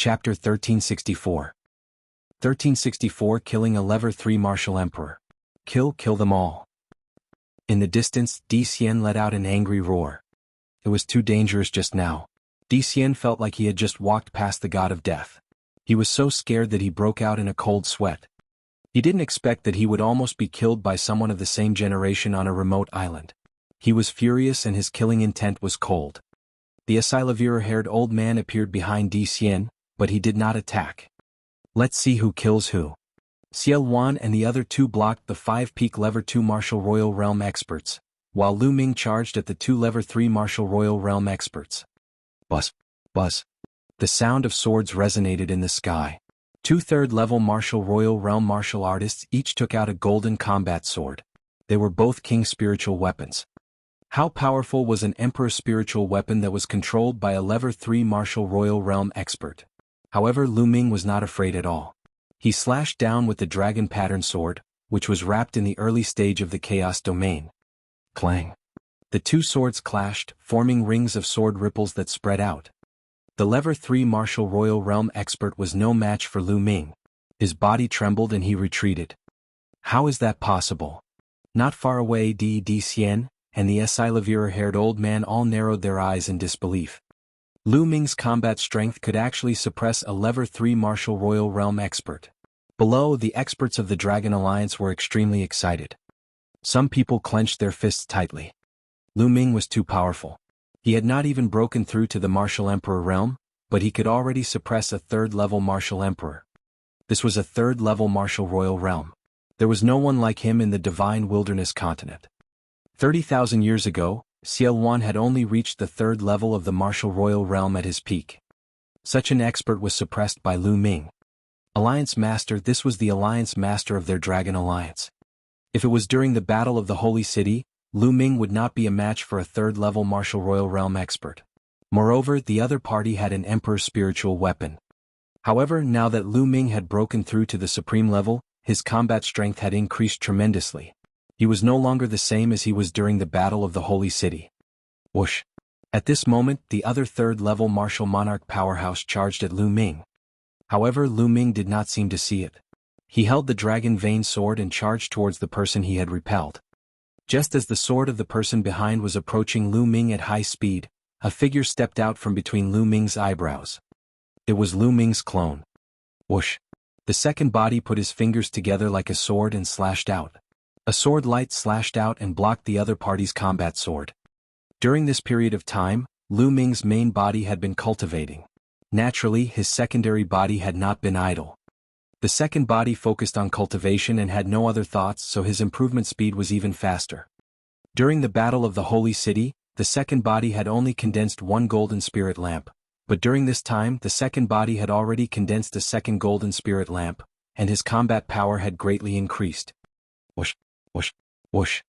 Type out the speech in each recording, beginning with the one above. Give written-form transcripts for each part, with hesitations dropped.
Chapter 1364. 1364 Killing a Level 3 Martial Emperor. Kill them all. In the distance, Di Xian let out an angry roar. It was too dangerous just now. Di Xian felt like he had just walked past the god of death. He was so scared that he broke out in a cold sweat. He didn't expect that he would almost be killed by someone of the same generation on a remote island. He was furious and his killing intent was cold. The Asilavira-haired old man appeared behind Di Xian, but he did not attack. Let's see who kills who. Xiao Wan and the other two blocked the 5-peak Level 2 Martial Royal Realm experts, while Lu Ming charged at the 2 Level 3 Martial Royal Realm experts. Buzz, buzz. The sound of swords resonated in the sky. 2 3rd-level Martial Royal Realm martial artists each took out a golden combat sword. They were both King's spiritual weapons. How powerful was an Emperor's spiritual weapon that was controlled by a Level 3 Martial Royal Realm expert? However, Lu Ming was not afraid at all. He slashed down with the dragon pattern sword, which was wrapped in the early stage of the chaos domain. Clang. The two swords clashed, forming rings of sword ripples that spread out. The Level 3 Martial Royal Realm expert was no match for Lu Ming. His body trembled and he retreated. How is that possible? Not far away, Di Xian and the Asilavira-haired old man all narrowed their eyes in disbelief. Lu Ming's combat strength could actually suppress a Level 3 Martial Royal Realm expert. Below, the experts of the Dragon Alliance were extremely excited. Some people clenched their fists tightly. Lu Ming was too powerful. He had not even broken through to the Martial Emperor realm, but he could already suppress a 3rd-level Martial Emperor. This was a 3rd-level Martial Royal Realm. There was no one like him in the Divine Wilderness continent. 30,000 years ago, Xiao Wan had only reached the 3rd level of the Martial Royal Realm at his peak. Such an expert was suppressed by Lu Ming. Alliance Master. This was the Alliance Master of their Dragon Alliance. If it was during the Battle of the Holy City, Lu Ming would not be a match for a 3rd-level Martial Royal Realm expert. Moreover, the other party had an Emperor's spiritual weapon. However, now that Lu Ming had broken through to the supreme level, his combat strength had increased tremendously. He was no longer the same as he was during the Battle of the Holy City. Whoosh! At this moment, the other 3rd-level Martial Monarch powerhouse charged at Lu Ming. However, Lu Ming did not seem to see it. He held the dragon vein sword and charged towards the person he had repelled. Just as the sword of the person behind was approaching Lu Ming at high speed, a figure stepped out from between Lu Ming's eyebrows. It was Lu Ming's clone. Whoosh! The second body put his fingers together like a sword and slashed out. A sword light slashed out and blocked the other party's combat sword. During this period of time, Lu Ming's main body had been cultivating. Naturally, his secondary body had not been idle. The second body focused on cultivation and had no other thoughts, so his improvement speed was even faster. During the Battle of the Holy City, the second body had only condensed 1 golden spirit lamp, but during this time the second body had already condensed a 2nd golden spirit lamp, and his combat power had greatly increased. Whoosh! Whoosh! Whoosh!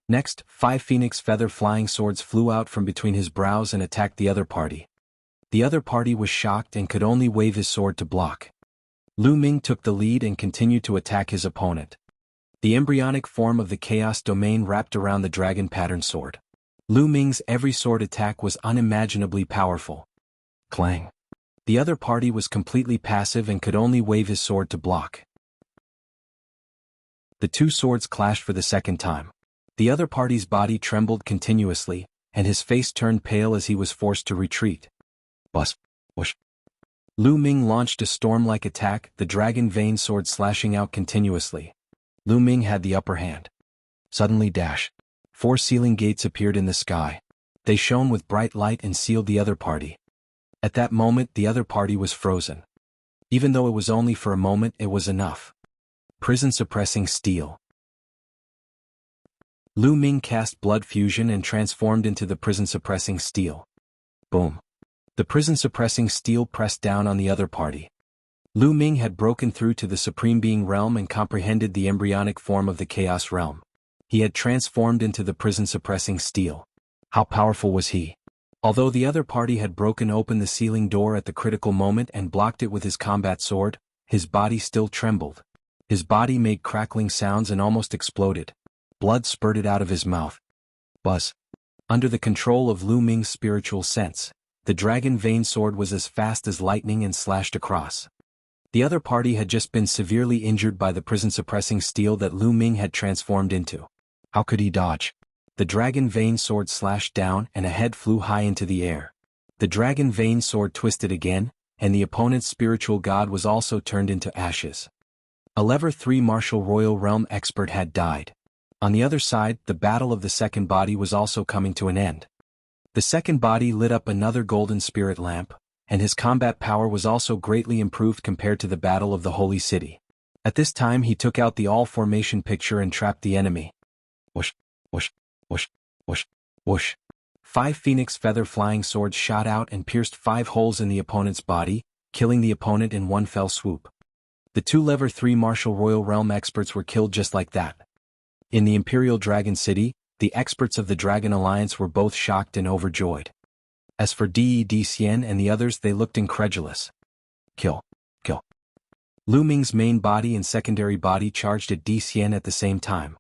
Next, 5 phoenix feather flying swords flew out from between his brows and attacked the other party. The other party was shocked and could only wave his sword to block. Lu Ming took the lead and continued to attack his opponent. The embryonic form of the chaos domain wrapped around the dragon pattern sword. Lu Ming's every sword attack was unimaginably powerful. Clang! The other party was completely passive and could only wave his sword to block. The two swords clashed for the second time. The other party's body trembled continuously, and his face turned pale as he was forced to retreat. Buzz! Whoosh! Lu Ming launched a storm-like attack, the dragon vein sword slashing out continuously. Lu Ming had the upper hand. Suddenly 4 sealing gates appeared in the sky. They shone with bright light and sealed the other party. At that moment the other party was frozen. Even though it was only for a moment, it was enough. Prison-suppressing steel. Lu Ming cast blood fusion and transformed into the prison-suppressing steel. Boom. The prison-suppressing steel pressed down on the other party. Lu Ming had broken through to the Supreme Being realm and comprehended the embryonic form of the Chaos realm. He had transformed into the prison-suppressing steel. How powerful was he? Although the other party had broken open the ceiling door at the critical moment and blocked it with his combat sword, his body still trembled. His body made crackling sounds and almost exploded. Blood spurted out of his mouth. Buzz. Under the control of Lu Ming's spiritual sense, The dragon vein sword was as fast as lightning and slashed across. The other party had just been severely injured by the prison-suppressing steel that Lu Ming had transformed into. How could he dodge? The dragon vein sword slashed down and a head flew high into the air. The dragon vein sword twisted again, and the opponent's spiritual god was also turned into ashes. A level 3 martial royal realm expert had died. On the other side, the battle of the second body was also coming to an end. The second body lit up another golden spirit lamp, and his combat power was also greatly improved compared to the battle of the Holy City. At this time he took out the all-formation picture and trapped the enemy. Whoosh, whoosh, whoosh, whoosh, whoosh. 5 phoenix feather flying swords shot out and pierced 5 holes in the opponent's body, killing the opponent in one fell swoop. The 2 level 3 martial royal realm experts were killed just like that. In the Imperial Dragon City, the experts of the Dragon Alliance were both shocked and overjoyed. As for Di Xian and the others, they looked incredulous. Kill. Kill. Lu Ming's main body and secondary body charged at Di Xian at the same time.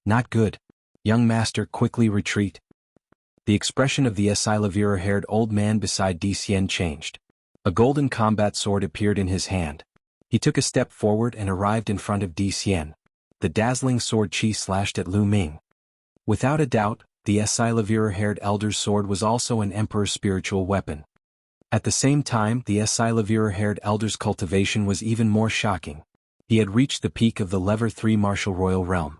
Not good. Young master, quickly retreat. The expression of the Silavira-haired old man beside Di Xian changed. A golden combat sword appeared in his hand. He took a step forward and arrived in front of Di Xian. The dazzling sword chi slashed at Lu Ming. Without a doubt, the Silavira-haired elder's sword was also an emperor's spiritual weapon. At the same time, the Silavira-haired elder's cultivation was even more shocking. He had reached the peak of the level 3 martial royal realm.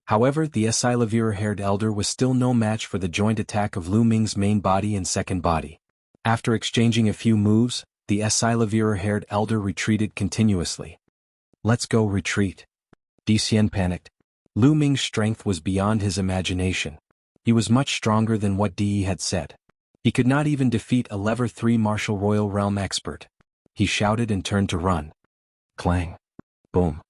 However, the Silavira-haired elder was still no match for the joint attack of Lu Ming's main body and second body. After exchanging a few moves, the Silavira-haired elder retreated continuously. Let's go, retreat. Di Xian panicked. Lu Ming's strength was beyond his imagination. He was much stronger than what Di had said. He could not even defeat a level 3 martial royal realm expert. He shouted and turned to run. Clang. Boom.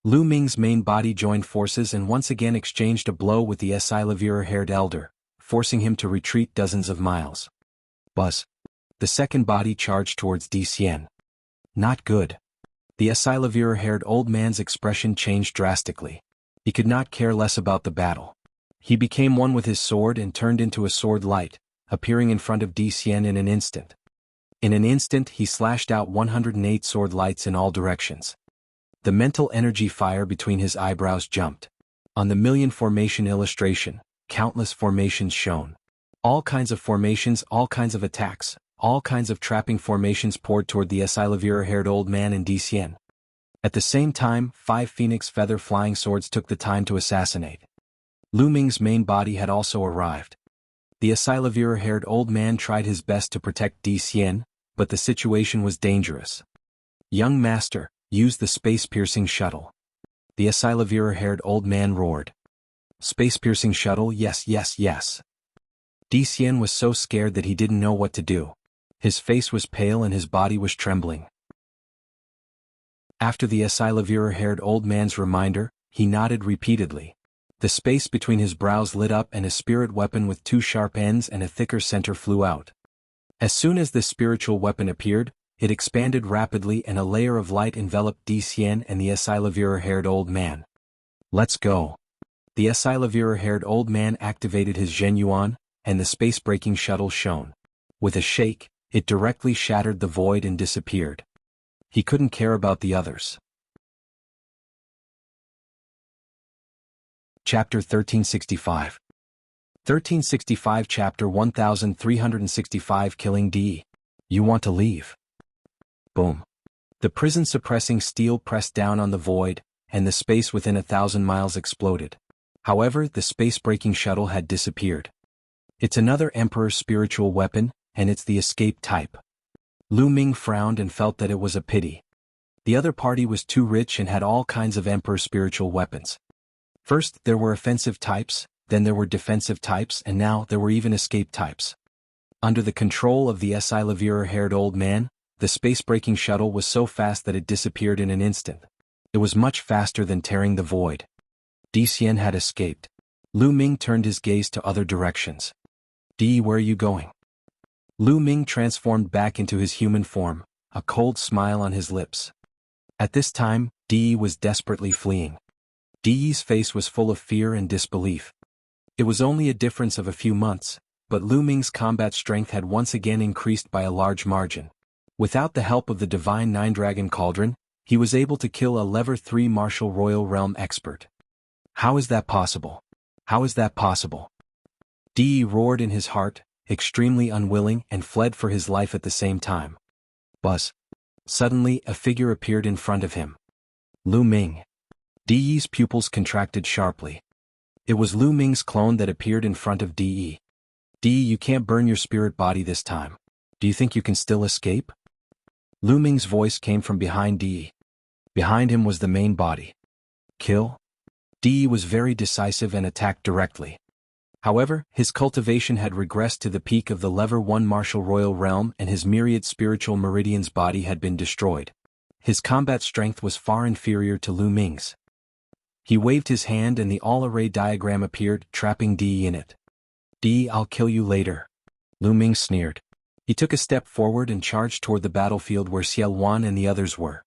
Lu Ming's main body joined forces and once again exchanged a blow with the Silavira-haired elder, forcing him to retreat dozens of miles. Buzz. The second body charged towards Di Xian. Not good. The Silavira-haired old man's expression changed drastically. He could not care less about the battle. He became one with his sword and turned into a sword light, appearing in front of Di Xian in an instant. In an instant he slashed out 108 sword lights in all directions. The mental energy fire between his eyebrows jumped. On the million formation illustration, countless formations shone. All kinds of formations, all kinds of attacks, all kinds of trapping formations poured toward the Silavira-haired old man and Di Xian. At the same time, 5 phoenix feather flying swords took the time to assassinate. Lu Ming's main body had also arrived. The Silavira-haired old man tried his best to protect Di Xian, but the situation was dangerous. Young master, use the space-piercing shuttle. The Silavira-haired old man roared. Space-piercing shuttle, yes, yes, yes. Di Xian was so scared that he didn't know what to do. His face was pale and his body was trembling. After the Silavira-haired old man's reminder, he nodded repeatedly. The space between his brows lit up and a spirit weapon with 2 sharp ends and a thicker center flew out. As soon as this spiritual weapon appeared, it expanded rapidly and a layer of light enveloped Di Xian and the Silavira-haired old man. Let's go. The Silavira-haired old man activated his Zhen Yuan, and the space-breaking shuttle shone. With a shake, it directly shattered the void and disappeared. He couldn't care about the others. Chapter 1365. 1365 Chapter 1365 Killing Di. You want to leave? Boom. The prison-suppressing steel pressed down on the void, and the space within 1,000 miles exploded. However, the space-breaking shuttle had disappeared. It's another Emperor's spiritual weapon, and it's the escape type. Lu Ming frowned and felt that it was a pity. The other party was too rich and had all kinds of Emperor spiritual weapons. First, there were offensive types, then there were defensive types, and now there were even escape types. Under the control of the Silavira-haired old man, the space-breaking shuttle was so fast that it disappeared in an instant. It was much faster than tearing the void. Di Xian had escaped. Lu Ming turned his gaze to other directions. Di, where are you going? Lu Ming transformed back into his human form, a cold smile on his lips. At this time, Di was desperately fleeing. Di's face was full of fear and disbelief. It was only a difference of a few months, but Lu Ming's combat strength had once again increased by a large margin. Without the help of the Divine Nine-Dragon Cauldron, he was able to kill a Level 3 Martial Royal Realm expert. How is that possible? How is that possible? Di roared in his heart, extremely unwilling, and fled for his life at the same time. Buzz. Suddenly, a figure appeared in front of him. Lu Ming. Di's pupils contracted sharply. It was Lu Ming's clone that appeared in front of Di. Di, you can't burn your spirit body this time. Do you think you can still escape? Lu Ming's voice came from behind Di. Behind him was the main body. Kill? Di was very decisive and attacked directly. However, his cultivation had regressed to the peak of the Level 1 Martial Royal Realm and his myriad spiritual meridian's body had been destroyed. His combat strength was far inferior to Lu Ming's. He waved his hand and the all-array diagram appeared, trapping Di in it. Di, I'll kill you later. Lu Ming sneered. He took a step forward and charged toward the battlefield where Xiao Wan and the others were.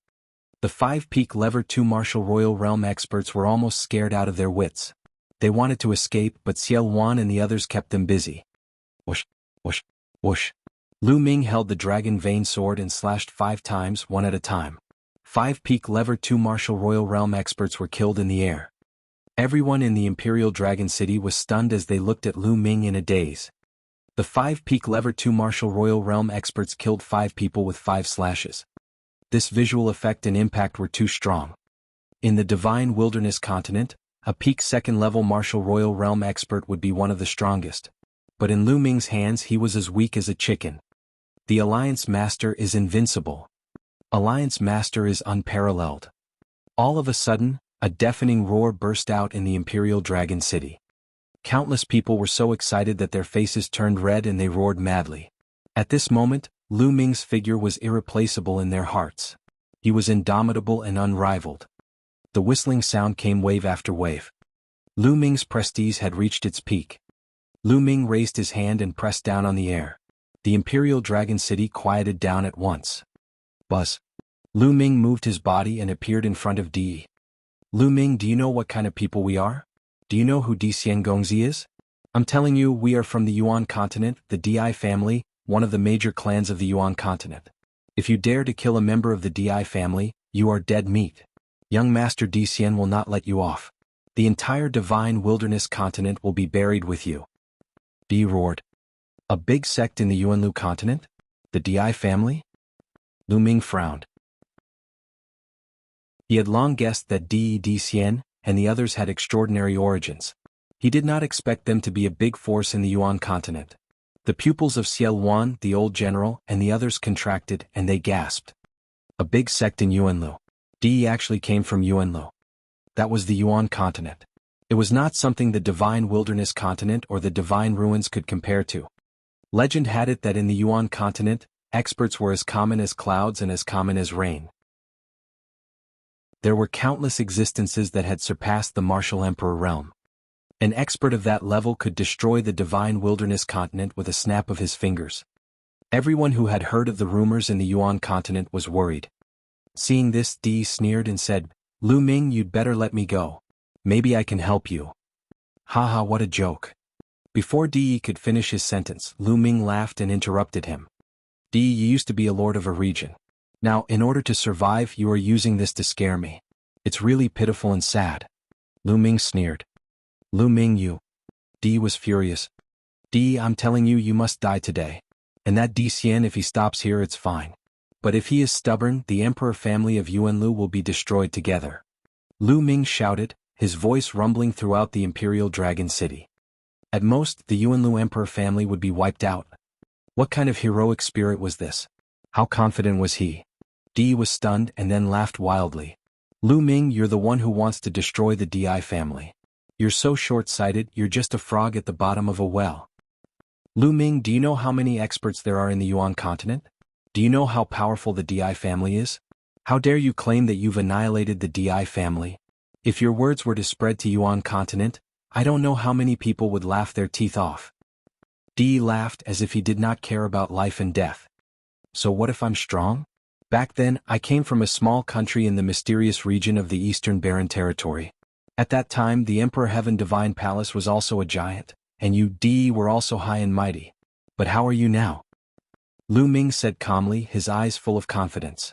The 5-peak Level 2 Martial Royal Realm experts were almost scared out of their wits. They wanted to escape, but Xiao Wan and the others kept them busy. Whoosh, whoosh, whoosh. Lu Ming held the Dragon Vein Sword and slashed 5 times, one at a time. 5-peak Level 2 Martial Royal Realm experts were killed in the air. Everyone in the Imperial Dragon City was stunned as they looked at Lu Ming in a daze. The 5-peak Level 2 Martial Royal Realm experts killed 5 people with 5 slashes. This visual effect and impact were too strong. In the Divine Wilderness continent, a peak 2nd level Martial Royal Realm expert would be one of the strongest. But in Lu Ming's hands he was as weak as a chicken. The Alliance Master is invincible. Alliance Master is unparalleled. All of a sudden, a deafening roar burst out in the Imperial Dragon City. Countless people were so excited that their faces turned red and they roared madly. At this moment, Lu Ming's figure was irreplaceable in their hearts. He was indomitable and unrivaled. The whistling sound came wave after wave. Lu Ming's prestige had reached its peak. Lu Ming raised his hand and pressed down on the air. The Imperial Dragon City quieted down at once. Buzz. Lu Ming moved his body and appeared in front of Di. Lu Ming, do you know what kind of people we are? Do you know who Di Xiangongzi is? I'm telling you, we are from the Yuan continent, the Di family, one of the major clans of the Yuan continent. If you dare to kill a member of the Di family, you are dead meat. Young Master Di Xian will not let you off. The entire Divine Wilderness continent will be buried with you. Di roared. A big sect in the Yuanlu continent? The Di family? Lu Ming frowned. He had long guessed that Di Xian and the others had extraordinary origins. He did not expect them to be a big force in the Yuan continent. The pupils of Xiao Wan, the old general, and the others contracted and they gasped. A big sect in Yuanlu. Di actually came from Yuanlu. That was the Yuan continent. It was not something the Divine Wilderness continent or the Divine Ruins could compare to. Legend had it that in the Yuan continent, experts were as common as clouds and as common as rain. There were countless existences that had surpassed the Martial Emperor realm. An expert of that level could destroy the Divine Wilderness continent with a snap of his fingers. Everyone who had heard of the rumors in the Yuan continent was worried. Seeing this, Di sneered and said, Lu Ming, you'd better let me go. Maybe I can help you. Haha, what a joke. Before Di could finish his sentence, Lu Ming laughed and interrupted him. Di, you used to be a lord of a region. Now, in order to survive, you are using this to scare me. It's really pitiful and sad. Lu Ming sneered. Lu Ming, you. Di was furious. Di, I'm telling you, you must die today. And that Di Xian, if he stops here, it's fine. But if he is stubborn, the Emperor family of Yuanlu will be destroyed together. Lu Ming shouted, his voice rumbling throughout the Imperial Dragon City. At most, the Yuanlu Emperor family would be wiped out. What kind of heroic spirit was this? How confident was he? Di was stunned and then laughed wildly. Lu Ming, you're the one who wants to destroy the Di family. You're so short-sighted, you're just a frog at the bottom of a well. Lu Ming, do you know how many experts there are in the Yuan continent? Do you know how powerful the Di family is? How dare you claim that you've annihilated the Di family? If your words were to spread to Yuan continent, I don't know how many people would laugh their teeth off. Di laughed as if he did not care about life and death. So what if I'm strong? Back then, I came from a small country in the mysterious region of the Eastern Barren Territory. At that time, the Emperor Heaven Divine Palace was also a giant. and you Di were also high and mighty. But how are you now? Lu Ming said calmly, his eyes full of confidence.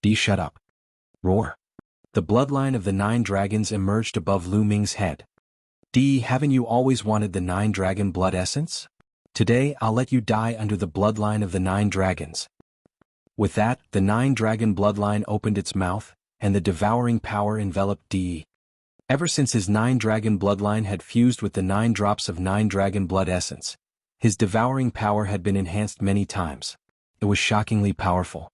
Di, shut up. Roar. The bloodline of the 9 dragons emerged above Lu Ming's head. Di, haven't you always wanted the 9 dragon blood essence? Today I'll let you die under the bloodline of the 9 dragons. With that, the 9 dragon bloodline opened its mouth, and the devouring power enveloped Di. Ever since his 9 dragon bloodline had fused with the 9 drops of 9 dragon blood essence, his devouring power had been enhanced many times. It was shockingly powerful.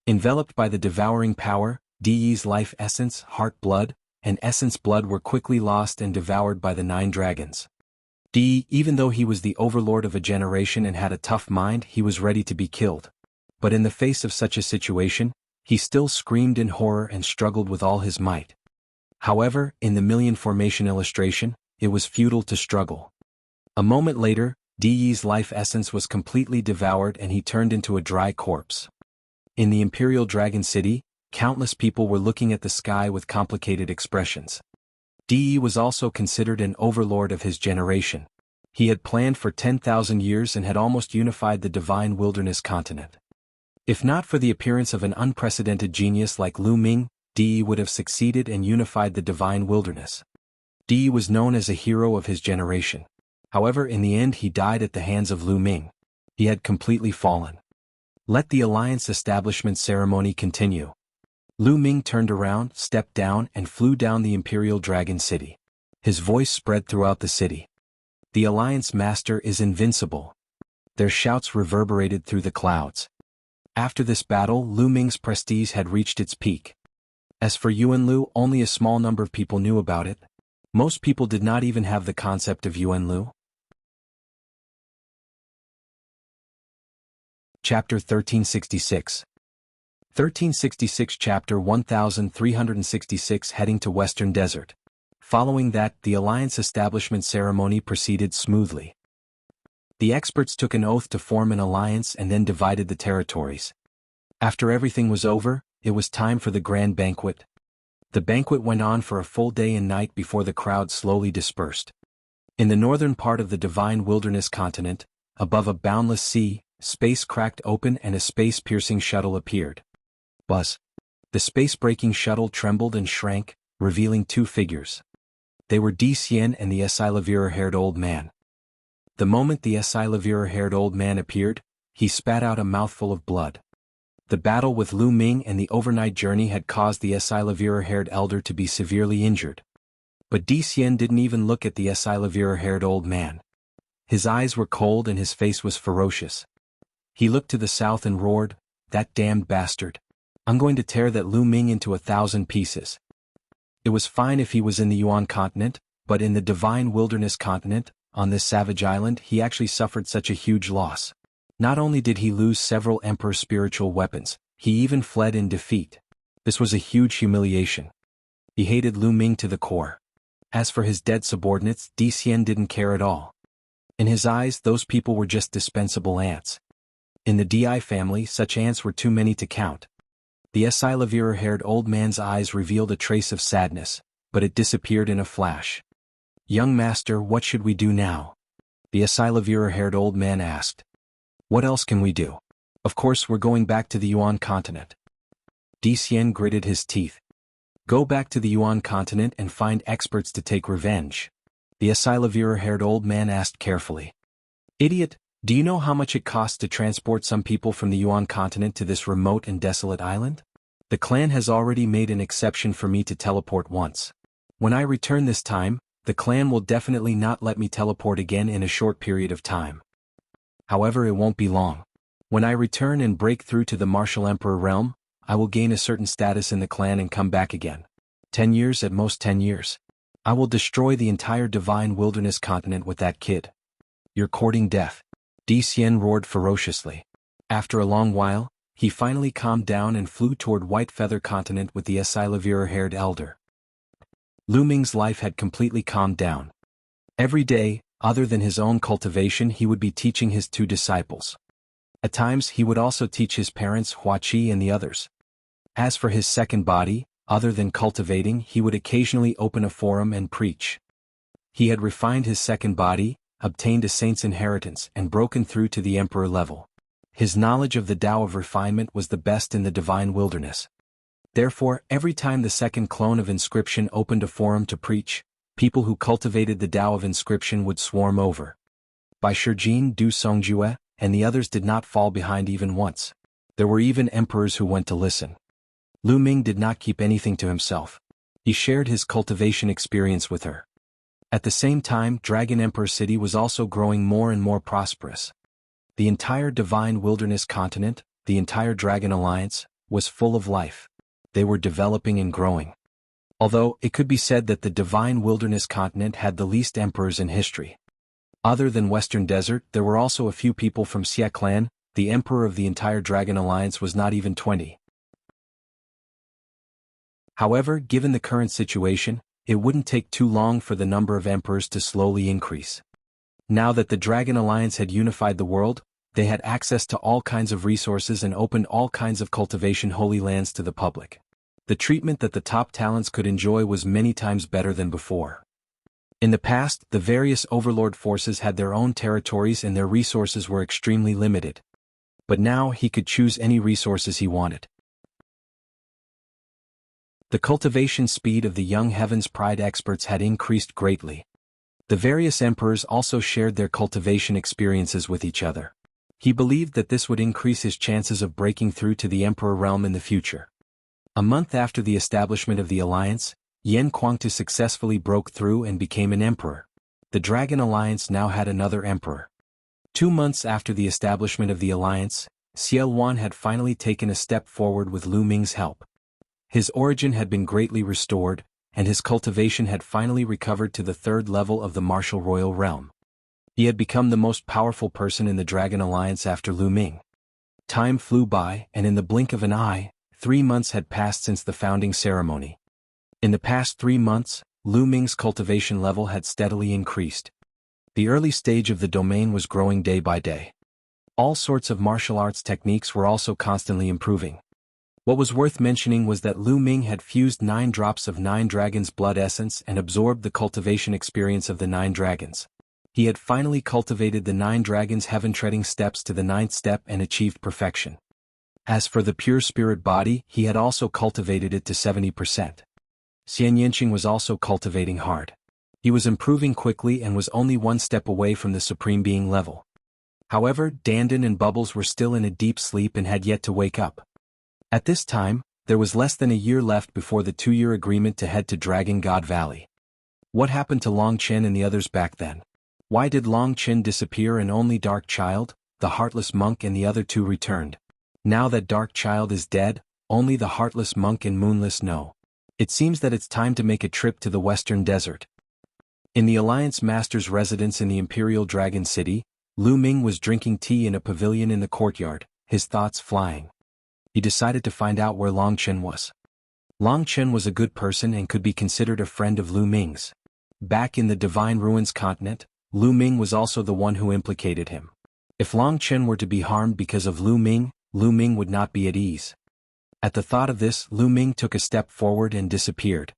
Enveloped by the devouring power, Di's life essence, heart blood, and essence blood were quickly lost and devoured by the 9 dragons. Di, even though he was the overlord of a generation and had a tough mind, he was ready to be killed. But in the face of such a situation, he still screamed in horror and struggled with all his might. However, in the million formation illustration, it was futile to struggle. A moment later, Di's life essence was completely devoured and he turned into a dry corpse. In the Imperial Dragon City, countless people were looking at the sky with complicated expressions. Di was also considered an overlord of his generation. He had planned for 10,000 years and had almost unified the divine wilderness continent. If not for the appearance of an unprecedented genius like Lu Ming, Di would have succeeded and unified the divine wilderness. Di was known as a hero of his generation. However, in the end he died at the hands of Lu Ming. He had completely fallen. Let the alliance establishment ceremony continue. Lu Ming turned around, stepped down, and flew down the Imperial Dragon City. His voice spread throughout the city. The alliance master is invincible. Their shouts reverberated through the clouds. After this battle, Lu Ming's prestige had reached its peak. As for Yuanlu, only a small number of people knew about it. Most people did not even have the concept of Yuanlu. Chapter 1366. 1366 Chapter 1366 Heading to Western Desert. Following that, the alliance establishment ceremony proceeded smoothly. The experts took an oath to form an alliance and then divided the territories. After everything was over, it was time for the grand banquet. The banquet went on for a full day and night before the crowd slowly dispersed. In the northern part of the divine wilderness continent, above a boundless sea, space cracked open and a space-piercing shuttle appeared. Buzz. The space-breaking shuttle trembled and shrank, revealing 2 figures. They were Di Xian and the Esilavira-haired old man. The moment the Esilavira-haired old man appeared, he spat out a mouthful of blood. The battle with Lu Ming and the overnight journey had caused the Esilavira-haired elder to be severely injured. But Di Xian didn't even look at the Esilavira-haired old man. His eyes were cold and his face was ferocious. He looked to the south and roared, "That damned bastard. I'm going to tear that Lu Ming into 1,000 pieces." It was fine if he was in the Yuan continent, but in the divine wilderness continent, on this savage island, he actually suffered such a huge loss. Not only did he lose several Emperor's spiritual weapons, he even fled in defeat. This was a huge humiliation. He hated Lu Ming to the core. As for his dead subordinates, Di Xian didn't care at all. In his eyes, those people were just dispensable ants. In the Di family, such ants were too many to count. The Esilavira-haired old man's eyes revealed a trace of sadness, but it disappeared in a flash. "Young master, what should we do now?" the Esilavira-haired old man asked. "What else can we do? Of course we're going back to the Yuan continent." Di Xian gritted his teeth. "Go back to the Yuan continent and find experts to take revenge," the Esilavira-haired old man asked carefully. "Idiot, do you know how much it costs to transport some people from the Yuan continent to this remote and desolate island? The clan has already made an exception for me to teleport once. When I return this time, the clan will definitely not let me teleport again in a short period of time. However, it won't be long. When I return and break through to the Martial Emperor realm, I will gain a certain status in the clan and come back again. 10 years, at most 10 years. I will destroy the entire divine wilderness continent with that kid. You're courting death." Di Xian roared ferociously. After a long while, he finally calmed down and flew toward White Feather Continent with the Esilavira-haired elder. Lu Ming's life had completely calmed down. Every day, other than his own cultivation, he would be teaching his 2 disciples. At times he would also teach his parents Huaqi and the others. As for his second body, other than cultivating, he would occasionally open a forum and preach. He had refined his second body, obtained a saint's inheritance and broken through to the emperor level. His knowledge of the Tao of refinement was the best in the divine wilderness. Therefore, every time the second clone of inscription opened a forum to preach, people who cultivated the Tao of inscription would swarm over. By Shijin Du Songjue, and the others did not fall behind even once. There were even emperors who went to listen. Lu Ming did not keep anything to himself. He shared his cultivation experience with her. At the same time, Dragon Emperor City was also growing more and more prosperous. The entire Divine Wilderness continent, the entire Dragon Alliance, was full of life. They were developing and growing. Although, it could be said that the Divine Wilderness continent had the least emperors in history. Other than Western Desert, there were also a few people from Xie clan. The emperor of the entire Dragon Alliance was not even 20. However, given the current situation, it wouldn't take too long for the number of emperors to slowly increase. Now that the Dragon Alliance had unified the world, they had access to all kinds of resources and opened all kinds of cultivation holy lands to the public. The treatment that the top talents could enjoy was many times better than before. In the past, the various overlord forces had their own territories and their resources were extremely limited. But now he could choose any resources he wanted. The cultivation speed of the young Heaven's Pride experts had increased greatly. The various emperors also shared their cultivation experiences with each other. He believed that this would increase his chances of breaking through to the emperor realm in the future. A month after the establishment of the alliance, Yan Kuangtu successfully broke through and became an emperor. The Dragon Alliance now had another emperor. 2 months after the establishment of the alliance, Xiao Wan had finally taken a step forward with Lu Ming's help. His origin had been greatly restored, and his cultivation had finally recovered to the 3rd level of the martial royal realm. He had become the most powerful person in the Dragon Alliance after Lu Ming. Time flew by, and in the blink of an eye, 3 months had passed since the founding ceremony. In the past 3 months, Lu Ming's cultivation level had steadily increased. The early stage of the domain was growing day by day. All sorts of martial arts techniques were also constantly improving. What was worth mentioning was that Lu Ming had fused 9 drops of 9 dragons' blood essence and absorbed the cultivation experience of the 9 dragons. He had finally cultivated the 9 dragons' heaven-treading steps to the 9th step and achieved perfection. As for the pure spirit body, he had also cultivated it to 70%. Xian Yanqing was also cultivating hard. He was improving quickly and was only 1 step away from the Supreme Being level. However, Dandan and Bubbles were still in a deep sleep and had yet to wake up. At this time, there was less than a year left before the 2-year agreement to head to Dragon God Valley. What happened to Long Chen and the others back then? Why did Long Chen disappear and only Dark Child, the Heartless Monk and the other 2 returned? Now that Dark Child is dead, only the Heartless Monk and Moonless know. It seems that it's time to make a trip to the Western Desert. In the Alliance Master's residence in the Imperial Dragon City, Lu Ming was drinking tea in a pavilion in the courtyard, his thoughts flying. He decided to find out where Long Chen was. Long Chen was a good person and could be considered a friend of Lu Ming's. Back in the Divine Ruins continent, Lu Ming was also the one who implicated him. If Long Chen were to be harmed because of Lu Ming would not be at ease. At the thought of this, Lu Ming took a step forward and disappeared.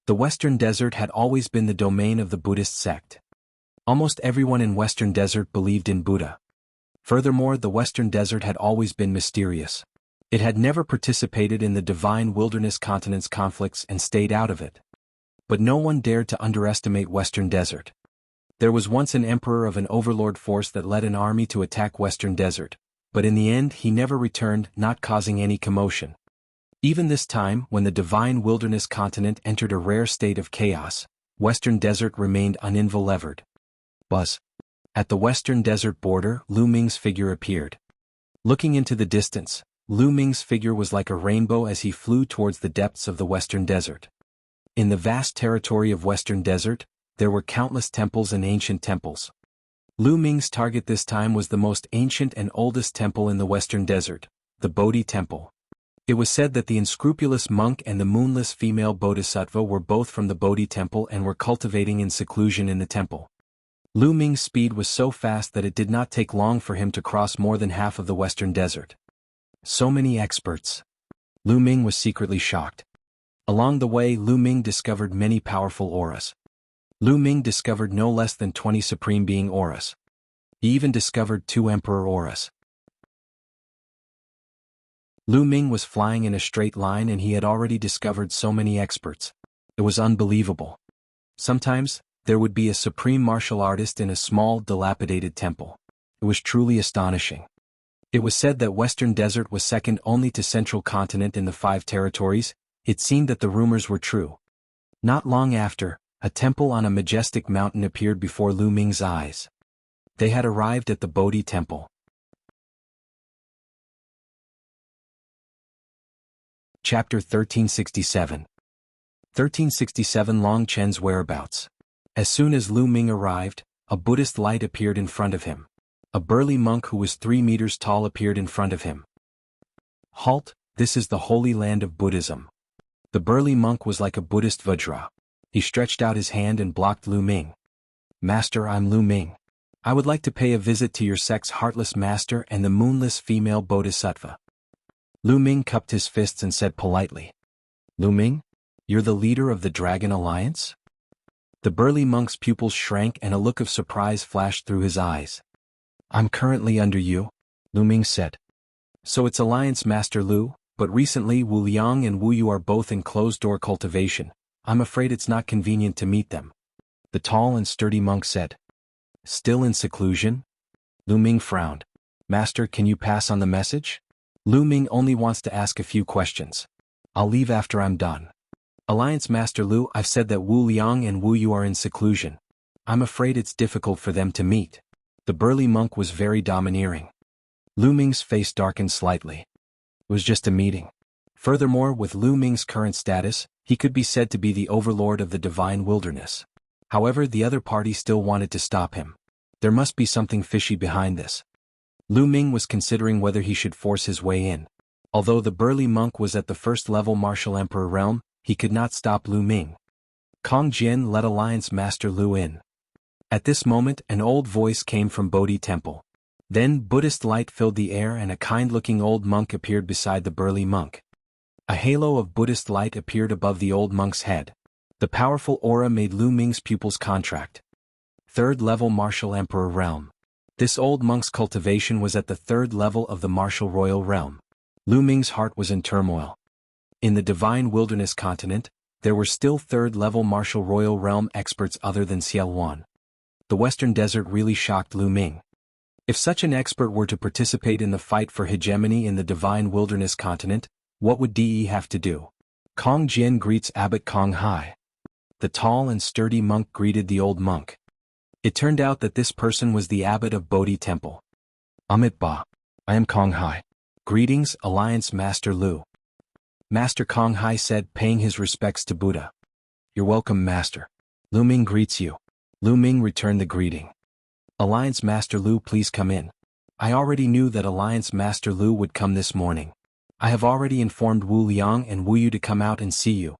The Western Desert had always been the domain of the Buddhist sect. Almost everyone in Western Desert believed in Buddha. Furthermore, the Western Desert had always been mysterious. It had never participated in the Divine Wilderness continent's conflicts and stayed out of it. But no one dared to underestimate Western Desert. There was once an emperor of an overlord force that led an army to attack Western Desert, but in the end he never returned, not causing any commotion. Even this time, when the Divine Wilderness continent entered a rare state of chaos, Western Desert remained uninvolved. Buzz. At the Western Desert border, Lu Ming's figure appeared. Looking into the distance, Lu Ming's figure was like a rainbow as he flew towards the depths of the Western Desert. In the vast territory of Western Desert, there were countless temples and ancient temples. Lu Ming's target this time was the most ancient and oldest temple in the Western Desert, the Bodhi Temple. It was said that the unscrupulous monk and the moonless female bodhisattva were both from the Bodhi Temple and were cultivating in seclusion in the temple. Lu Ming's speed was so fast that it did not take long for him to cross more than half of the Western Desert. So many experts. Lu Ming was secretly shocked. Along the way, Lu Ming discovered many powerful auras. Lu Ming discovered no less than 20 Supreme Being auras. He even discovered 2 Emperor auras. Lu Ming was flying in a straight line and he had already discovered so many experts. It was unbelievable. Sometimes, there would be a supreme martial artist in a small, dilapidated temple. It was truly astonishing. It was said that Western Desert was second only to Central Continent in the 5 territories. It seemed that the rumors were true. Not long after, a temple on a majestic mountain appeared before Lu Ming's eyes. They had arrived at the Bodhi Temple. Chapter 1367. 1367 Long Chen's whereabouts. As soon as Lu Ming arrived, a Buddhist light appeared in front of him. A burly monk who was 3 meters tall appeared in front of him. Halt, this is the holy land of Buddhism. The burly monk was like a Buddhist Vajra. He stretched out his hand and blocked Lu Ming. Master, I'm Lu Ming. I would like to pay a visit to your sect's heartless master and the moonless female bodhisattva. Lu Ming cupped his fists and said politely. Lu Ming? You're the leader of the Dragon Alliance? The burly monk's pupils shrank and a look of surprise flashed through his eyes. I'm currently under you, Lu Ming said. So it's Alliance Master Lu, but recently Wu Liang and Wu Yu are both in closed-door cultivation. I'm afraid it's not convenient to meet them. The tall and sturdy monk said. Still in seclusion? Lu Ming frowned. Master, can you pass on the message? Lu Ming only wants to ask a few questions. I'll leave after I'm done. Alliance Master Lu, I've said that Wu Liang and Wu Yu are in seclusion. I'm afraid it's difficult for them to meet. The burly monk was very domineering. Lu Ming's face darkened slightly. It was just a meeting. Furthermore, with Lu Ming's current status, he could be said to be the overlord of the divine wilderness. However, the other party still wanted to stop him. There must be something fishy behind this. Lu Ming was considering whether he should force his way in. Although the burly monk was at the first-level martial emperor realm, he could not stop Lu Ming. Kong Jian let Alliance Master Lu in. At this moment, an old voice came from Bodhi Temple. Then Buddhist light filled the air and a kind-looking old monk appeared beside the burly monk. A halo of Buddhist light appeared above the old monk's head. The powerful aura made Lu Ming's pupils contract. 3rd level Martial Emperor Realm. This old monk's cultivation was at the 3rd level of the Martial Royal Realm. Lu Ming's heart was in turmoil. In the Divine Wilderness Continent, there were still 3rd level Martial Royal Realm experts other than Xiao Wan. The Western Desert really shocked Lu Ming. If such an expert were to participate in the fight for hegemony in the Divine Wilderness Continent, what would DE have to do? Kong Jian greets Abbot Kong Hai. The tall and sturdy monk greeted the old monk. It turned out that this person was the abbot of Bodhi Temple. Amit Ba. I am Kong Hai. Greetings, Alliance Master Lu. Master Kong Hai said, paying his respects to Buddha. You're welcome, Master. Lu Ming greets you. Lu Ming returned the greeting. Alliance Master Lu, please come in. I already knew that Alliance Master Lu would come this morning. I have already informed Wu Liang and Wu Yu to come out and see you.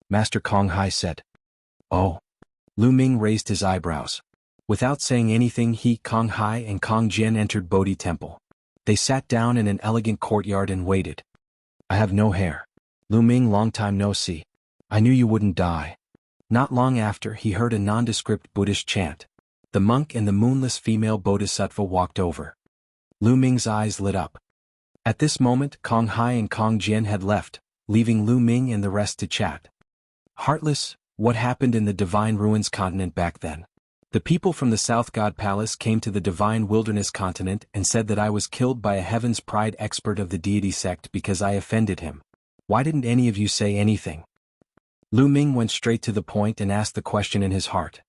Master Kong Hai said. Oh. Lu Ming raised his eyebrows. Without saying anything, he, Kong Hai and Kong Jian entered Bodhi Temple. They sat down in an elegant courtyard and waited. I have no hair. Lu Ming, long time no see. I knew you wouldn't die. Not long after, he heard a nondescript Buddhist chant. The monk and the moonless female bodhisattva walked over. Lu Ming's eyes lit up. At this moment, Kong Hai and Kong Jian had left, leaving Lu Ming and the rest to chat. Heartless, what happened in the Divine Ruins Continent back then? The people from the South God Palace came to the Divine Wilderness Continent and said that I was killed by a Heaven's Pride expert of the deity sect because I offended him. Why didn't any of you say anything? Lu Ming went straight to the point and asked the question in his heart.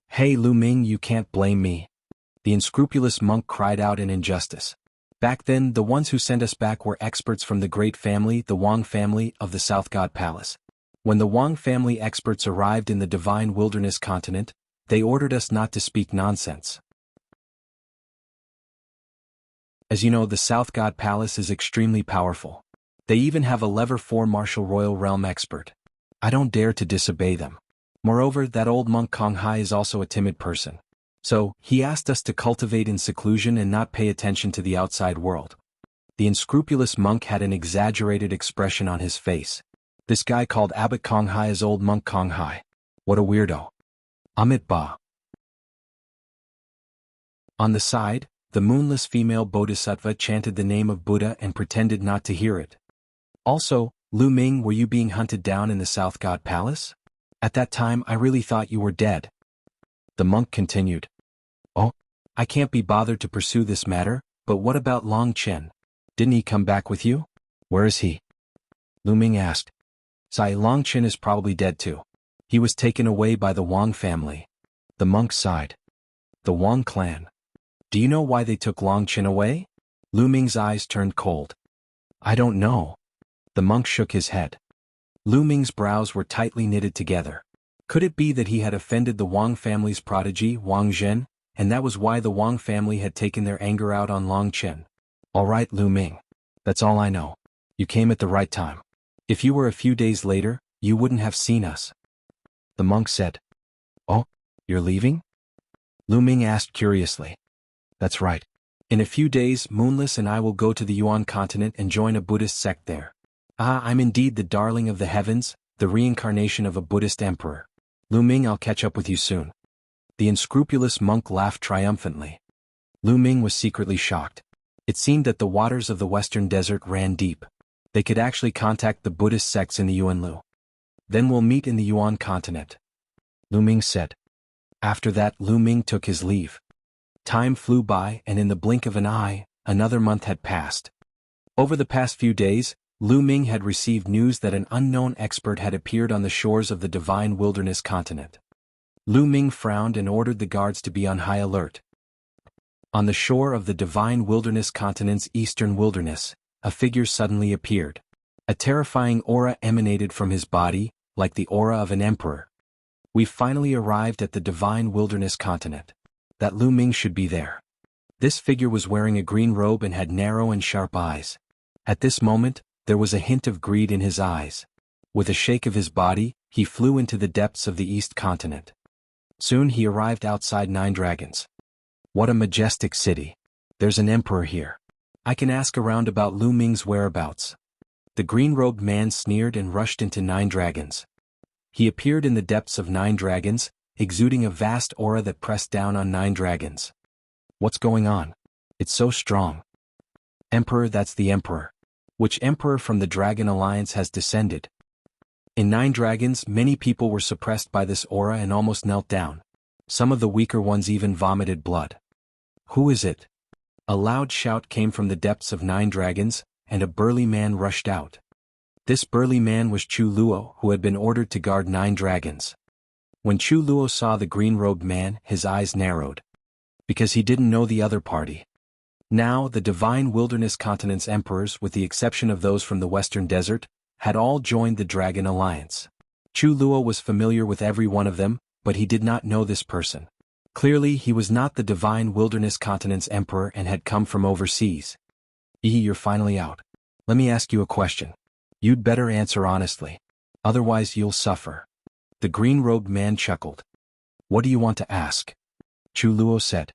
Hey Lu Ming, you can't blame me. The unscrupulous monk cried out in injustice. Back then, the ones who sent us back were experts from the great family, the Wang family, of the South God Palace. When the Wang family experts arrived in the Divine Wilderness Continent, they ordered us not to speak nonsense. As you know, the South God Palace is extremely powerful. They even have a Level 4 Martial Royal Realm expert. I don't dare to disobey them. Moreover, that old monk Kong Hai is also a timid person. So, he asked us to cultivate in seclusion and not pay attention to the outside world. The unscrupulous monk had an exaggerated expression on his face. This guy called Abbot Kong Hai is old monk Kong Hai. What a weirdo. Amit Ba. On the side, the moonless female bodhisattva chanted the name of Buddha and pretended not to hear it. Also, Lu Ming, were you being hunted down in the South God Palace? At that time I really thought you were dead. The monk continued. Oh, I can't be bothered to pursue this matter, but what about Long Chen? Didn't he come back with you? Where is he? Lu Ming asked. Sai Long Chen is probably dead too. He was taken away by the Wang family. The monk sighed. The Wang clan. Do you know why they took Long Chen away? Lu Ming's eyes turned cold. I don't know. The monk shook his head. Lu Ming's brows were tightly knitted together. Could it be that he had offended the Wang family's prodigy, Wang Zhen, and that was why the Wang family had taken their anger out on Long Chen? All right, Lu Ming. That's all I know. You came at the right time. If you were a few days later, you wouldn't have seen us. The monk said. Oh, you're leaving? Lu Ming asked curiously. That's right. In a few days, Moonless and I will go to the Yuan continent and join a Buddhist sect there. Ah, I'm indeed the darling of the heavens, the reincarnation of a Buddhist emperor. Lu Ming, I'll catch up with you soon. The unscrupulous monk laughed triumphantly. Lu Ming was secretly shocked. It seemed that the waters of the western desert ran deep. They could actually contact the Buddhist sects in the Yuanlu. Then we'll meet in the Yuan continent. Lu Ming said. After that, Lu Ming took his leave. Time flew by, and in the blink of an eye, another month had passed. Over the past few days, Lu Ming had received news that an unknown expert had appeared on the shores of the Divine Wilderness continent. Lu Ming frowned and ordered the guards to be on high alert. On the shore of the Divine Wilderness continent's eastern wilderness, a figure suddenly appeared. A terrifying aura emanated from his body, like the aura of an emperor. We've finally arrived at the Divine Wilderness continent. That Lu Ming should be there. This figure was wearing a green robe and had narrow and sharp eyes. At this moment, there was a hint of greed in his eyes. With a shake of his body, he flew into the depths of the East continent. Soon he arrived outside Nine Dragons. What a majestic city. There's an emperor here. I can ask around about Lu Ming's whereabouts. The green-robed man sneered and rushed into Nine Dragons. He appeared in the depths of Nine Dragons, exuding a vast aura that pressed down on Nine Dragons. What's going on? It's so strong. Emperor, that's the emperor. Which emperor from the Dragon Alliance has descended? In Nine Dragons, many people were suppressed by this aura and almost knelt down. Some of the weaker ones even vomited blood. Who is it? A loud shout came from the depths of Nine Dragons, and a burly man rushed out. This burly man was Chu Luo, who had been ordered to guard Nine Dragons. When Chu Luo saw the green-robed man, his eyes narrowed. Because he didn't know the other party. Now, the Divine Wilderness Continent's emperors, with the exception of those from the Western Desert, had all joined the Dragon Alliance. Chu Luo was familiar with every one of them, but he did not know this person. Clearly, he was not the Divine Wilderness Continent's emperor and had come from overseas. You're finally out. Let me ask you a question. You'd better answer honestly. Otherwise you'll suffer. The green-robed man chuckled. What do you want to ask? Chu Luo said.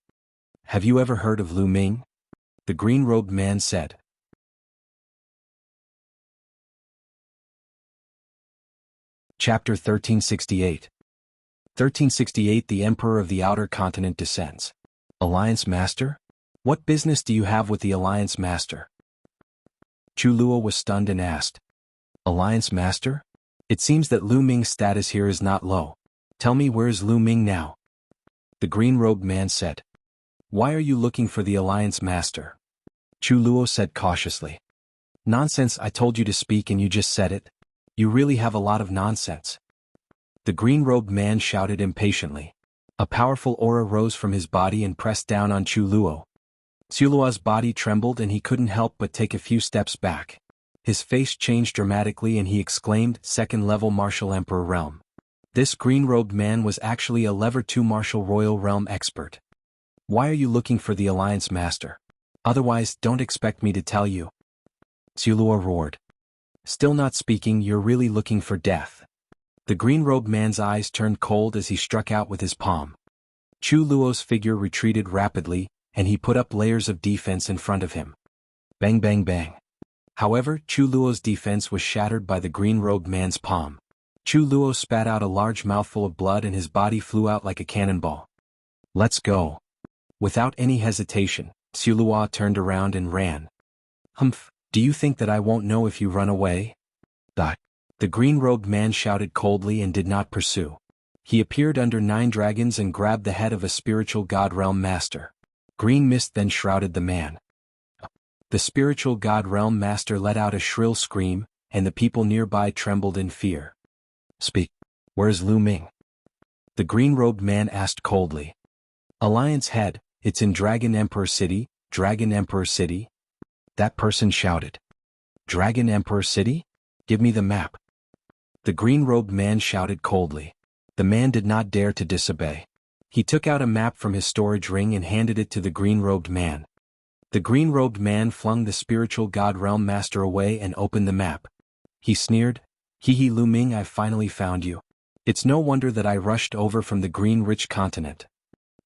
Have you ever heard of Lu Ming? The green-robed man said. Chapter 1368. 1368 The Emperor of the Outer Continent descends. Alliance Master? What business do you have with the Alliance Master? Chu Luo was stunned and asked. Alliance Master? It seems that Lu Ming's status here is not low. Tell me, where is Lu Ming now? The green-robed man said. Why are you looking for the Alliance Master? Chu Luo said cautiously. Nonsense, I told you to speak and you just said it. You really have a lot of nonsense. The green-robed man shouted impatiently. A powerful aura rose from his body and pressed down on Chu Luo. Chu Luo's body trembled and he couldn't help but take a few steps back. His face changed dramatically and he exclaimed, Second-level Martial Emperor Realm. This green-robed man was actually a Level 2 Martial Royal Realm expert. Why are you looking for the Alliance Master? Otherwise, don't expect me to tell you. Chu Luo roared. Still not speaking, you're really looking for death. The green-robed man's eyes turned cold as he struck out with his palm. Chu Luo's figure retreated rapidly, and he put up layers of defense in front of him. Bang bang bang. However, Chu Luo's defense was shattered by the green-robed man's palm. Chu Luo spat out a large mouthful of blood and his body flew out like a cannonball. Let's go. Without any hesitation, Xu Luo turned around and ran. Humph, do you think that I won't know if you run away? The green-robed man shouted coldly and did not pursue. He appeared under 9 dragons and grabbed the head of a spiritual god realm master. Green mist then shrouded the man. The spiritual god realm master let out a shrill scream, and the people nearby trembled in fear. Speak. Where's Lu Ming? The green-robed man asked coldly. Alliance head, it's in Dragon Emperor City, Dragon Emperor City. That person shouted. Dragon Emperor City? Give me the map. The green-robed man shouted coldly. The man did not dare to disobey. He took out a map from his storage ring and handed it to the green-robed man. The green-robed man flung the spiritual god realm master away and opened the map. He sneered, Hee Lu Ming, I finally found you. It's no wonder that I rushed over from the green-rich continent.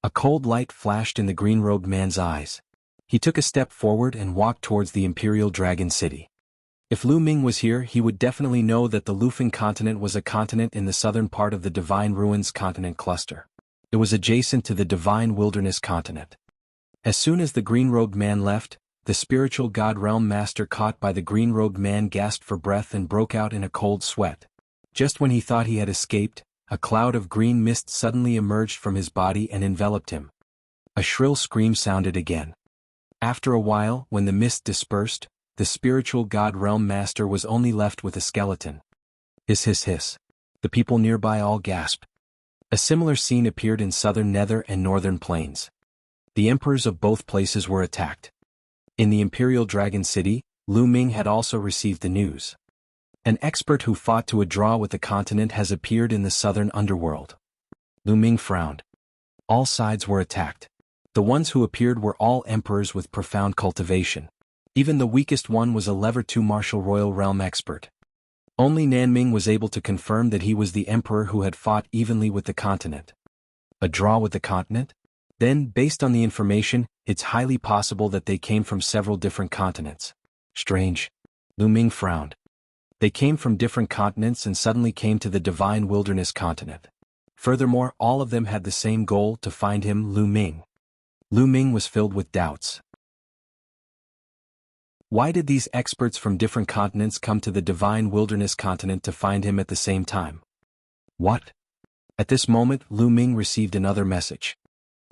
A cold light flashed in the green-robed man's eyes. He took a step forward and walked towards the Imperial Dragon City. If Lu Ming was here, he would definitely know that the Lufeng continent was a continent in the southern part of the Divine Ruins continent cluster. It was adjacent to the Divine Wilderness continent. As soon as the green-robed man left, the spiritual god realm master caught by the green-robed man gasped for breath and broke out in a cold sweat. Just when he thought he had escaped, a cloud of green mist suddenly emerged from his body and enveloped him. A shrill scream sounded again. After a while, when the mist dispersed, the spiritual god realm master was only left with a skeleton. Hiss hiss hiss. The people nearby all gasped. A similar scene appeared in southern Nether and northern plains. The emperors of both places were attacked. In the Imperial Dragon City, Lu Ming had also received the news. An expert who fought to a draw with the continent has appeared in the southern underworld. Lu Ming frowned. All sides were attacked. The ones who appeared were all emperors with profound cultivation. Even the weakest one was a level 2 martial royal realm expert. Only Nanming was able to confirm that he was the emperor who had fought evenly with the continent. A draw with the continent? Then, based on the information, it's highly possible that they came from several different continents. Strange. Lu Ming frowned. They came from different continents and suddenly came to the Divine Wilderness continent. Furthermore, all of them had the same goal, to find him, Lu Ming. Lu Ming was filled with doubts. Why did these experts from different continents come to the Divine Wilderness continent to find him at the same time? What? At this moment, Lu Ming received another message.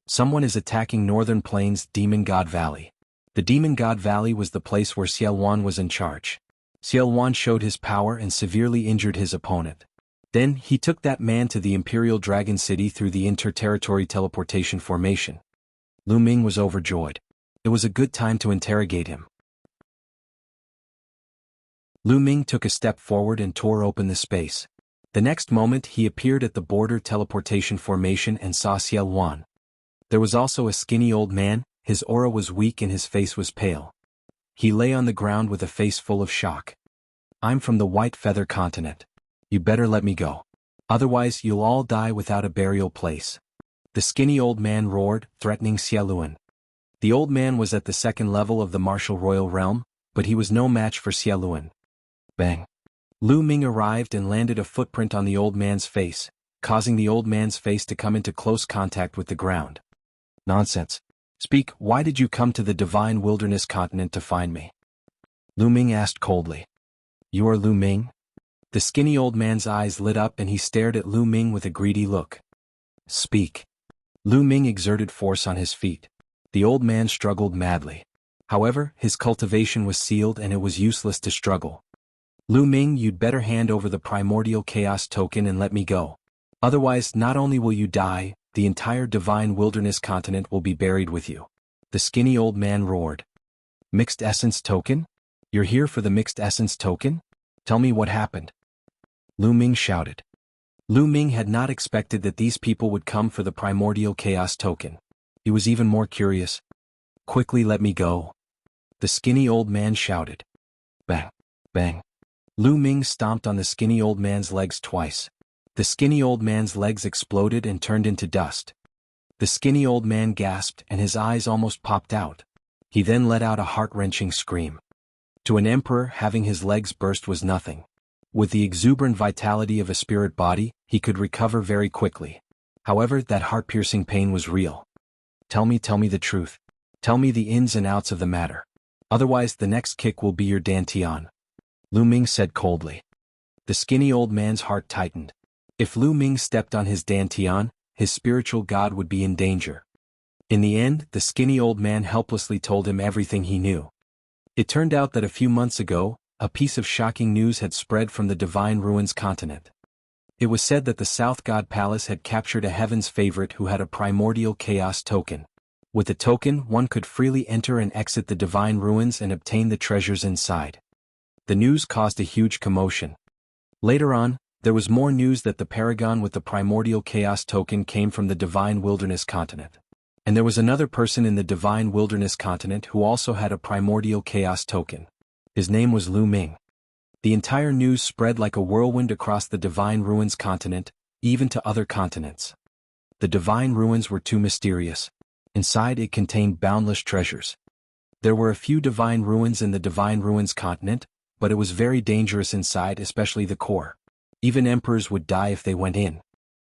Someone is attacking Northern Plains Demon God Valley. The Demon God Valley was the place where Xiaowan was in charge. Xiaowan showed his power and severely injured his opponent. Then, he took that man to the Imperial Dragon City through the Interterritory Teleportation Formation. Lu Ming was overjoyed. It was a good time to interrogate him. Lu Ming took a step forward and tore open the space. The next moment he appeared at the border teleportation formation and saw Xiaowan. There was also a skinny old man, his aura was weak and his face was pale. He lay on the ground with a face full of shock. I'm from the White Feather Continent. You better let me go. Otherwise you'll all die without a burial place. The skinny old man roared, threatening Xiaoluan. The old man was at the second level of the martial royal realm, but he was no match for Xiaoluan. Bang. Lu Ming arrived and landed a footprint on the old man's face, causing the old man's face to come into close contact with the ground. Nonsense. Speak, why did you come to the Divine Wilderness continent to find me? Lu Ming asked coldly. You are Lu Ming? The skinny old man's eyes lit up and he stared at Lu Ming with a greedy look. Speak. Lu Ming exerted force on his feet. The old man struggled madly. However, his cultivation was sealed and it was useless to struggle. Lu Ming, you'd better hand over the primordial chaos token and let me go. Otherwise, not only will you die, the entire Divine Wilderness continent will be buried with you. The skinny old man roared. Mixed essence token? You're here for the mixed essence token? Tell me what happened. Lu Ming shouted. Lu Ming had not expected that these people would come for the primordial chaos token. He was even more curious. Quickly let me go. The skinny old man shouted. Bang, bang. Lu Ming stomped on the skinny old man's legs twice. The skinny old man's legs exploded and turned into dust. The skinny old man gasped and his eyes almost popped out. He then let out a heart-wrenching scream. To an emperor, having his legs burst was nothing. With the exuberant vitality of a spirit body, he could recover very quickly. However, that heart-piercing pain was real. Tell me the truth. Tell me the ins and outs of the matter. Otherwise the next kick will be your dantian. Lu Ming said coldly. The skinny old man's heart tightened. If Lu Ming stepped on his dantian, his spiritual god would be in danger. In the end, the skinny old man helplessly told him everything he knew. It turned out that a few months ago, a piece of shocking news had spread from the Divine Ruins continent. It was said that the South God Palace had captured a heaven's favorite who had a primordial chaos token. With the token, one could freely enter and exit the Divine Ruins and obtain the treasures inside. The news caused a huge commotion. Later on, there was more news that the paragon with the primordial chaos token came from the Divine Wilderness continent. And there was another person in the Divine Wilderness continent who also had a primordial chaos token. His name was Lu Ming. The entire news spread like a whirlwind across the Divine Ruins continent, even to other continents. The Divine Ruins were too mysterious. Inside it contained boundless treasures. There were a few Divine Ruins in the Divine Ruins continent, but it was very dangerous inside, especially the core. Even emperors would die if they went in.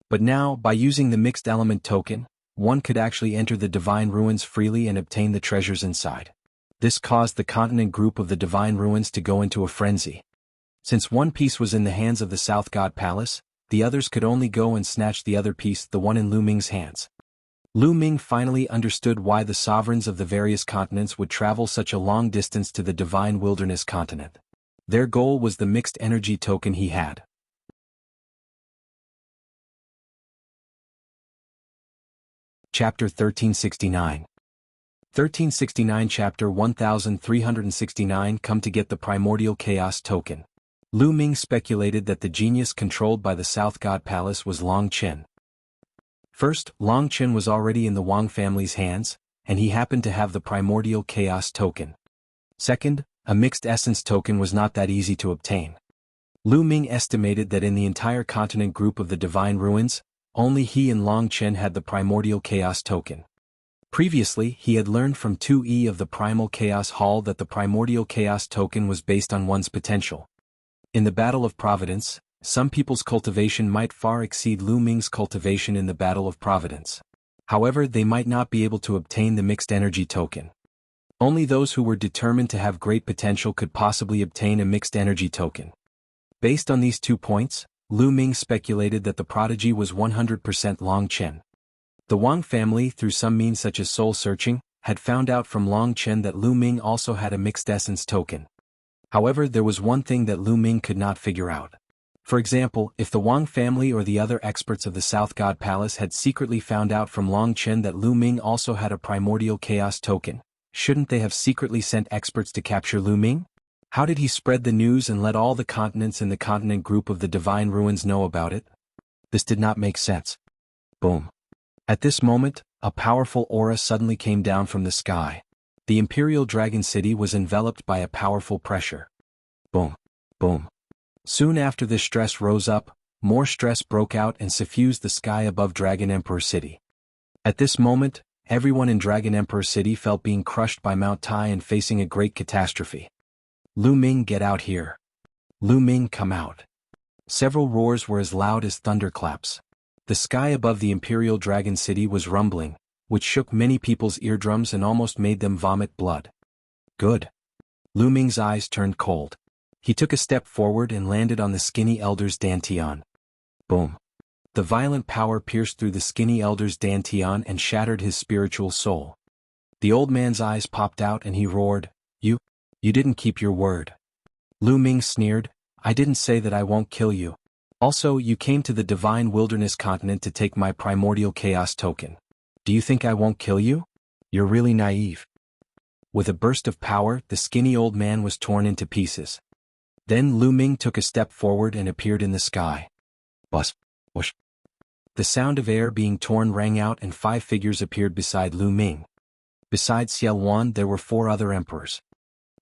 But now, by using the mixed element token, one could actually enter the Divine Ruins freely and obtain the treasures inside. This caused the continent group of the Divine Ruins to go into a frenzy. Since one piece was in the hands of the South God Palace, the others could only go and snatch the other piece, the one in Lu Ming's hands. Lu Ming finally understood why the sovereigns of the various continents would travel such a long distance to the Divine Wilderness continent. Their goal was the mixed energy token he had. Chapter 1369. 1369 Chapter 1369 Come to get the primordial chaos token. Lu Ming speculated that the genius controlled by the South God Palace was Long Chen. First, Long Chen was already in the Wang family's hands, and he happened to have the primordial chaos token. Second, a mixed essence token was not that easy to obtain. Lu Ming estimated that in the entire continent group of the Divine Ruins, only he and Long Chen had the primordial chaos token. Previously, he had learned from 2E of the Primal Chaos Hall that the primordial chaos token was based on one's potential. In the Battle of Providence, some people's cultivation might far exceed Lu Ming's cultivation in the Battle of Providence. However, they might not be able to obtain the mixed energy token. Only those who were determined to have great potential could possibly obtain a mixed energy token. Based on these 2 points, Lu Ming speculated that the prodigy was 100% Long Chen. The Wang family, through some means such as soul-searching, had found out from Long Chen that Lu Ming also had a mixed essence token. However, there was one thing that Lu Ming could not figure out. For example, if the Wang family or the other experts of the South God Palace had secretly found out from Long Chen that Lu Ming also had a primordial chaos token, shouldn't they have secretly sent experts to capture Lu Ming? How did he spread the news and let all the continents in the continent group of the Divine Ruins know about it? This did not make sense. Boom. At this moment, a powerful aura suddenly came down from the sky. The Imperial Dragon City was enveloped by a powerful pressure. Boom. Boom. Soon after this stress rose up, more stress broke out and suffused the sky above Dragon Emperor City. At this moment, everyone in Dragon Emperor City felt being crushed by Mount Tai and facing a great catastrophe. Lu Ming, get out here. Lu Ming, come out. Several roars were as loud as thunderclaps. The sky above the Imperial Dragon City was rumbling, which shook many people's eardrums and almost made them vomit blood. Good. Lu Ming's eyes turned cold. He took a step forward and landed on the skinny elder's dantian. Boom. The violent power pierced through the skinny elder's dantian and shattered his spiritual soul. The old man's eyes popped out and he roared, You didn't keep your word. Lu Ming sneered, I didn't say that I won't kill you. Also, you came to the Divine Wilderness continent to take my primordial chaos token. Do you think I won't kill you? You're really naive. With a burst of power, the skinny old man was torn into pieces. Then Lu Ming took a step forward and appeared in the sky. Buzz. Whoosh. The sound of air being torn rang out and 5 figures appeared beside Lu Ming. Besides Xiao Wan, there were 4 other emperors.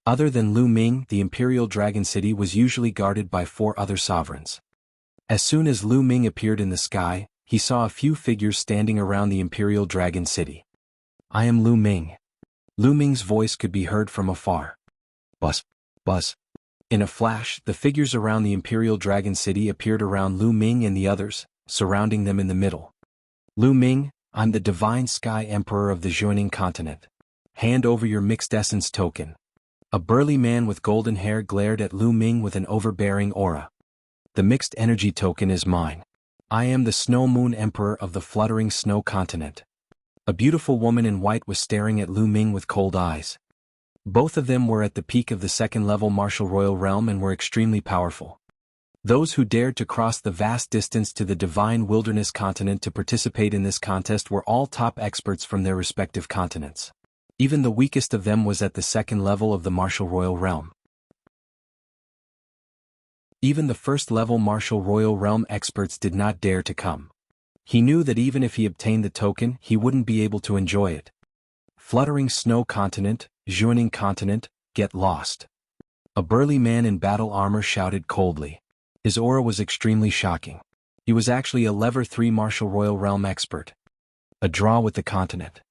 Other than Lu Ming, the Imperial Dragon City was usually guarded by 4 other sovereigns. As soon as Lu Ming appeared in the sky, he saw a few figures standing around the Imperial Dragon City. I am Lu Ming. Lu Ming's voice could be heard from afar. Buzz. Buzz. In a flash, the figures around the Imperial Dragon City appeared around Lu Ming and the others, surrounding them in the middle. Lu Ming, I'm the Divine Sky Emperor of the Jianghu continent. Hand over your mixed essence token. A burly man with golden hair glared at Lu Ming with an overbearing aura. The mixed energy token is mine. I am the Snow Moon Emperor of the fluttering snow continent. A beautiful woman in white was staring at Lu Ming with cold eyes. Both of them were at the peak of the second-level martial royal realm and were extremely powerful. Those who dared to cross the vast distance to the divine wilderness continent to participate in this contest were all top experts from their respective continents. Even the weakest of them was at the second level of the martial royal realm. Even the first-level martial royal realm experts did not dare to come. He knew that even if he obtained the token, he wouldn't be able to enjoy it. Fluttering snow continent, Jianghu continent, get lost. A burly man in battle armor shouted coldly. His aura was extremely shocking. He was actually a level 3 martial royal realm expert. A draw with the continent.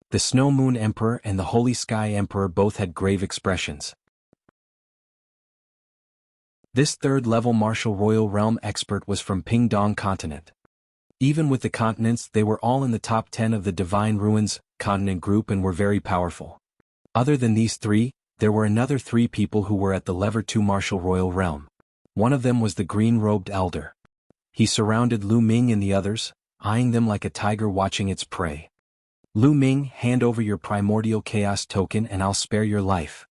The Snow Moon Emperor and the Holy Sky Emperor both had grave expressions. This third-level martial royal realm expert was from Pingdong continent. Even with the continents, they were all in the top 10 of the Divine Ruins continent group and were very powerful. Other than these three, there were another 3 people who were at the level 2 martial royal realm. One of them was the green-robed elder. He surrounded Lu Ming and the others, eyeing them like a tiger watching its prey. Lu Ming, hand over your primordial chaos token and I'll spare your life.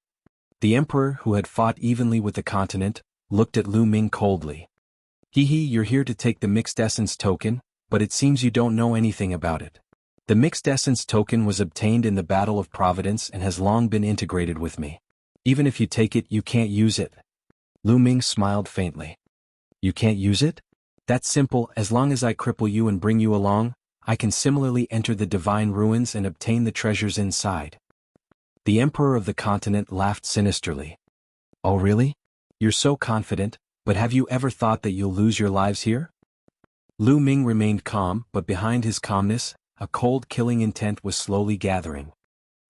The emperor, who had fought evenly with the continent, looked at Lu Ming coldly. You're here to take the mixed essence token, but it seems you don't know anything about it. The mixed essence token was obtained in the Battle of Providence and has long been integrated with me. Even if you take it, you can't use it. Lu Ming smiled faintly. You can't use it? That's simple. As long as I cripple you and bring you along, I can similarly enter the Divine Ruins and obtain the treasures inside. The Emperor of the continent laughed sinisterly. Oh really? You're so confident, but have you ever thought that you'll lose your lives here? Lu Ming remained calm, but behind his calmness, a cold killing intent was slowly gathering.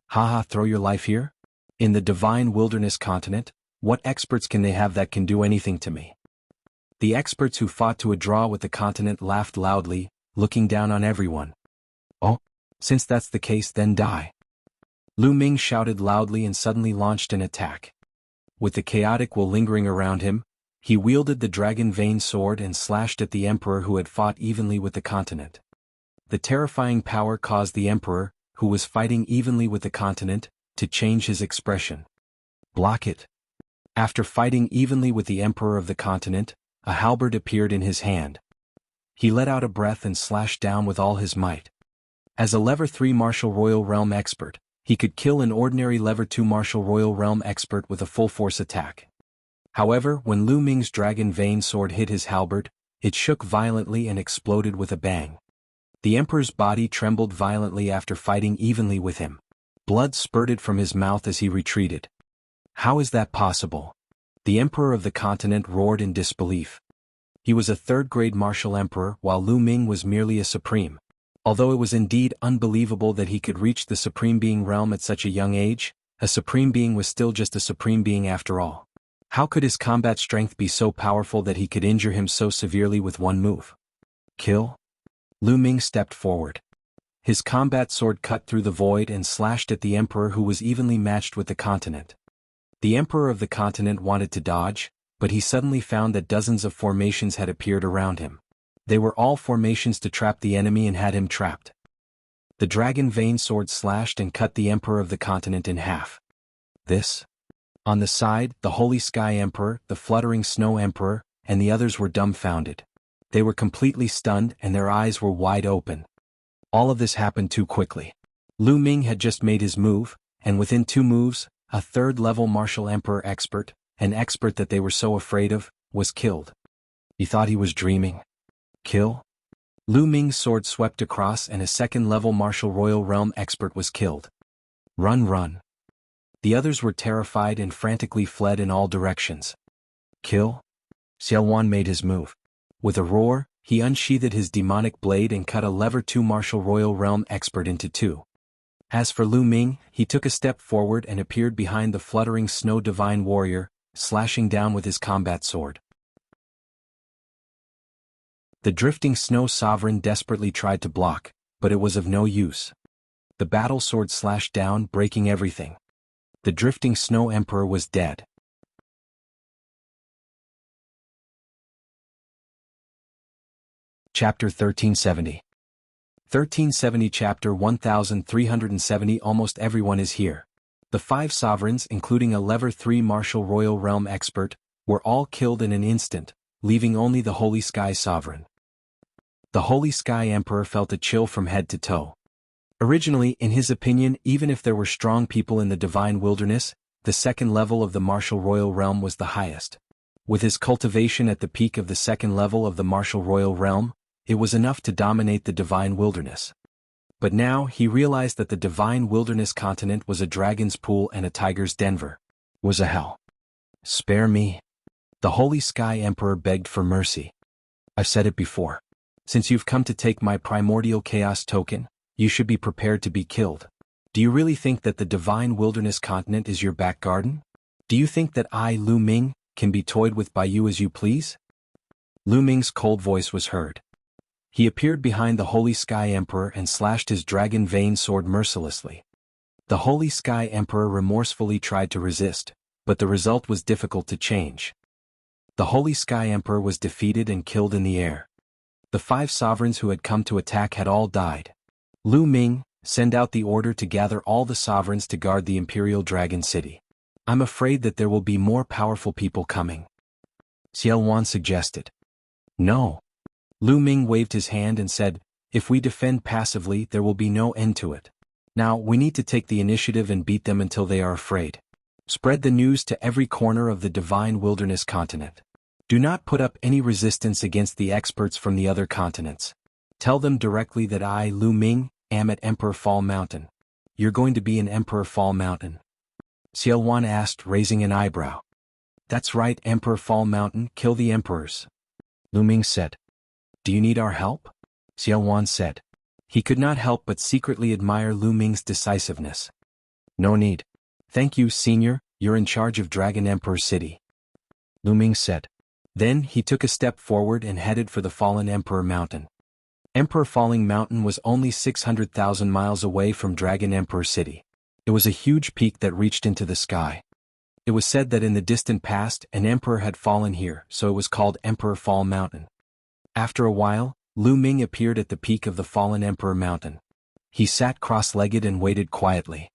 Haha, throw your life here? In the Divine Wilderness continent, what experts can they have that can do anything to me? The experts who fought to a draw with the continent laughed loudly, looking down on everyone. Oh, since that's the case, then die. Lu Ming shouted loudly and suddenly launched an attack. With the chaotic will lingering around him, he wielded the dragon vein sword and slashed at the emperor who had fought evenly with the continent. The terrifying power caused the emperor, who was fighting evenly with the continent, to change his expression. Block it. After fighting evenly with the emperor of the continent, a halberd appeared in his hand. He let out a breath and slashed down with all his might. As a level 3 martial royal realm expert, he could kill an ordinary level 2 martial royal realm expert with a full force attack. However, when Lu Ming's dragon vein sword hit his halberd, it shook violently and exploded with a bang. The emperor's body trembled violently after fighting evenly with him. Blood spurted from his mouth as he retreated. How is that possible? The emperor of the continent roared in disbelief. He was a third-grade martial emperor while Lu Ming was merely a supreme. Although it was indeed unbelievable that he could reach the supreme being realm at such a young age, a supreme being was still just a supreme being after all. How could his combat strength be so powerful that he could injure him so severely with one move? Kill? Lu Ming stepped forward. His combat sword cut through the void and slashed at the emperor who was evenly matched with the continent. The emperor of the continent wanted to dodge, but he suddenly found that dozens of formations had appeared around him. They were all formations to trap the enemy and had him trapped. The dragon vein sword slashed and cut the emperor of the continent in half. This? On the side, the Holy Sky Emperor, the Fluttering Snow Emperor, and the others were dumbfounded. They were completely stunned and their eyes were wide open. All of this happened too quickly. Lu Ming had just made his move, and within 2 moves, a third-level martial emperor expert, an expert that they were so afraid of, was killed. He thought he was dreaming. Kill? Lu Ming's sword swept across and a second-level martial royal realm expert was killed. Run. The others were terrified and frantically fled in all directions. Kill? Xiaowan made his move. With a roar, he unsheathed his demonic blade and cut a level 2 martial royal realm expert into 2. As for Lu Ming, he took a step forward and appeared behind the fluttering snow divine warrior, slashing down with his combat sword. The drifting snow sovereign desperately tried to block, but it was of no use. The battle sword slashed down, breaking everything. The drifting snow emperor was dead. Chapter 1370. 1370 Chapter 1370 Almost everyone is here. The 5 sovereigns, including a level 3 martial royal realm expert, were all killed in an instant, leaving only the Holy Sky Sovereign. The Holy Sky Emperor felt a chill from head to toe. Originally, in his opinion, even if there were strong people in the Divine Wilderness, the second level of the martial royal realm was the highest. With his cultivation at the peak of the second level of the martial royal realm, it was enough to dominate the Divine Wilderness. But now he realized that the Divine Wilderness continent was a dragon's pool and a tiger's denver. Was a hell. Spare me. The Holy Sky Emperor begged for mercy. I've said it before. Since you've come to take my primordial chaos token, you should be prepared to be killed. Do you really think that the Divine Wilderness continent is your back garden? Do you think that I, Lu Ming, can be toyed with by you as you please? Lu Ming's cold voice was heard. He appeared behind the Holy Sky Emperor and slashed his dragon vein sword mercilessly. The Holy Sky Emperor remorsefully tried to resist, but the result was difficult to change. The Holy Sky Emperor was defeated and killed in the air. The 5 sovereigns who had come to attack had all died. Lu Ming, send out the order to gather all the sovereigns to guard the Imperial Dragon City. I'm afraid that there will be more powerful people coming. Xiao Wan suggested. No. Lu Ming waved his hand and said, if we defend passively, there will be no end to it. Now, we need to take the initiative and beat them until they are afraid. Spread the news to every corner of the Divine Wilderness continent. Do not put up any resistance against the experts from the other continents. Tell them directly that I, Lu Ming, am at Emperor Fall Mountain. You're going to be in Emperor Fall Mountain. Xiao Wan asked, raising an eyebrow. That's right, Emperor Fall Mountain, kill the emperors. Lu Ming said. Do you need our help? Xiao Wan said. He could not help but secretly admire Lu Ming's decisiveness. No need. Thank you, Senior, you're in charge of Dragon Emperor City. Lu Ming said. Then he took a step forward and headed for the Fallen Emperor Mountain. Emperor Falling Mountain was only 600,000 miles away from Dragon Emperor City. It was a huge peak that reached into the sky. It was said that in the distant past an emperor had fallen here, so it was called Emperor Fall Mountain. After a while, Lu Ming appeared at the peak of the Fallen Emperor Mountain. He sat cross-legged and waited quietly.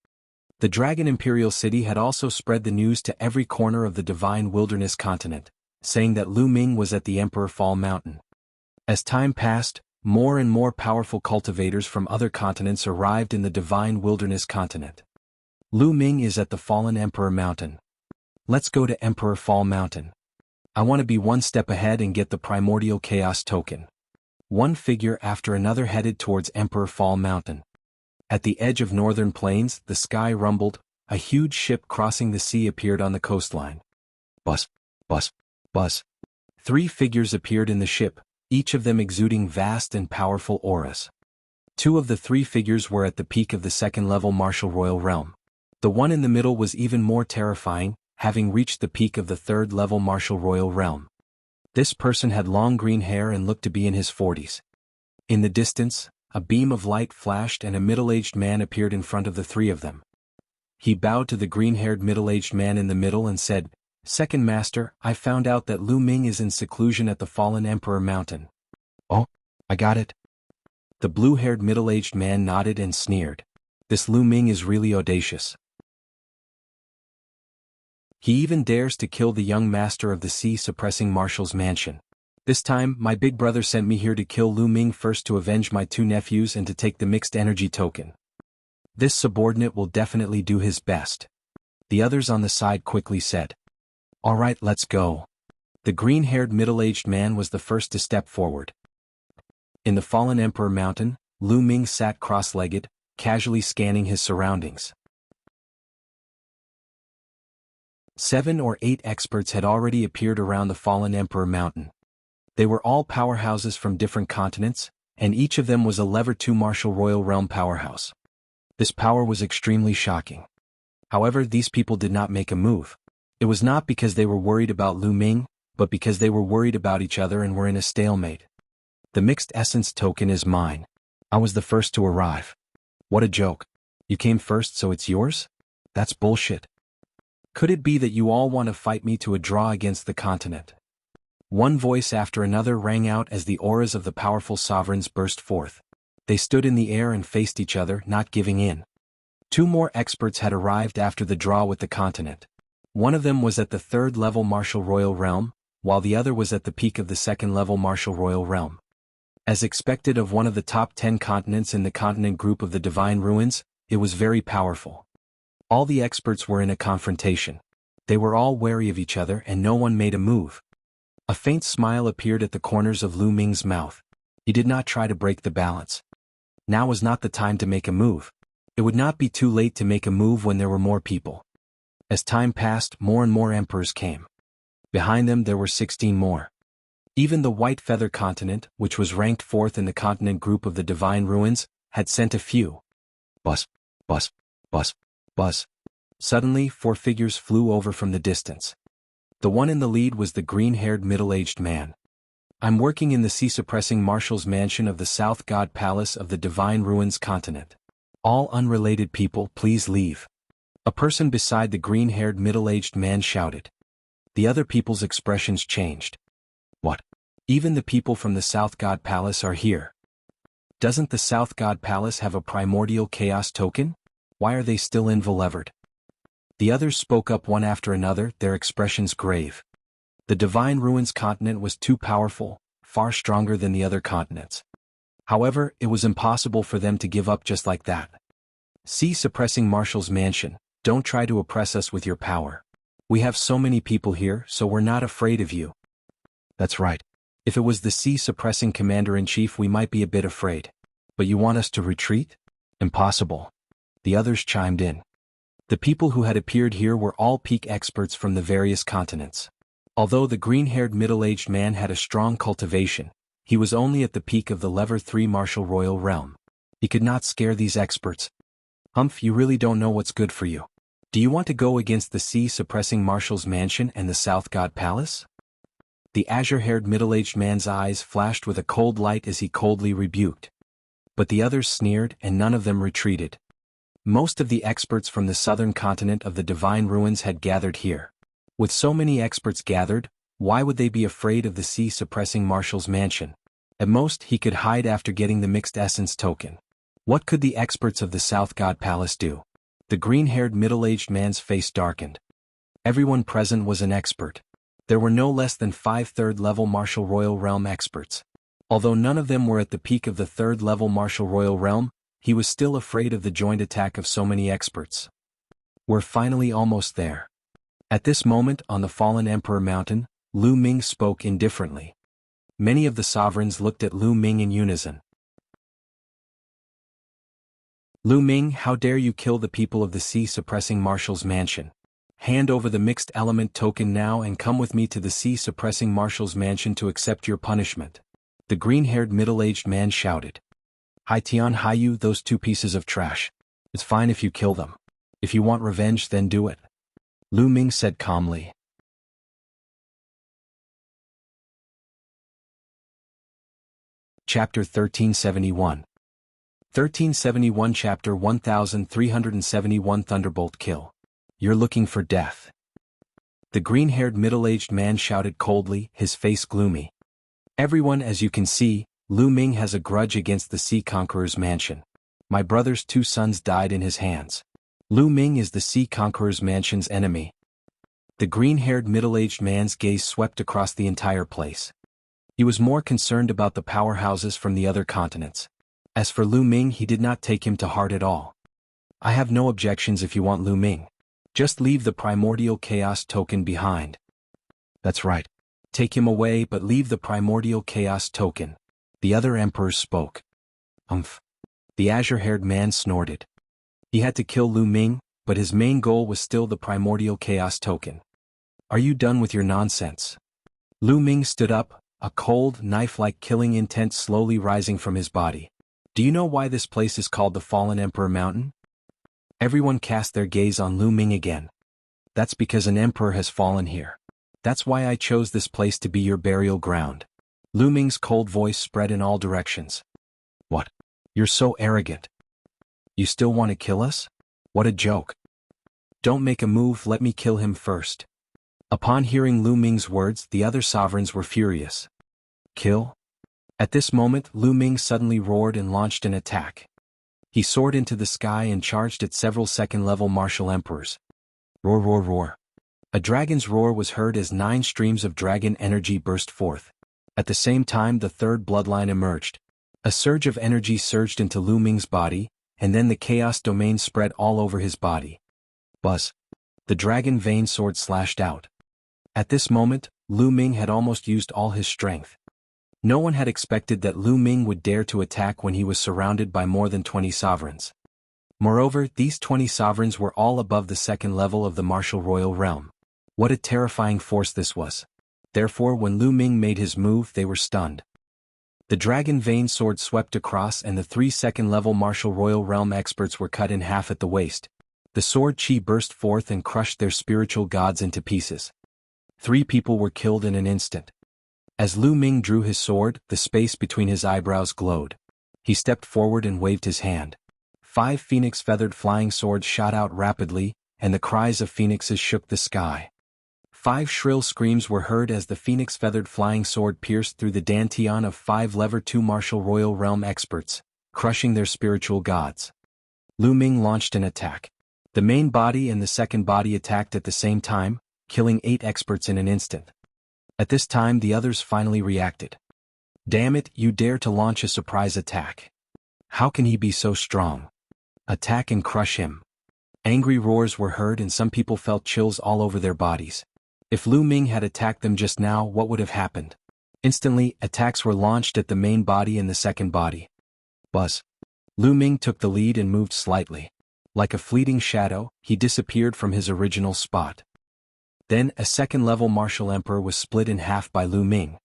The Dragon Imperial City had also spread the news to every corner of the Divine Wilderness continent, saying that Lu Ming was at the Emperor Fall Mountain. As time passed, more and more powerful cultivators from other continents arrived in the Divine Wilderness continent. Lu Ming is at the Fallen Emperor Mountain. Let's go to Emperor Fall Mountain. I want to be one step ahead and get the primordial chaos token. One figure after another headed towards Emperor Fall Mountain. At the edge of northern plains, the sky rumbled, a huge ship crossing the sea appeared on the coastline. Buzz, buzz, buzz. 3 figures appeared in the ship, each of them exuding vast and powerful auras. 2 of the 3 figures were at the peak of the second-level martial royal realm. The one in the middle was even more terrifying, having reached the peak of the third-level martial royal realm. This person had long green hair and looked to be in his 40s. In the distance, a beam of light flashed and a middle-aged man appeared in front of the 3 of them. He bowed to the green-haired middle-aged man in the middle and said, Second Master, I found out that Lu Ming is in seclusion at the Fallen Emperor Mountain. Oh, I got it. The blue-haired middle-aged man nodded and sneered. This Lu Ming is really audacious. He even dares to kill the young master of the sea suppressing Marshall's mansion. This time, my big brother sent me here to kill Lu Ming first to avenge my 2 nephews and to take the mixed energy token. This subordinate will definitely do his best. The others on the side quickly said. All right, let's go. The green-haired middle-aged man was the first to step forward. In the Fallen Emperor Mountain, Lu Ming sat cross-legged, casually scanning his surroundings. 7 or 8 experts had already appeared around the Fallen Emperor Mountain. They were all powerhouses from different continents, and each of them was a level 2 martial royal realm powerhouse. This power was extremely shocking. However, these people did not make a move. It was not because they were worried about Lu Ming, but because they were worried about each other and were in a stalemate. The mixed essence token is mine. I was the first to arrive. What a joke. You came first so it's yours? That's bullshit. Could it be that you all want to fight me to a draw against the continent? One voice after another rang out as the auras of the powerful sovereigns burst forth. They stood in the air and faced each other, not giving in. 2 more experts had arrived after the draw with the continent. One of them was at the 3rd level martial royal realm, while the other was at the peak of the 2nd level martial royal realm. As expected of one of the top 10 continents in the continent group of the Divine Ruins, it was very powerful. All the experts were in a confrontation. They were all wary of each other and no one made a move. A faint smile appeared at the corners of Lu Ming's mouth. He did not try to break the balance. Now was not the time to make a move. It would not be too late to make a move when there were more people. As time passed, more and more emperors came. Behind them there were 16 more. Even the White Feather continent, which was ranked 4th in the continent group of the Divine Ruins, had sent a few. Buzz, buzz, buzz, buzz. Suddenly 4 figures flew over from the distance. The one in the lead was the green-haired middle-aged man. I'm working in the sea-suppressing marshal's mansion of the South God Palace of the Divine Ruins continent. All unrelated people, please leave. A person beside the green-haired middle-aged man shouted. The other people's expressions changed. What? Even the people from the South God Palace are here. Doesn't the South God Palace have a primordial chaos token? Why are they still involvered? The others spoke up one after another, their expressions grave. The Divine Ruins continent was too powerful, far stronger than the other continents. However, it was impossible for them to give up just like that. See suppressing Marshal's mansion, don't try to oppress us with your power. We have so many people here, so we're not afraid of you. That's right. If it was the sea suppressing commander-in-chief we might be a bit afraid. But you want us to retreat? Impossible. The others chimed in. The people who had appeared here were all peak experts from the various continents. Although the green-haired middle-aged man had a strong cultivation, he was only at the peak of the Level 3 martial royal realm. He could not scare these experts. Humph, you really don't know what's good for you. Do you want to go against the sea-suppressing marshal's mansion and the South God Palace? The azure-haired middle-aged man's eyes flashed with a cold light as he coldly rebuked. But the others sneered and none of them retreated. Most of the experts from the southern continent of the Divine Ruins had gathered here. With so many experts gathered, why would they be afraid of the sea-suppressing marshal's mansion? At most, he could hide after getting the mixed essence token. What could the experts of the South God Palace do? The green-haired middle-aged man's face darkened. Everyone present was an expert. There were no less than 5 3rd-level martial royal realm experts. Although none of them were at the peak of the 3rd-level martial royal realm, he was still afraid of the joint attack of so many experts. We're finally almost there. At this moment, on the fallen Emperor Mountain, Lu Ming spoke indifferently. Many of the sovereigns looked at Lu Ming in unison. Lu Ming, how dare you kill the people of the sea-suppressing marshal's mansion? Hand over the mixed element token now and come with me to the sea-suppressing marshal's mansion to accept your punishment. The green-haired middle-aged man shouted. Hai Tian Hai Yu, those 2 pieces of trash. It's fine if you kill them. If you want revenge, then do it. Lu Ming said calmly. Chapter 1371. 1371 Chapter 1371 Thunderbolt Kill. You're looking for death. The green-haired middle-aged man shouted coldly, his face gloomy. Everyone, as you can see, Lu Ming has a grudge against the Sea Conqueror's mansion. My brother's 2 sons died in his hands. Lu Ming is the Sea Conqueror's mansion's enemy. The green-haired middle-aged man's gaze swept across the entire place. He was more concerned about the powerhouses from the other continents. As for Lu Ming, he did not take him to heart at all. I have no objections if you want Lu Ming. Just leave the primordial chaos token behind. That's right. Take him away, but leave the primordial chaos token. The other emperors spoke. Umph. The azure-haired man snorted. He had to kill Lu Ming, but his main goal was still the primordial chaos token. Are you done with your nonsense? Lu Ming stood up, a cold, knife-like killing intent slowly rising from his body. Do you know why this place is called the Fallen Emperor Mountain? Everyone cast their gaze on Lu Ming again. That's because an emperor has fallen here. That's why I chose this place to be your burial ground. Lu Ming's cold voice spread in all directions. What? You're so arrogant. You still want to kill us? What a joke. Don't make a move, let me kill him first. Upon hearing Lu Ming's words, the other sovereigns were furious. Kill? At this moment, Lu Ming suddenly roared and launched an attack. He soared into the sky and charged at several second-level martial emperors. Roar, roar, roar. A dragon's roar was heard as 9 streams of dragon energy burst forth. At the same time, the third bloodline emerged. A surge of energy surged into Lu Ming's body, and then the chaos domain spread all over his body. Buzz. The dragon vein sword slashed out. At this moment, Lu Ming had almost used all his strength. No one had expected that Lu Ming would dare to attack when he was surrounded by more than 20 sovereigns. Moreover, these 20 sovereigns were all above the second level of the martial royal realm. What a terrifying force this was. Therefore, when Lu Ming made his move, they were stunned. The dragon vein sword swept across and the 3 second-level martial royal realm experts were cut in half at the waist. The sword chi burst forth and crushed their spiritual gods into pieces. 3 people were killed in an instant. As Lu Ming drew his sword, the space between his eyebrows glowed. He stepped forward and waved his hand. 5 phoenix-feathered flying swords shot out rapidly, and the cries of phoenixes shook the sky. 5 shrill screams were heard as the phoenix-feathered flying sword pierced through the dantian of 5 level 2 martial royal realm experts, crushing their spiritual gods. Lu Ming launched an attack. The main body and the second body attacked at the same time, killing 8 experts in an instant. At this time, the others finally reacted. Damn it, you dare to launch a surprise attack. How can he be so strong? Attack and crush him. Angry roars were heard and some people felt chills all over their bodies. If Lu Ming had attacked them just now, what would have happened? Instantly, attacks were launched at the main body and the second body. Buzz. Lu Ming took the lead and moved slightly. Like a fleeting shadow, he disappeared from his original spot. Then, a second-level martial emperor was split in half by Lu Ming.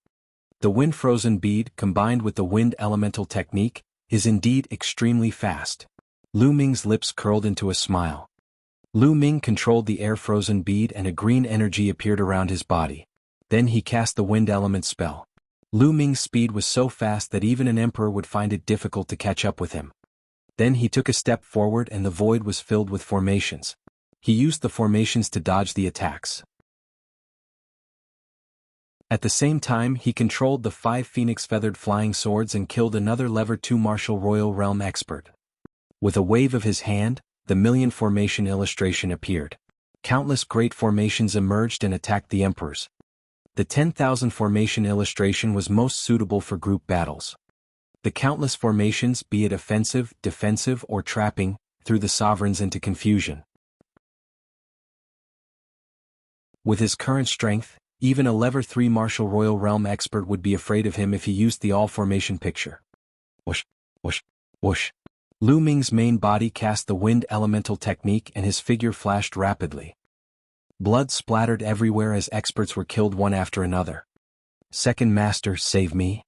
The wind-frozen bead, combined with the wind elemental technique, is indeed extremely fast. Lu Ming's lips curled into a smile. Lu Ming controlled the air-frozen bead and a green energy appeared around his body. Then he cast the wind element spell. Lu Ming's speed was so fast that even an emperor would find it difficult to catch up with him. Then he took a step forward and the void was filled with formations. He used the formations to dodge the attacks. At the same time, he controlled the 5 phoenix-feathered flying swords and killed another level 2 martial royal realm expert. With a wave of his hand, the million formation illustration appeared. Countless great formations emerged and attacked the emperors. The 10,000 formation illustration was most suitable for group battles. The countless formations, be it offensive, defensive, or trapping, threw the sovereigns into confusion. With his current strength, even a level 3 martial royal realm expert would be afraid of him if he used the all-formation picture. Whoosh, whoosh, whoosh. Lu Ming's main body cast the wind elemental technique and his figure flashed rapidly. Blood splattered everywhere as experts were killed one after another. Second Master, save me.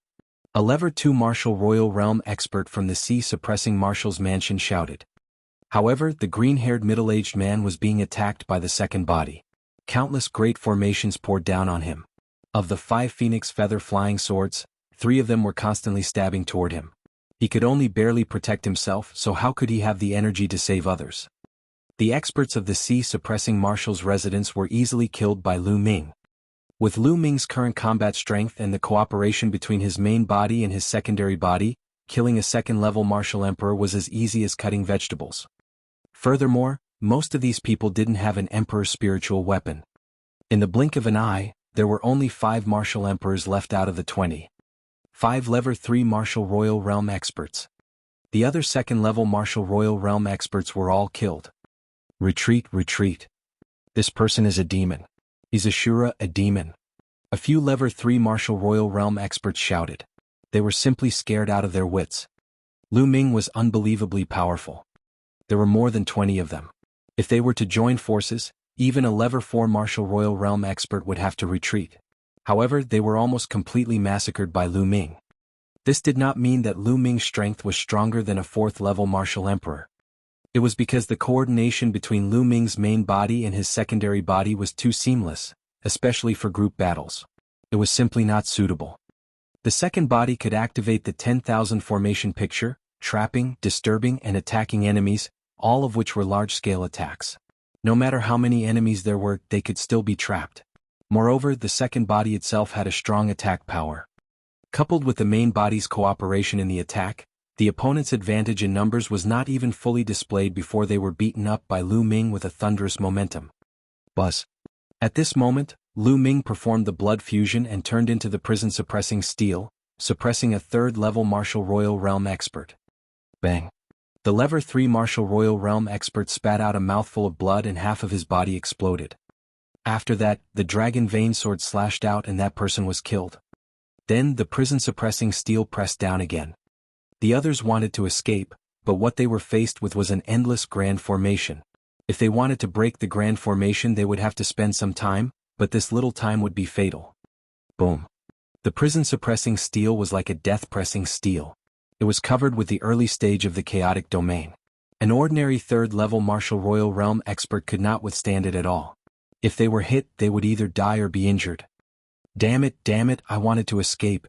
A level 2 martial royal realm expert from the sea-suppressing marshal's mansion shouted. However, the green-haired middle-aged man was being attacked by the second body. Countless great formations poured down on him. Of the 5 phoenix feather flying swords, 3 of them were constantly stabbing toward him. He could only barely protect himself, so how could he have the energy to save others? The experts of the sea-suppressing marshal's residence were easily killed by Lu Ming. With Lu Ming's current combat strength and the cooperation between his main body and his secondary body, killing a second-level martial emperor was as easy as cutting vegetables. Furthermore, most of these people didn't have an emperor's spiritual weapon. In the blink of an eye, there were only 5 martial emperors left out of the 20. 5 level 3 martial royal realm experts. The other second-level martial royal realm experts were all killed. Retreat, retreat. This person is a demon. He's a Shura, a demon. A few level 3 martial royal realm experts shouted. They were simply scared out of their wits. Lu Ming was unbelievably powerful. There were more than 20 of them. If they were to join forces, even a level 4 martial royal realm expert would have to retreat. However, they were almost completely massacred by Lu Ming. This did not mean that Lu Ming's strength was stronger than a 4th level martial emperor. It was because the coordination between Lu Ming's main body and his secondary body was too seamless, especially for group battles. It was simply not suitable. The second body could activate the 10,000 formation picture, trapping, disturbing, and attacking enemies, all of which were large-scale attacks. No matter how many enemies there were, they could still be trapped. Moreover, the second body itself had a strong attack power. Coupled with the main body's cooperation in the attack, the opponent's advantage in numbers was not even fully displayed before they were beaten up by Lu Ming with a thunderous momentum. Buzz. At this moment, Lu Ming performed the blood fusion and turned into the prison-suppressing steel, suppressing a third-level Martial Royal Realm expert. Bang. The Level 3 Martial Royal Realm expert spat out a mouthful of blood and half of his body exploded. After that, the dragon vein sword slashed out and that person was killed. Then the prison-suppressing steel pressed down again. The others wanted to escape, but what they were faced with was an endless grand formation. If they wanted to break the grand formation, they would have to spend some time, but this little time would be fatal. Boom. The prison-suppressing steel was like a death-pressing steel. It was covered with the early stage of the chaotic domain. An ordinary third-level Martial Royal Realm expert could not withstand it at all. If they were hit, they would either die or be injured. Damn it, I wanted to escape.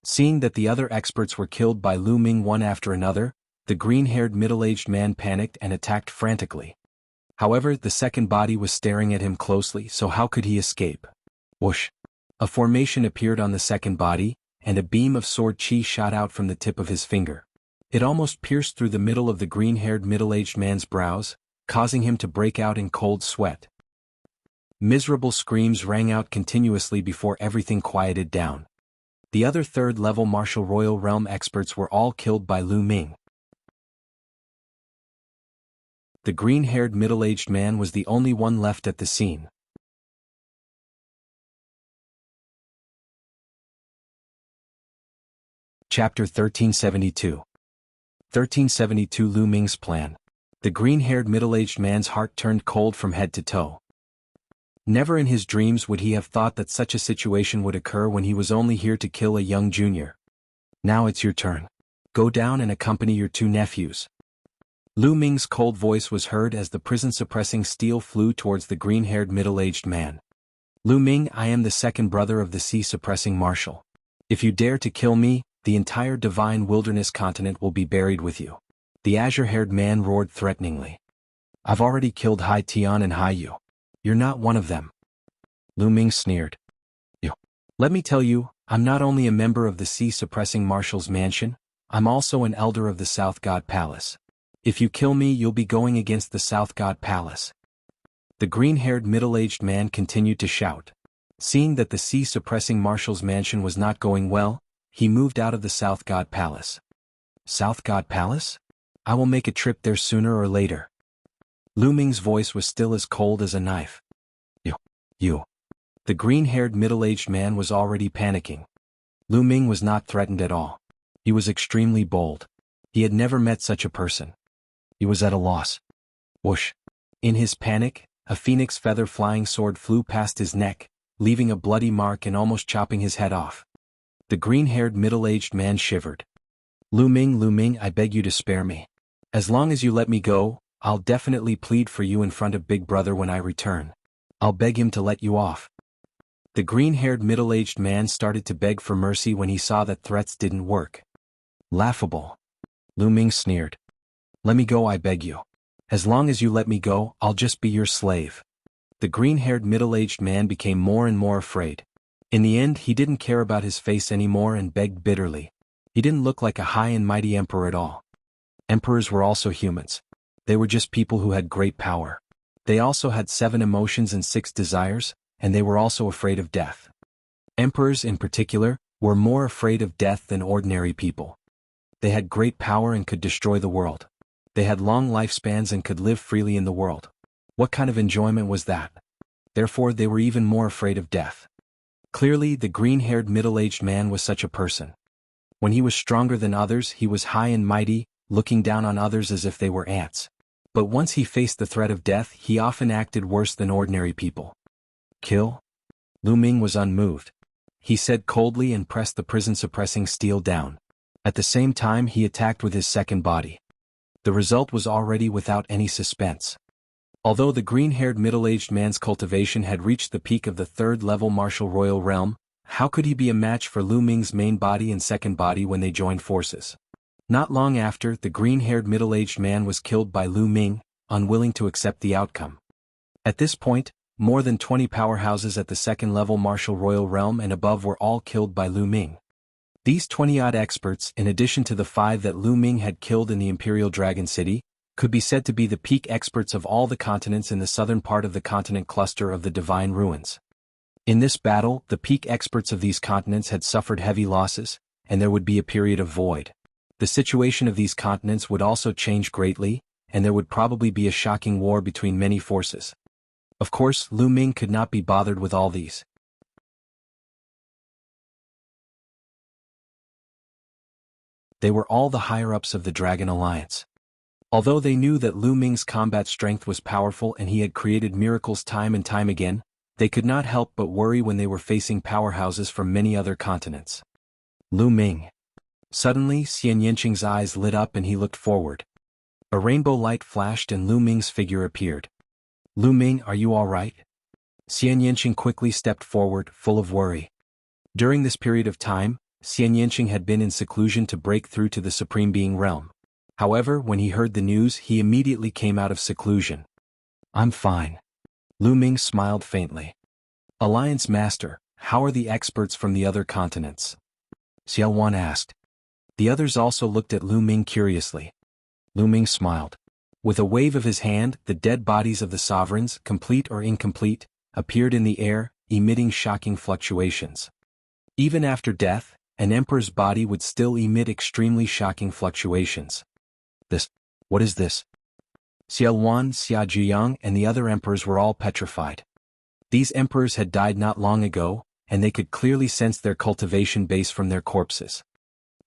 Seeing that the other experts were killed by Lu Ming one after another, the green-haired middle-aged man panicked and attacked frantically. However, the second body was staring at him closely, so how could he escape? Whoosh! A formation appeared on the second body, and a beam of sword chi shot out from the tip of his finger. It almost pierced through the middle of the green-haired middle-aged man's brows, causing him to break out in cold sweat. Miserable screams rang out continuously before everything quieted down. The other third-level Martial Royal Realm experts were all killed by Lu Ming. The green-haired middle-aged man was the only one left at the scene. Chapter 1372. 1372 Lu Ming's Plan. The green-haired middle-aged man's heart turned cold from head to toe. Never in his dreams would he have thought that such a situation would occur when he was only here to kill a young junior. Now it's your turn. Go down and accompany your two nephews. Lu Ming's cold voice was heard as the prison-suppressing steel flew towards the green-haired middle-aged man. Lu Ming, I am the second brother of the sea-suppressing marshal. If you dare to kill me, the entire divine wilderness continent will be buried with you. The azure-haired man roared threateningly. I've already killed Hai Tian and Hai Yu. You're not one of them. Lu Ming sneered. You. Let me tell you, I'm not only a member of the sea-suppressing marshal's mansion, I'm also an elder of the South God Palace. If you kill me, you'll be going against the South God Palace. The green-haired middle-aged man continued to shout. Seeing that the sea-suppressing marshal's mansion was not going well, he moved out of the South God Palace. South God Palace? I will make a trip there sooner or later. Lu Ming's voice was still as cold as a knife. You. The green-haired middle-aged man was already panicking. Lu Ming was not threatened at all. He was extremely bold. He had never met such a person. He was at a loss. Whoosh! In his panic, a phoenix feather flying sword flew past his neck, leaving a bloody mark and almost chopping his head off. The green-haired middle-aged man shivered. Lu Ming, I beg you to spare me. As long as you let me go, I'll definitely plead for you in front of Big Brother when I return. I'll beg him to let you off. The green-haired middle-aged man started to beg for mercy when he saw that threats didn't work. Laughable. Lu Ming sneered. Let me go, I beg you. As long as you let me go, I'll just be your slave. The green-haired middle-aged man became more and more afraid. In the end, he didn't care about his face anymore and begged bitterly. He didn't look like a high and mighty emperor at all. Emperors were also humans. They were just people who had great power. They also had 7 emotions and 6 desires, and they were also afraid of death. Emperors, in particular, were more afraid of death than ordinary people. They had great power and could destroy the world. They had long lifespans and could live freely in the world. What kind of enjoyment was that? Therefore, they were even more afraid of death. Clearly, the green-haired middle-aged man was such a person. When he was stronger than others, he was high and mighty, looking down on others as if they were ants. But once he faced the threat of death, he often acted worse than ordinary people. Kill? Lu Ming was unmoved. He said coldly and pressed the prison-suppressing steel down. At the same time, he attacked with his second body. The result was already without any suspense. Although the green-haired middle-aged man's cultivation had reached the peak of the third-level martial royal realm, how could he be a match for Lu Ming's main body and second body when they joined forces? Not long after, the green-haired middle-aged man was killed by Lu Ming, unwilling to accept the outcome. At this point, more than 20 powerhouses at the second-level martial royal realm and above were all killed by Lu Ming. These 20-odd experts, in addition to the 5 that Lu Ming had killed in the Imperial Dragon City, could be said to be the peak experts of all the continents in the southern part of the continent cluster of the Divine Ruins. In this battle, the peak experts of these continents had suffered heavy losses, and there would be a period of void. The situation of these continents would also change greatly, and there would probably be a shocking war between many forces. Of course, Lu Ming could not be bothered with all these. They were all the higher-ups of the Dragon Alliance. Although they knew that Lu Ming's combat strength was powerful and he had created miracles time and time again, they could not help but worry when they were facing powerhouses from many other continents. Lu Ming. Suddenly, Xian Yanqing's eyes lit up and he looked forward. A rainbow light flashed and Lu Ming's figure appeared. Lu Ming, are you all right? Xian Yanqing quickly stepped forward, full of worry. During this period of time, Xian Yanqing had been in seclusion to break through to the Supreme Being realm. However, when he heard the news, he immediately came out of seclusion. I'm fine. Lu Ming smiled faintly. Alliance Master, how are the experts from the other continents? Xiao Wan asked. The others also looked at Lu Ming curiously. Lu Ming smiled. With a wave of his hand, the dead bodies of the sovereigns, complete or incomplete, appeared in the air, emitting shocking fluctuations. Even after death, an emperor's body would still emit extremely shocking fluctuations. What is this? Xiao Wan, Xia Zhiyang, and the other emperors were all petrified. These emperors had died not long ago, and they could clearly sense their cultivation base from their corpses.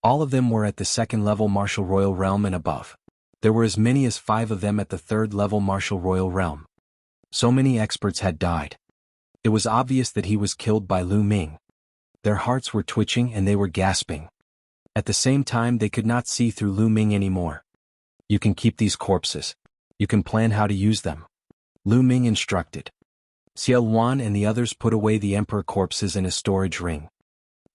All of them were at the second-level martial royal realm and above. There were as many as 5 of them at the third-level martial royal realm. So many experts had died. It was obvious that he was killed by Lu Ming. Their hearts were twitching and they were gasping. At the same time, they could not see through Lu Ming anymore. You can keep these corpses. You can plan how to use them. Lu Ming instructed. Xiao Wan and the others put away the emperor corpses in a storage ring.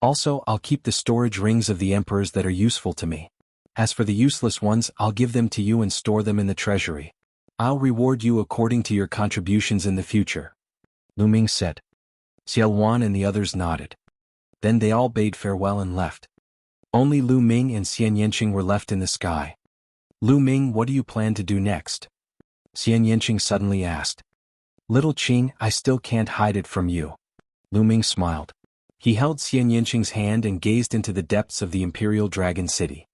Also, I'll keep the storage rings of the emperors that are useful to me. As for the useless ones, I'll give them to you and store them in the treasury. I'll reward you according to your contributions in the future. Lu Ming said. Xiao Wan and the others nodded. Then they all bade farewell and left. Only Lu Ming and Xian Yanqing were left in the sky. Lu Ming, what do you plan to do next? Xian Yanqing suddenly asked. Little Qing, I still can't hide it from you. Lu Ming smiled. He held Xian Yanqing's hand and gazed into the depths of the Imperial Dragon City.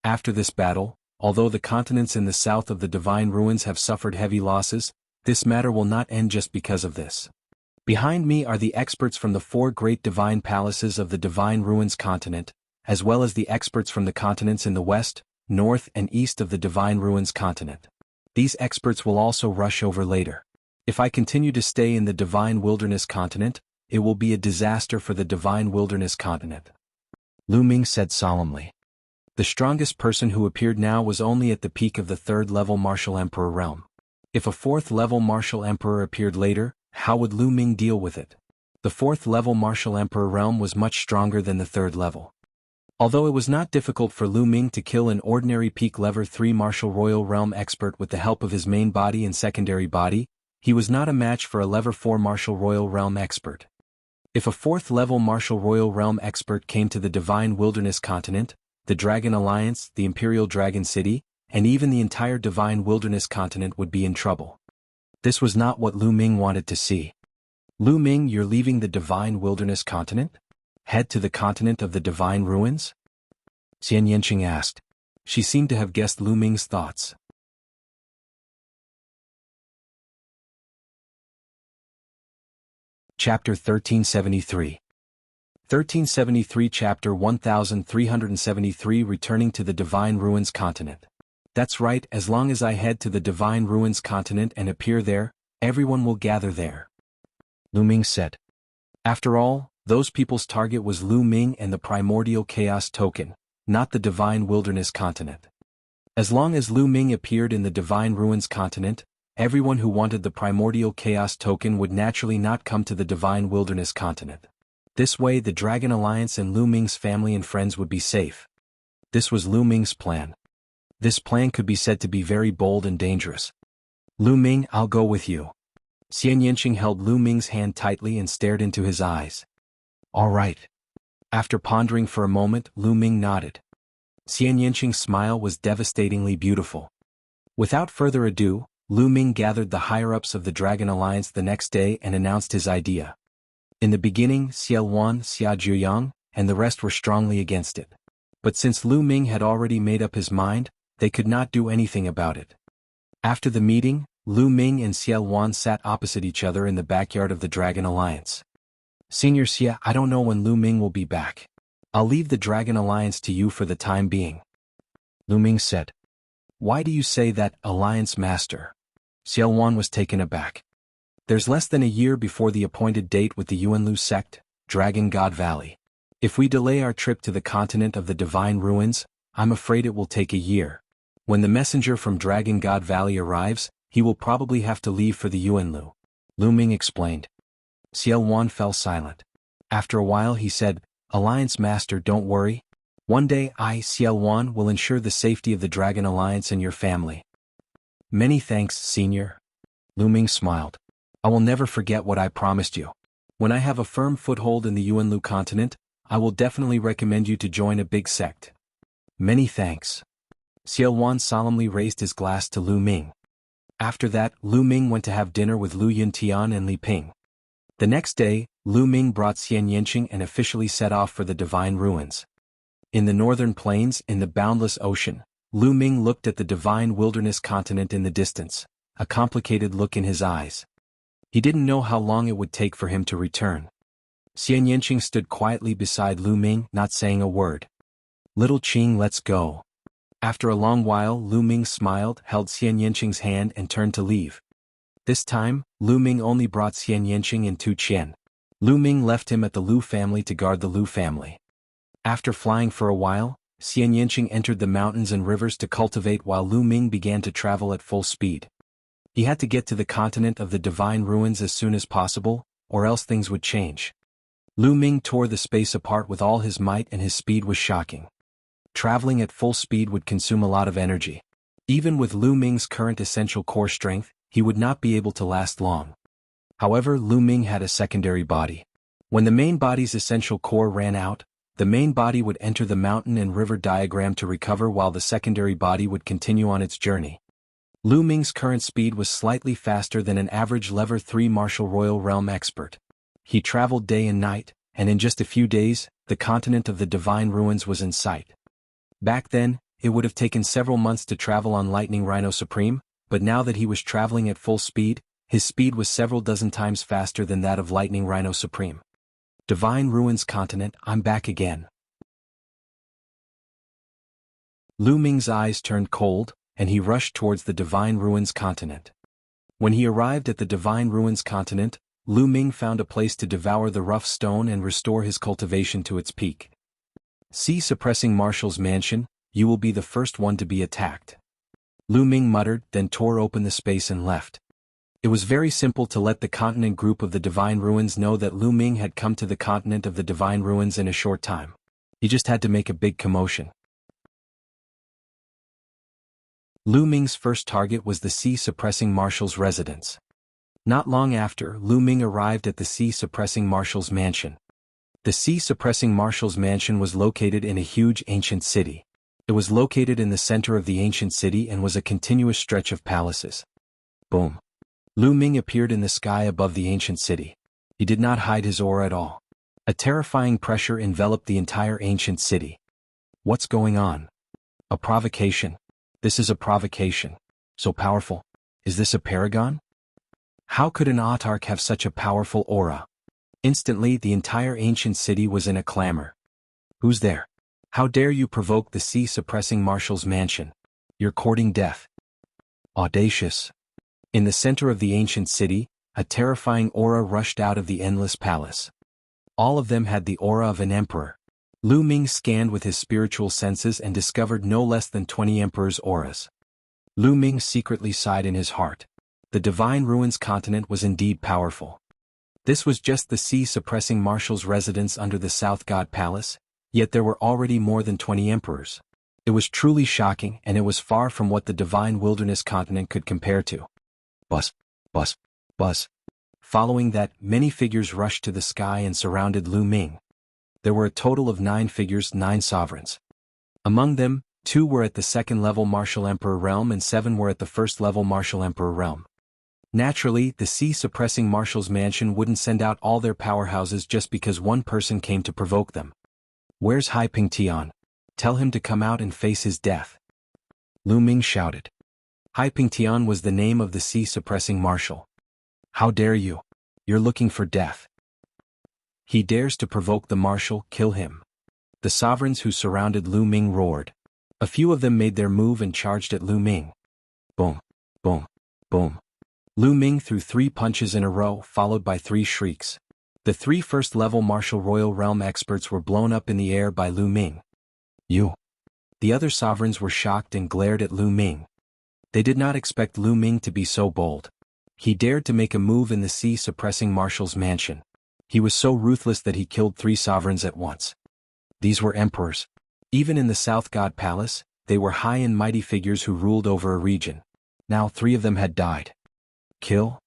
After this battle, although the continents in the south of the Divine Ruins have suffered heavy losses, this matter will not end just because of this. Behind me are the experts from the 4 great divine palaces of the Divine Ruins continent, as well as the experts from the continents in the west, north and east of the Divine Ruins continent. These experts will also rush over later. If I continue to stay in the Divine Wilderness continent, it will be a disaster for the Divine Wilderness continent. Lu Ming said solemnly. The strongest person who appeared now was only at the peak of the third-level Martial Emperor realm. If a fourth-level Martial Emperor appeared later, how would Lu Ming deal with it? The fourth-level Martial Emperor realm was much stronger than the third level. Although it was not difficult for Lu Ming to kill an ordinary peak level 3 Martial Royal Realm expert with the help of his main body and secondary body, he was not a match for a level 4 Martial Royal Realm expert. If a 4th-level Martial Royal Realm expert came to the Divine Wilderness continent, the Dragon Alliance, the Imperial Dragon City, and even the entire Divine Wilderness continent would be in trouble. This was not what Lu Ming wanted to see. Lu Ming, you're leaving the Divine Wilderness continent? Head to the continent of the Divine Ruins? Xian Yanqing asked. She seemed to have guessed Lu Ming's thoughts. Chapter 1373. 1373 Chapter 1373 Returning to the Divine Ruins continent. That's right, as long as I head to the Divine Ruins continent and appear there, everyone will gather there. Lu Ming said. After all, those people's target was Lu Ming and the Primordial Chaos Token, not the Divine Wilderness continent. As long as Lu Ming appeared in the Divine Ruins continent, everyone who wanted the Primordial Chaos token would naturally not come to the Divine Wilderness continent. This way the Dragon Alliance and Lu Ming's family and friends would be safe. This was Lu Ming's plan. This plan could be said to be very bold and dangerous. Lu Ming, I'll go with you. Xian Yanqing held Lu Ming's hand tightly and stared into his eyes. All right. After pondering for a moment, Lu Ming nodded. Xian Yanqing's smile was devastatingly beautiful. Without further ado, Lu Ming gathered the higher-ups of the Dragon Alliance the next day and announced his idea. In the beginning, Xie Luan, Xia Zhuyang, and the rest were strongly against it. But since Lu Ming had already made up his mind, they could not do anything about it. After the meeting, Lu Ming and Xie Luan sat opposite each other in the backyard of the Dragon Alliance. Senior Xie, I don't know when Lu Ming will be back. I'll leave the Dragon Alliance to you for the time being. Lu Ming said. Why do you say that, Alliance Master? Xie Luan was taken aback. There's less than a year before the appointed date with the Yuanlu sect, Dragon God Valley. If we delay our trip to the continent of the Divine Ruins, I'm afraid it will take a year. When the messenger from Dragon God Valley arrives, he will probably have to leave for the Yuanlu. Lu Ming explained. Xie Luan fell silent. After a while he said, Alliance Master, don't worry. One day I, Xie Luan, will ensure the safety of the Dragon Alliance and your family. Many thanks, Senior. Lu Ming smiled. I will never forget what I promised you. When I have a firm foothold in the Yuanlu continent, I will definitely recommend you to join a big sect. Many thanks. Xie Luan solemnly raised his glass to Lu Ming. After that, Lu Ming went to have dinner with Lu Yuntian and Li Ping. The next day, Lu Ming brought Xian Yanqing and officially set off for the Divine Ruins. In the northern plains, in the boundless ocean, Lu Ming looked at the Divine Wilderness continent in the distance, a complicated look in his eyes. He didn't know how long it would take for him to return. Xian Yanqing stood quietly beside Lu Ming, not saying a word. Little Qing, let's go. After a long while, Lu Ming smiled, held Xian Yanqing's hand and turned to leave. This time, Lu Ming only brought Xian Yanqing and Tu Qian. Lu Ming left him at the Lu family to guard the Lu family. After flying for a while, Xian Yanqing entered the mountains and rivers to cultivate while Lu Ming began to travel at full speed. He had to get to the continent of the Divine Ruins as soon as possible, or else things would change. Lu Ming tore the space apart with all his might and his speed was shocking. Traveling at full speed would consume a lot of energy. Even with Lu Ming's current essential core strength, he would not be able to last long. However, Lu Ming had a secondary body. When the main body's essential core ran out, the main body would enter the mountain and river diagram to recover while the secondary body would continue on its journey. Lu Ming's current speed was slightly faster than an average Level 3 Martial Royal Realm expert. He traveled day and night, and in just a few days, the continent of the Divine Ruins was in sight. Back then, it would have taken several months to travel on Lightning Rhino Supreme, but now that he was traveling at full speed, his speed was several dozen times faster than that of Lightning Rhino Supreme. Divine Ruins Continent, I'm back again. Lu Ming's eyes turned cold, and he rushed towards the Divine Ruins Continent. When he arrived at the Divine Ruins Continent, Lu Ming found a place to devour the rough stone and restore his cultivation to its peak. See Suppressing Marshal's mansion, you will be the first one to be attacked. Lu Ming muttered, then tore open the space and left. It was very simple to let the continent group of the Divine Ruins know that Lu Ming had come to the continent of the Divine Ruins in a short time. He just had to make a big commotion. Lu Ming's first target was the Sea Suppressing Marshal's residence. Not long after, Lu Ming arrived at the Sea Suppressing Marshal's mansion. The Sea Suppressing Marshal's mansion was located in a huge ancient city. It was located in the center of the ancient city and was a continuous stretch of palaces. Boom. Lu Ming appeared in the sky above the ancient city. He did not hide his aura at all. A terrifying pressure enveloped the entire ancient city. What's going on? A provocation. This is a provocation. So powerful. Is this a paragon? How could an autarch have such a powerful aura? Instantly, the entire ancient city was in a clamor. Who's there? How dare you provoke the Sea Suppressing Marshal's mansion? You're courting death. Audacious. In the center of the ancient city, a terrifying aura rushed out of the endless palace. All of them had the aura of an emperor. Lu Ming scanned with his spiritual senses and discovered no less than 20 emperors' auras. Lu Ming secretly sighed in his heart. The Divine Ruins continent was indeed powerful. This was just the sea-suppressing marshal's residence under the South God Palace, yet there were already more than 20 emperors. It was truly shocking, and it was far from what the Divine Wilderness continent could compare to. Buzz, buzz, buzz. Following that, many figures rushed to the sky and surrounded Lu Ming. There were a total of 9 figures, 9 sovereigns. Among them, 2 were at the second-level Martial Emperor realm and 7 were at the first-level Martial Emperor realm. Naturally, the sea-suppressing Marshal's mansion wouldn't send out all their powerhouses just because one person came to provoke them. "Where's Hai Ping Tian? Tell him to come out and face his death," Lu Ming shouted. Hai Ping Tian was the name of the sea-suppressing Marshal. "How dare you? You're looking for death. He dares to provoke the Marshal, kill him." The sovereigns who surrounded Lu Ming roared. A few of them made their move and charged at Lu Ming. Boom, boom, boom. Lu Ming threw 3 punches in a row, followed by 3 shrieks. The 3 first-level Martial Royal Realm experts were blown up in the air by Lu Ming. "You!" The other sovereigns were shocked and glared at Lu Ming. They did not expect Lu Ming to be so bold. He dared to make a move in the sea-suppressing Marshal's mansion. He was so ruthless that he killed 3 sovereigns at once. These were emperors. Even in the South God Palace, they were high and mighty figures who ruled over a region. Now 3 of them had died. Kill?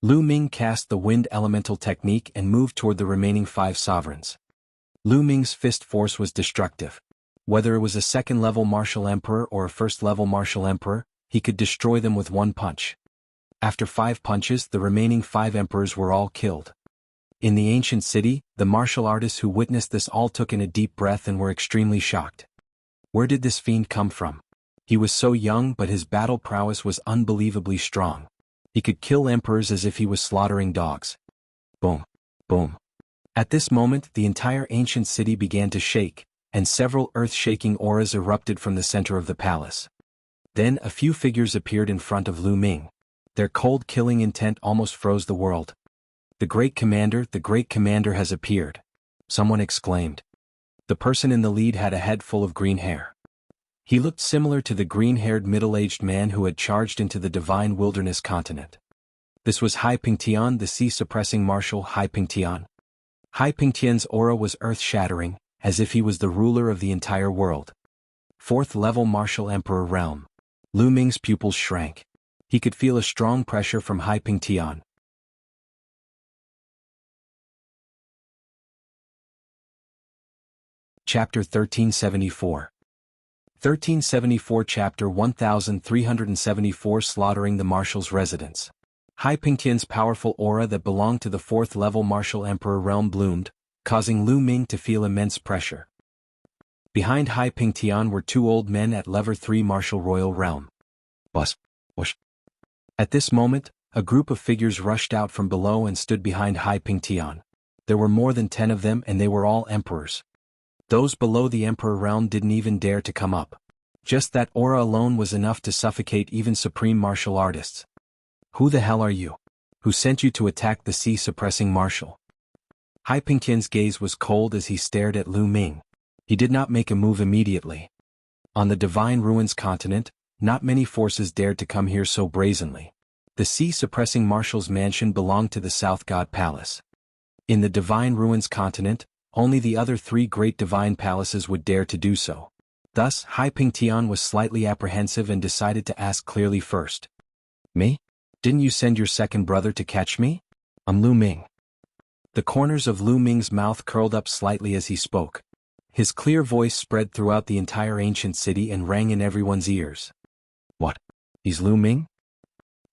Lu Ming cast the Wind Elemental technique and moved toward the remaining 5 sovereigns. Lu Ming's fist force was destructive. Whether it was a second-level Martial Emperor or a first-level Martial Emperor, he could destroy them with 1 punch. After 5 punches, the remaining 5 emperors were all killed. In the ancient city, the martial artists who witnessed this all took in a deep breath and were extremely shocked. Where did this fiend come from? He was so young, but his battle prowess was unbelievably strong. He could kill emperors as if he was slaughtering dogs. Boom, boom. At this moment, the entire ancient city began to shake, and several earth-shaking auras erupted from the center of the palace. Then a few figures appeared in front of Lu Ming. Their cold killing intent almost froze the world. The Great Commander has appeared," someone exclaimed. The person in the lead had a head full of green hair. He looked similar to the green-haired middle-aged man who had charged into the Divine Wilderness continent. This was Hai Ping Tian, the sea-suppressing Marshal Hai Ping Tian. Hai Ping Tian's aura was earth-shattering, as if he was the ruler of the entire world. 4th-level Martial Emperor realm. Lu Ming's pupils shrank. He could feel a strong pressure from Hai Ping Tian. Chapter 1374. 1374 Chapter 1374 Slaughtering the Marshal's Residence. Hai Ping Tian's powerful aura that belonged to the 4th-level Martial Emperor realm bloomed, causing Lu Ming to feel immense pressure. Behind Hai Ping Tian were 2 old men at level 3 Martial Royal Realm. Buzz, whoosh. At this moment, a group of figures rushed out from below and stood behind Hai Ping Tian. There were more than 10 of them and they were all emperors. Those below the Emperor realm didn't even dare to come up. Just that aura alone was enough to suffocate even supreme martial artists. "Who the hell are you? Who sent you to attack the sea-suppressing Marshal?" Hai Ping Tian's gaze was cold as he stared at Lu Ming. He did not make a move immediately. On the Divine Ruins continent, not many forces dared to come here so brazenly. The sea-suppressing Marshal's mansion belonged to the South God Palace. In the Divine Ruins continent, only the other 3 great divine palaces would dare to do so. Thus, Hai Ping Tian was slightly apprehensive and decided to ask clearly first. "Me? Didn't you send your second brother to catch me? I'm Lu Ming." The corners of Lu Ming's mouth curled up slightly as he spoke. His clear voice spread throughout the entire ancient city and rang in everyone's ears. "What? He's Lu Ming?"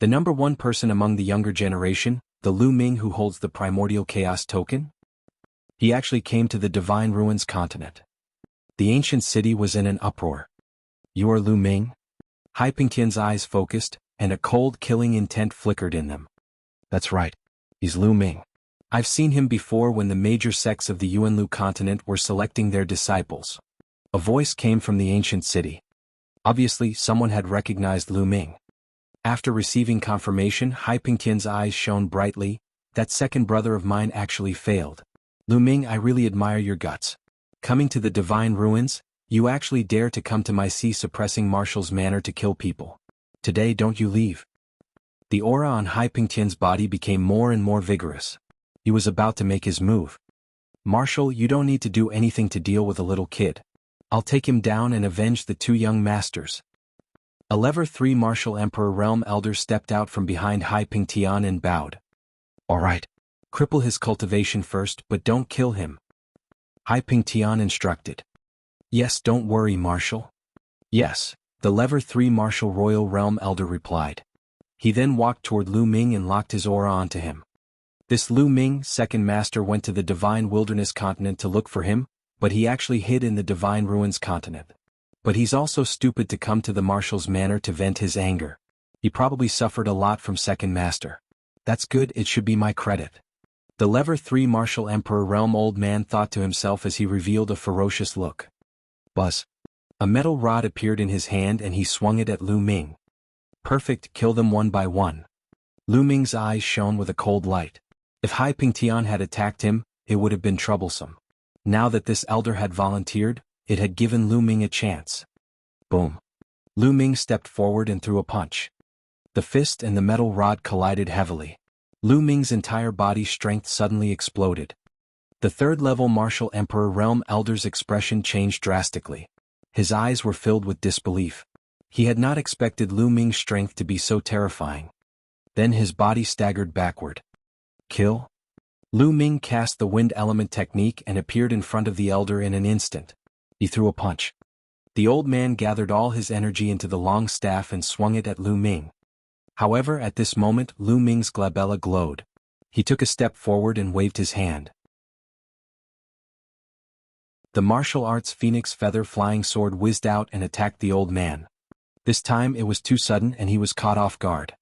The number 1 person among the younger generation, the Lu Ming who holds the Primordial Chaos token? He actually came to the Divine Ruins continent. The ancient city was in an uproar. "You are Lu Ming?" Hai Ping Tian's eyes focused, and a cold killing intent flickered in them. "That's right. He's Lu Ming. I've seen him before when the major sects of the Yuanlu continent were selecting their disciples." A voice came from the ancient city. Obviously, someone had recognized Lu Ming. After receiving confirmation, Hai Ping Tian's eyes shone brightly. "That second brother of mine actually failed. Lu Ming, I really admire your guts. Coming to the divine ruins, you actually dare to come to my sea-suppressing marshal's manor to kill people. Today don't you leave. The aura on Hai Pingtian's body became more and more vigorous. He was about to make his move. Marshal, you don't need to do anything to deal with a little kid. I'll take him down and avenge the two young masters. A level 3 Martial Emperor Realm Elder stepped out from behind Hai Pingtian and bowed. All right. Cripple his cultivation first, but don't kill him. Hai Pingtian instructed. Yes, don't worry, Marshal. Yes, the level 3 Martial Royal Realm Elder replied. He then walked toward Lu Ming and locked his aura onto him. This Lu Ming, second master, went to the Divine Wilderness continent to look for him, but he actually hid in the Divine Ruins continent. But he's also stupid to come to the Marshal's manor to vent his anger. He probably suffered a lot from second master. That's good, it should be my credit. The level 3 Martial Emperor Realm Old Man thought to himself as he revealed a ferocious look. Buzz. A metal rod appeared in his hand and he swung it at Lu Ming. Perfect, kill them one by one. Lu Ming's eyes shone with a cold light. If Hai Pingtian had attacked him, it would have been troublesome. Now that this elder had volunteered, it had given Lu Ming a chance. Boom. Lu Ming stepped forward and threw a punch. The fist and the metal rod collided heavily. Lu Ming's entire body strength suddenly exploded. The third-level Martial Emperor Realm Elder's expression changed drastically. His eyes were filled with disbelief. He had not expected Lu Ming's strength to be so terrifying. Then his body staggered backward. Kill? Lu Ming cast the wind element technique and appeared in front of the elder in an instant. He threw a punch. The old man gathered all his energy into the long staff and swung it at Lu Ming. However, at this moment, Lu Ming's glabella glowed. He took a step forward and waved his hand. The martial arts Phoenix Feather Flying Sword whizzed out and attacked the old man. This time it was too sudden and he was caught off guard.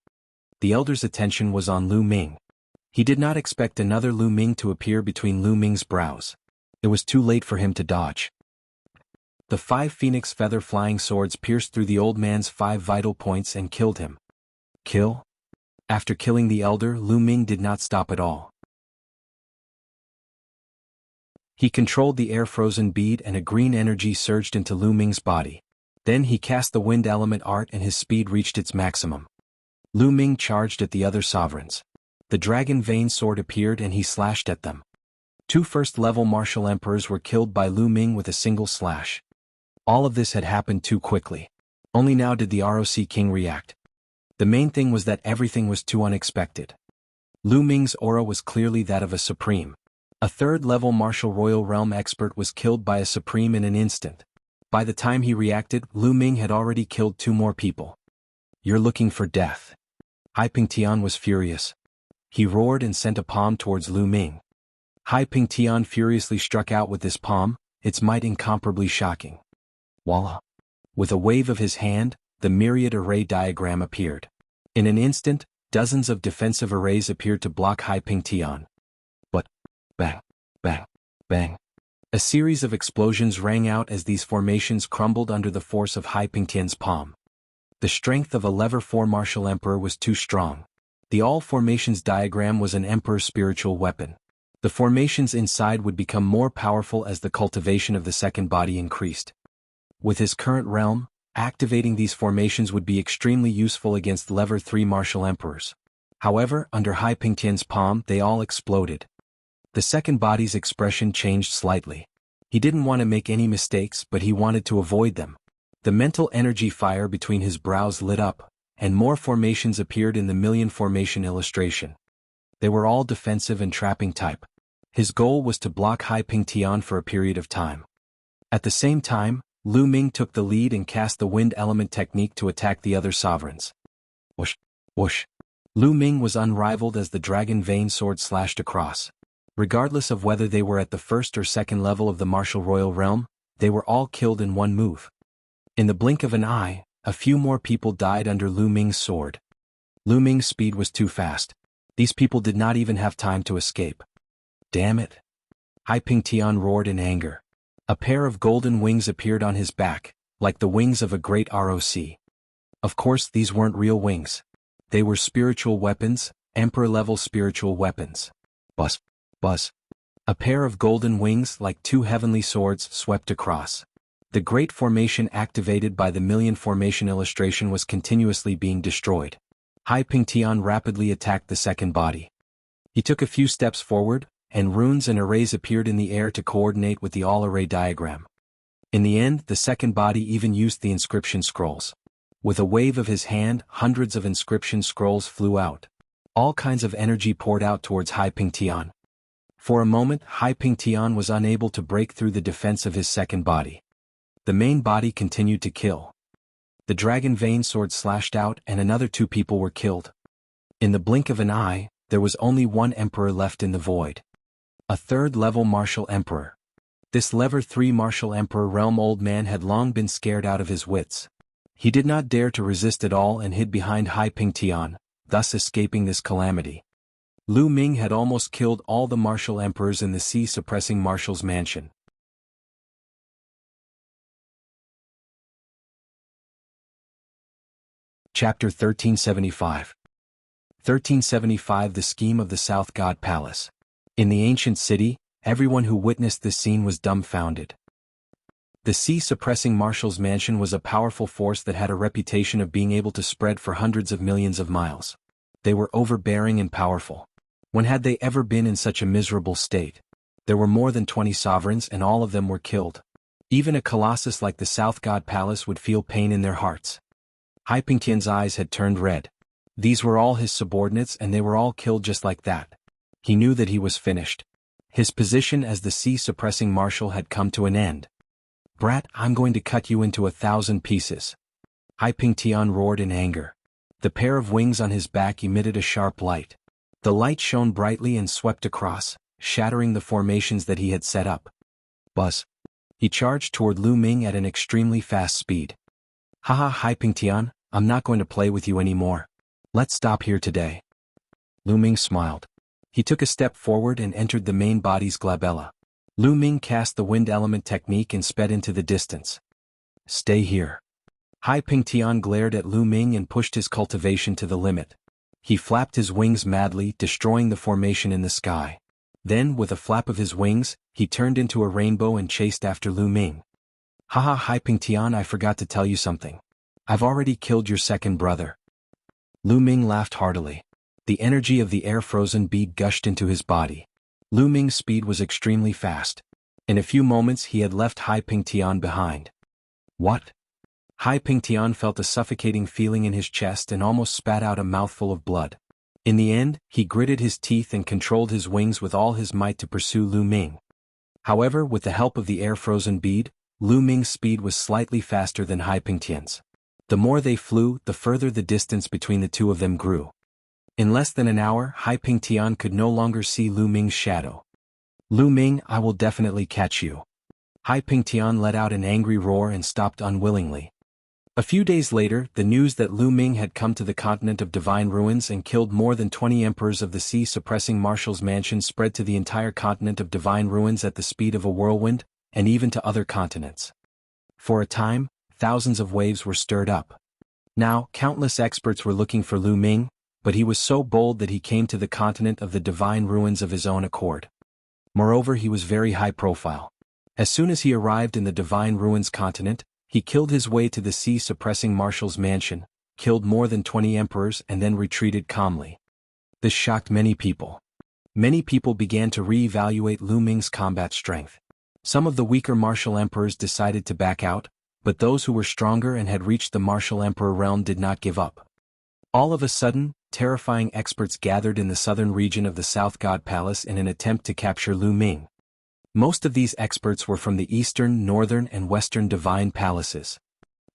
The elder's attention was on Lu Ming. He did not expect another Lu Ming to appear between Lu Ming's brows. It was too late for him to dodge. The 5 Phoenix Feather Flying Swords pierced through the old man's 5 vital points and killed him. Kill? After killing the elder, Lu Ming did not stop at all. He controlled the air-frozen bead and a green energy surged into Lu Ming's body. Then he cast the wind element art and his speed reached its maximum. Lu Ming charged at the other sovereigns. The dragon vein sword appeared and he slashed at them. 2 first-level martial emperors were killed by Lu Ming with a single slash. All of this had happened too quickly. Only now did the ROC King react. The main thing was that everything was too unexpected. Lu Ming's aura was clearly that of a supreme. A third-level martial royal realm expert was killed by a supreme in an instant. By the time he reacted, Lu Ming had already killed 2 more people. You're looking for death. Hai Pingtian was furious. He roared and sent a palm towards Lu Ming. Hai Pingtian furiously struck out with this palm, its might incomparably shocking. Voila! With a wave of his hand, the myriad array diagram appeared. In an instant, dozens of defensive arrays appeared to block Hai Pingtian. But, bang, bang, bang. A series of explosions rang out as these formations crumbled under the force of Hai Pingtian's palm. The strength of a level 4 martial emperor was too strong. The all formations diagram was an emperor's spiritual weapon. The formations inside would become more powerful as the cultivation of the second body increased. With his current realm, activating these formations would be extremely useful against level 3 martial emperors. However, under Hai Pingtian's palm they all exploded. The second body's expression changed slightly. He didn't want to make any mistakes, but he wanted to avoid them. The mental energy fire between his brows lit up, and more formations appeared in the million formation illustration. They were all defensive and trapping type. His goal was to block Hai Pingtian for a period of time. At the same time, Lu Ming took the lead and cast the wind element technique to attack the other sovereigns. Whoosh, whoosh. Lu Ming was unrivaled as the dragon vein sword slashed across. Regardless of whether they were at the first or second level of the martial royal realm, they were all killed in one move. In the blink of an eye, a few more people died under Lu Ming's sword. Lu Ming's speed was too fast. These people did not even have time to escape. Damn it! Hai Pingtian roared in anger. A pair of golden wings appeared on his back, like the wings of a great ROC. Of course, these weren't real wings. They were spiritual weapons, emperor-level spiritual weapons. Buzz, buzz. A pair of golden wings like two heavenly swords swept across. The great formation activated by the million formation illustration was continuously being destroyed. Hai Pingtian rapidly attacked the second body. He took a few steps forward, and runes and arrays appeared in the air to coordinate with the all-array diagram. In the end, the second body even used the inscription scrolls. With a wave of his hand, hundreds of inscription scrolls flew out. All kinds of energy poured out towards Hai Pingtian. For a moment, Hai Pingtian was unable to break through the defense of his second body. The main body continued to kill. The dragon vein sword slashed out and another 2 people were killed. In the blink of an eye, there was only one emperor left in the void. A third-level martial emperor. This level 3 martial emperor realm old man had long been scared out of his wits. He did not dare to resist at all and hid behind Hai Pingtian, thus escaping this calamity. Lu Ming had almost killed all the martial emperors in the sea-suppressing marshal's mansion. Chapter 1375. 1375 The Scheme of the South God Palace. In the ancient city, everyone who witnessed this scene was dumbfounded. The sea-suppressing marshal's mansion was a powerful force that had a reputation of being able to spread for hundreds of millions of miles. They were overbearing and powerful. When had they ever been in such a miserable state? There were more than 20 sovereigns and all of them were killed. Even a colossus like the South God Palace would feel pain in their hearts. Hai Pingtian's eyes had turned red. These were all his subordinates and they were all killed just like that. He knew that he was finished. His position as the sea-suppressing marshal had come to an end. "Brat, I'm going to cut you into 1,000 pieces." Hai Pingtian roared in anger. The pair of wings on his back emitted a sharp light. The light shone brightly and swept across, shattering the formations that he had set up. Buzz. He charged toward Lu Ming at an extremely fast speed. "Haha, Hai Pingtian, I'm not going to play with you anymore. Let's stop here today." Lu Ming smiled. He took a step forward and entered the main body's glabella. Lu Ming cast the wind element technique and sped into the distance. "Stay here." Hai Pingtian glared at Lu Ming and pushed his cultivation to the limit. He flapped his wings madly, destroying the formation in the sky. Then, with a flap of his wings, he turned into a rainbow and chased after Lu Ming. "Haha, Hai Pingtian, I forgot to tell you something. I've already killed your second brother." Lu Ming laughed heartily. The energy of the air-frozen bead gushed into his body. Lu Ming's speed was extremely fast. In a few moments he had left Hai Pingtian behind. "What?" Hai Pingtian felt a suffocating feeling in his chest and almost spat out a mouthful of blood. In the end, he gritted his teeth and controlled his wings with all his might to pursue Lu Ming. However, with the help of the air-frozen bead, Lu Ming's speed was slightly faster than Hai Pingtian's. The more they flew, the further the distance between the two of them grew. In less than an hour, Hai Pingtian could no longer see Lu Ming's shadow. "Lu Ming, I will definitely catch you." Hai Pingtian let out an angry roar and stopped unwillingly. A few days later, the news that Lu Ming had come to the continent of Divine Ruins and killed more than 20 emperors of the sea-suppressing marshal's mansion spread to the entire continent of Divine Ruins at the speed of a whirlwind, and even to other continents. For a time, thousands of waves were stirred up. Now, countless experts were looking for Lu Ming, but he was so bold that he came to the continent of the Divine Ruins of his own accord. Moreover, he was very high profile. As soon as he arrived in the Divine Ruins continent, he killed his way to the sea-suppressing marshal's mansion, killed more than 20 emperors and then retreated calmly. This shocked many people. Many people began to re-evaluate Lu Ming's combat strength. Some of the weaker martial emperors decided to back out, but those who were stronger and had reached the martial emperor realm did not give up. All of a sudden, terrifying experts gathered in the southern region of the South God Palace in an attempt to capture Lu Ming. Most of these experts were from the eastern, northern, and western divine palaces.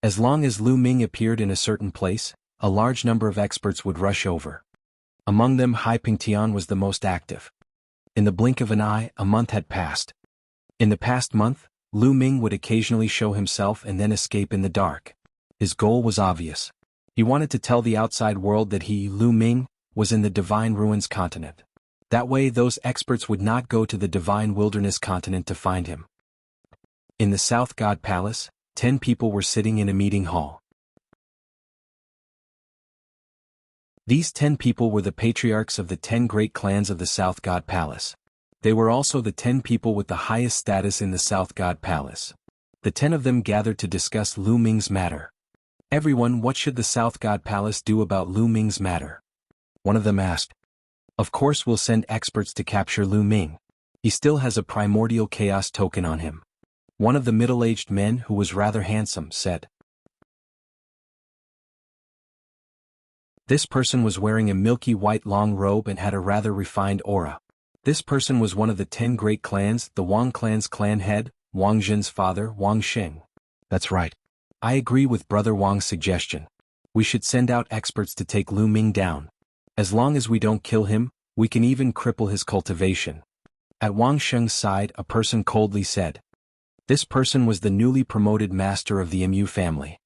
As long as Lu Ming appeared in a certain place, a large number of experts would rush over. Among them, Hai Pingtian was the most active. In the blink of an eye, a month had passed. In the past month, Lu Ming would occasionally show himself and then escape in the dark. His goal was obvious. He wanted to tell the outside world that he, Lu Ming, was in the Divine Ruins continent. That way those experts would not go to the Divine Wilderness continent to find him. In the South God Palace, 10 people were sitting in a meeting hall. These 10 people were the patriarchs of the 10 great clans of the South God Palace. They were also the 10 people with the highest status in the South God Palace. The 10 of them gathered to discuss Lu Ming's matter. Everyone, what should the South God Palace do about Lu Ming's matter? One of them asked. Of course we'll send experts to capture Lu Ming. He still has a primordial chaos token on him. One of the middle-aged men, who was rather handsome, said. This person was wearing a milky white long robe and had a rather refined aura. This person was one of the 10 great clans, the Wang clan's clan head, Wang Zhen's father, Wang Xing. That's right. I agree with Brother Wang's suggestion. We should send out experts to take Lu Ming down. As long as we don't kill him, we can even cripple his cultivation. At Wang Sheng's side, a person coldly said. This person was the newly promoted master of the Mu family.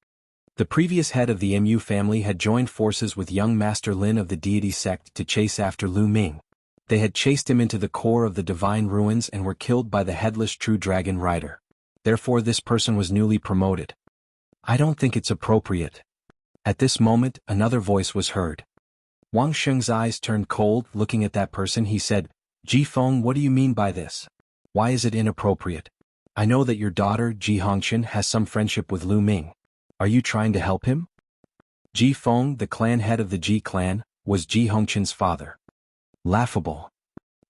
The previous head of the Mu family had joined forces with young Master Lin of the deity sect to chase after Lu Ming. They had chased him into the core of the divine ruins and were killed by the headless true dragon rider. Therefore this person was newly promoted. I don't think it's appropriate. At this moment, another voice was heard. Wang Sheng's eyes turned cold. Looking at that person, he said, Ji Feng, what do you mean by this? Why is it inappropriate? I know that your daughter, Ji Hongqian, has some friendship with Lu Ming. Are you trying to help him? Ji Feng, the clan head of the Ji clan, was Ji Hongqian's father. Laughable.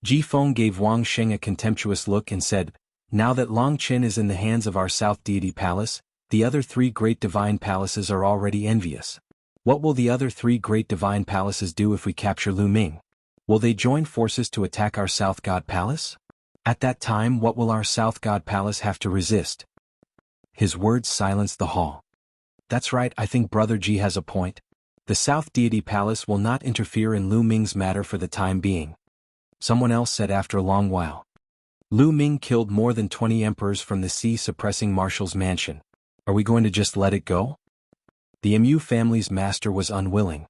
Ji Feng gave Wang Sheng a contemptuous look and said, Now that Long Qin is in the hands of our South Deity Palace, the other 3 great divine palaces are already envious. What will the other 3 great divine palaces do if we capture Lu Ming? Will they join forces to attack our South God Palace? At that time, what will our South God Palace have to resist? His words silenced the hall. That's right, I think Brother Ji has a point. The South Deity Palace will not interfere in Lu Ming's matter for the time being. Someone else said after a long while. Lu Ming killed more than 20 emperors from the sea-suppressing marshal's mansion. Are we going to just let it go? The Mu family's master was unwilling.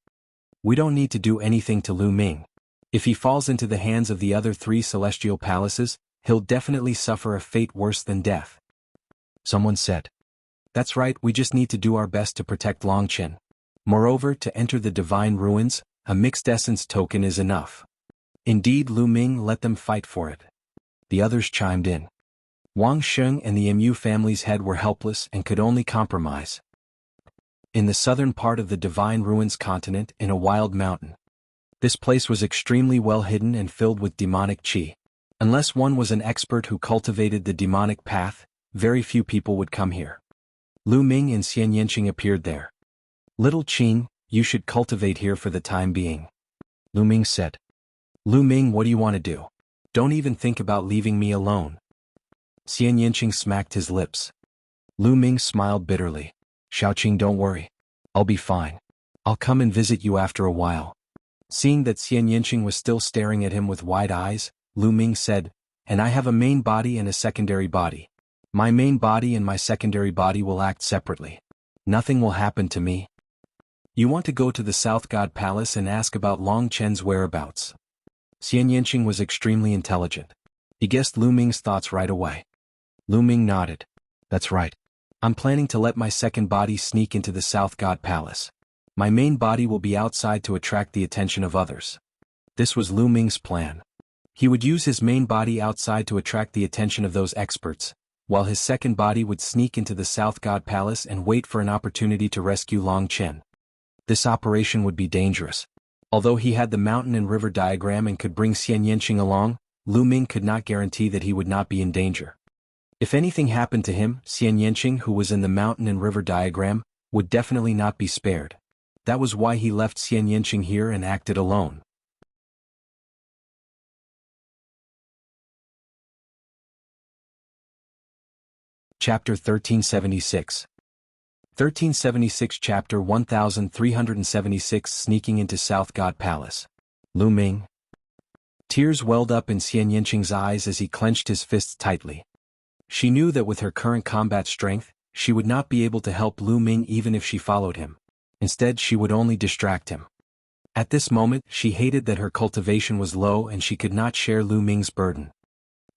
We don't need to do anything to Lu Ming. If he falls into the hands of the other 3 celestial palaces, he'll definitely suffer a fate worse than death. Someone said. That's right, we just need to do our best to protect Longqin. Moreover, to enter the divine ruins, a mixed essence token is enough. Indeed, Lu Ming, let them fight for it. The others chimed in. Wang Sheng and the Mu family's head were helpless and could only compromise. In the southern part of the divine ruins continent, in a wild mountain. This place was extremely well hidden and filled with demonic qi. Unless one was an expert who cultivated the demonic path, very few people would come here. Lu Ming and Xian Yanqing appeared there. Little Qin, you should cultivate here for the time being. Lu Ming said. Lu Ming, what do you want to do? Don't even think about leaving me alone. Xian Yanqing smacked his lips. Lu Ming smiled bitterly. Xiaoqing, don't worry. I'll be fine. I'll come and visit you after a while. Seeing that Xian Yanqing was still staring at him with wide eyes, Lu Ming said, And I have a main body and a secondary body. My main body and my secondary body will act separately. Nothing will happen to me. You want to go to the South God Palace and ask about Long Chen's whereabouts. Xian Yanqing was extremely intelligent. He guessed Lu Ming's thoughts right away. Lu Ming nodded. That's right. I'm planning to let my second body sneak into the South God Palace. My main body will be outside to attract the attention of others. This was Lu Ming's plan. He would use his main body outside to attract the attention of those experts, while his second body would sneak into the South God Palace and wait for an opportunity to rescue Long Chen. This operation would be dangerous. Although he had the mountain and river diagram and could bring Xian Yanqing along, Lu Ming could not guarantee that he would not be in danger. If anything happened to him, Xian Yanqing, who was in the mountain and river diagram, would definitely not be spared. That was why he left Xian Yanqing here and acted alone. Chapter 1376. 1376 Chapter 1376 Sneaking into South God Palace. Lu Ming. Tears welled up in Xian Yanqing's eyes as he clenched his fists tightly. She knew that with her current combat strength, she would not be able to help Lu Ming even if she followed him. Instead, she would only distract him. At this moment, she hated that her cultivation was low and she could not share Lu Ming's burden.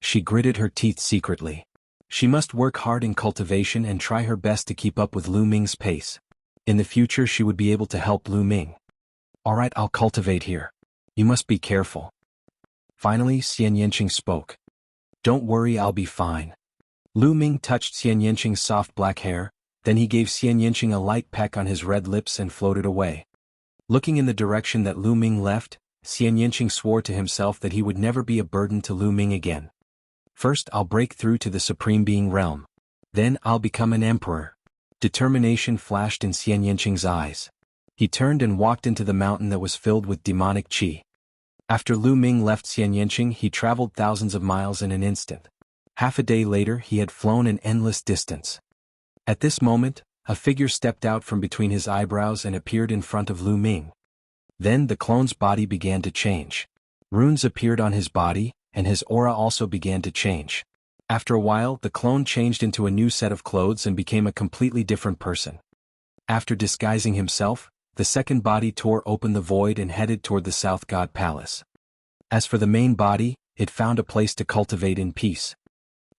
She gritted her teeth secretly. She must work hard in cultivation and try her best to keep up with Lu Ming's pace. In the future she would be able to help Lu Ming. Alright, I'll cultivate here. You must be careful. Finally, Xian Yanqing spoke. "Don't worry, I'll be fine." Lu Ming touched Xian Yanqing's soft black hair, then he gave Xian Yanqing a light peck on his red lips and floated away. Looking in the direction that Lu Ming left, Xian Yanqing swore to himself that he would never be a burden to Lu Ming again. "First I'll break through to the Supreme Being realm. Then I'll become an emperor." Determination flashed in Xian Yanqing's eyes. He turned and walked into the mountain that was filled with demonic qi. After Lu Ming left Xian Yanqing, he traveled thousands of miles in an instant. Half a day later he had flown an endless distance. At this moment, a figure stepped out from between his eyebrows and appeared in front of Lu Ming. Then the clone's body began to change. Runes appeared on his body, and his aura also began to change. After a while, the clone changed into a new set of clothes and became a completely different person. After disguising himself, the second body tore open the void and headed toward the South God Palace. As for the main body, it found a place to cultivate in peace.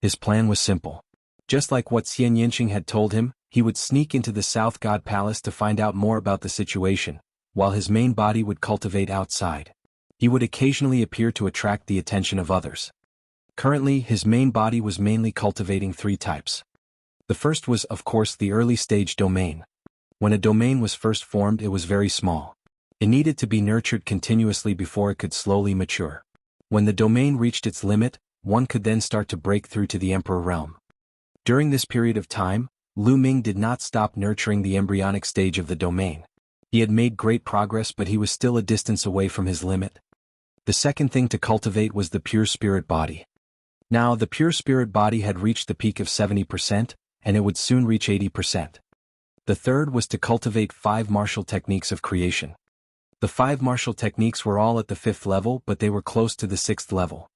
His plan was simple. Just like what Xian Yanqing had told him, he would sneak into the South God Palace to find out more about the situation, while his main body would cultivate outside. He would occasionally appear to attract the attention of others. Currently, his main body was mainly cultivating 3 types. The first was, of course, the early stage domain. When a domain was first formed, it was very small. It needed to be nurtured continuously before it could slowly mature. When the domain reached its limit, one could then start to break through to the Emperor realm. During this period of time, Lu Ming did not stop nurturing the embryonic stage of the domain. He had made great progress, but he was still a distance away from his limit. The second thing to cultivate was the pure spirit body. Now the pure spirit body had reached the peak of 70%, and it would soon reach 80%. The third was to cultivate 5 martial techniques of creation. The 5 martial techniques were all at the 5th level, but they were close to the 6th level.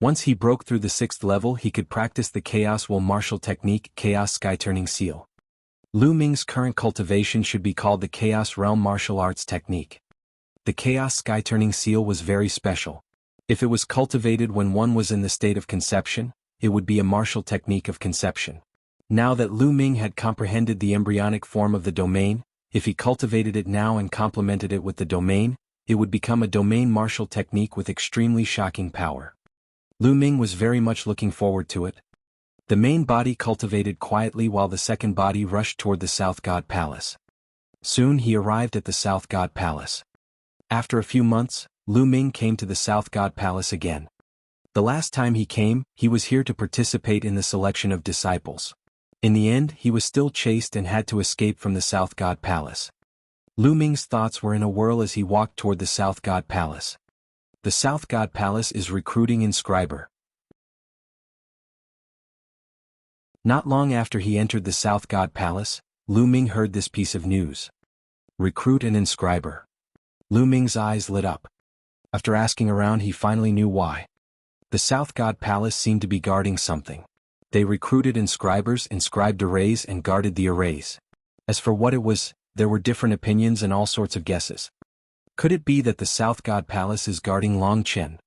Once he broke through the 6th level, he could practice the Chaos Will martial technique, Chaos Sky Turning Seal. Lu Ming's current cultivation should be called the Chaos Realm Martial Arts Technique. The Chaos Sky Turning Seal was very special. If it was cultivated when one was in the state of conception, it would be a martial technique of conception. Now that Lu Ming had comprehended the embryonic form of the domain, if he cultivated it now and complemented it with the domain, it would become a domain martial technique with extremely shocking power. Lu Ming was very much looking forward to it. The main body cultivated quietly while the second body rushed toward the South God Palace. Soon he arrived at the South God Palace. After a few months, Lu Ming came to the South God Palace again. The last time he came, he was here to participate in the selection of disciples. In the end, he was still chased and had to escape from the South God Palace. Lu Ming's thoughts were in a whirl as he walked toward the South God Palace. The South God Palace is recruiting inscriber. Not long after he entered the South God Palace, Lu Ming heard this piece of news. Recruit an inscriber. Lu Ming's eyes lit up. After asking around, he finally knew why. The South God Palace seemed to be guarding something. They recruited inscribers, inscribed arrays, and guarded the arrays. As for what it was, there were different opinions and all sorts of guesses. Could it be that the South God Palace is guarding Long Chen?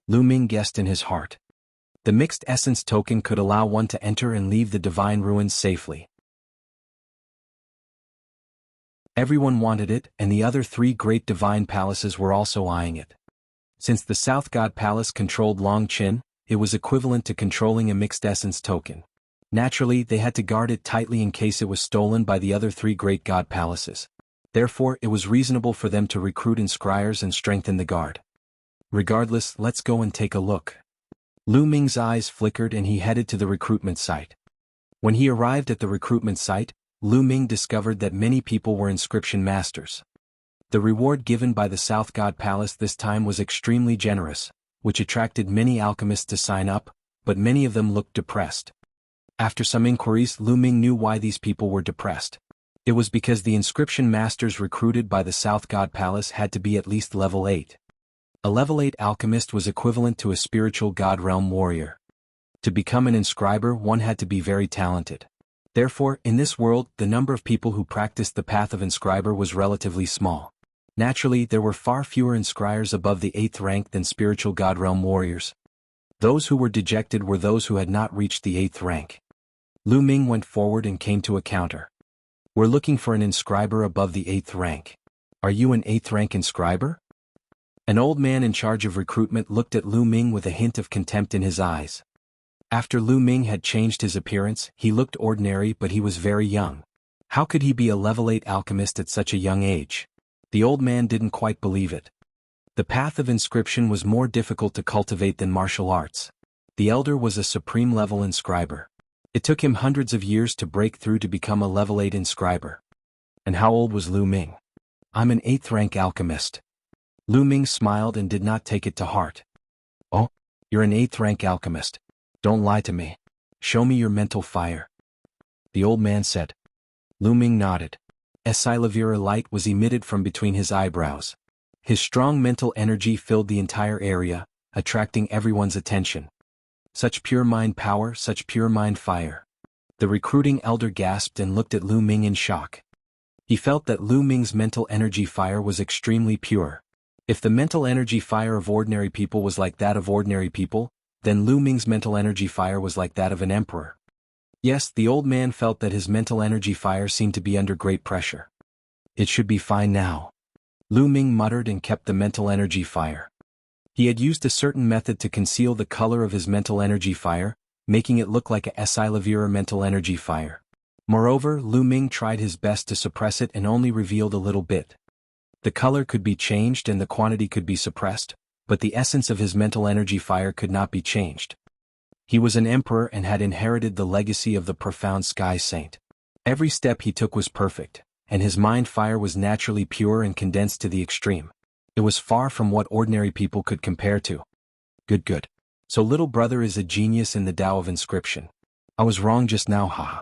Lu Ming guessed in his heart. The mixed essence token could allow one to enter and leave the divine ruins safely. Everyone wanted it, and the other 3 great divine palaces were also eyeing it. Since the South God Palace controlled Long Chen, it was equivalent to controlling a mixed essence token. Naturally, they had to guard it tightly in case it was stolen by the other 3 great god palaces. Therefore, it was reasonable for them to recruit inscribers and strengthen the guard. Regardless, let's go and take a look. Lu Ming's eyes flickered and he headed to the recruitment site. When he arrived at the recruitment site, Lu Ming discovered that many people were inscription masters. The reward given by the South God Palace this time was extremely generous, which attracted many alchemists to sign up, but many of them looked depressed. After some inquiries, Lu Ming knew why these people were depressed. It was because the inscription masters recruited by the South God Palace had to be at least level 8. A level 8 alchemist was equivalent to a spiritual god realm warrior. To become an inscriber, one had to be very talented. Therefore, in this world, the number of people who practiced the path of inscriber was relatively small. Naturally, there were far fewer inscribers above the 8th rank than spiritual god realm warriors. Those who were dejected were those who had not reached the 8th rank. Lu Ming went forward and came to a counter. We're looking for an inscriber above the 8th rank. Are you an 8th rank inscriber? An old man in charge of recruitment looked at Lu Ming with a hint of contempt in his eyes. After Lu Ming had changed his appearance, he looked ordinary, but he was very young. How could he be a level 8 alchemist at such a young age? The old man didn't quite believe it. The path of inscription was more difficult to cultivate than martial arts. The elder was a supreme level inscriber. It took him hundreds of years to break through to become a level 8 inscriber. And how old was Lu Ming? I'm an 8th rank alchemist. Lu Ming smiled and did not take it to heart. Oh, you're an 8th rank alchemist. Don't lie to me. Show me your mental fire. The old man said. Lu Ming nodded. A Silavira light was emitted from between his eyebrows. His strong mental energy filled the entire area, attracting everyone's attention. Such pure mind power, such pure mind fire. The recruiting elder gasped and looked at Lu Ming in shock. He felt that Lu Ming's mental energy fire was extremely pure. If the mental energy fire of ordinary people was like that of ordinary people, then Lu Ming's mental energy fire was like that of an emperor. Yes, the old man felt that his mental energy fire seemed to be under great pressure. It should be fine now. Lu Ming muttered and kept the mental energy fire. He had used a certain method to conceal the color of his mental energy fire, making it look like a Silavira mental energy fire. Moreover, Lu Ming tried his best to suppress it and only revealed a little bit. The color could be changed and the quantity could be suppressed, but the essence of his mental energy fire could not be changed. He was an emperor and had inherited the legacy of the profound sky saint. Every step he took was perfect, and his mind fire was naturally pure and condensed to the extreme. It was far from what ordinary people could compare to. Good. So little brother is a genius in the Tao of inscription. I was wrong just now, haha.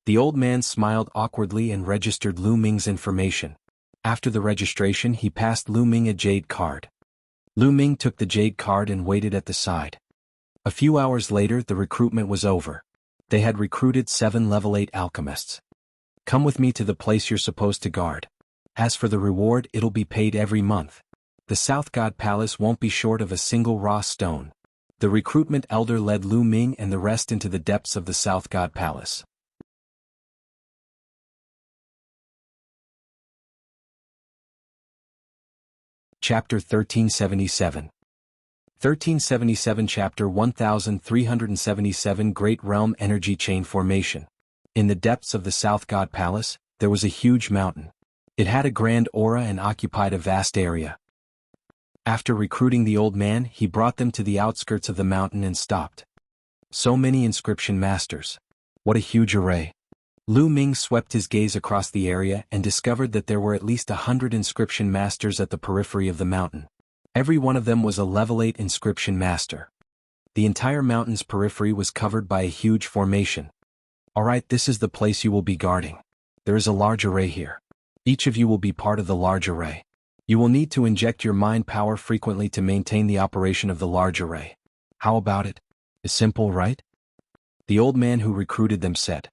The old man smiled awkwardly and registered Lu Ming's information. After the registration, he passed Lu Ming a jade card. Lu Ming took the jade card and waited at the side. A few hours later, the recruitment was over. They had recruited 7 level 8 alchemists. Come with me to the place you're supposed to guard. As for the reward, it'll be paid every month. The South God Palace won't be short of a single raw stone. The recruitment elder led Lu Ming and the rest into the depths of the South God Palace. Chapter 1377. 1377 Chapter 1377 Great Realm Energy Chain Formation. In the depths of the South God Palace, there was a huge mountain. It had a grand aura and occupied a vast area. After recruiting the old man, he brought them to the outskirts of the mountain and stopped. So many inscription masters. What a huge array. Lu Ming swept his gaze across the area and discovered that there were at least 100 inscription masters at the periphery of the mountain. Every one of them was a level 8 inscription master. The entire mountain's periphery was covered by a huge formation. Alright, this is the place you will be guarding. There is a large array here. Each of you will be part of the large array. You will need to inject your mind power frequently to maintain the operation of the large array. How about it? It's simple, right? The old man who recruited them said.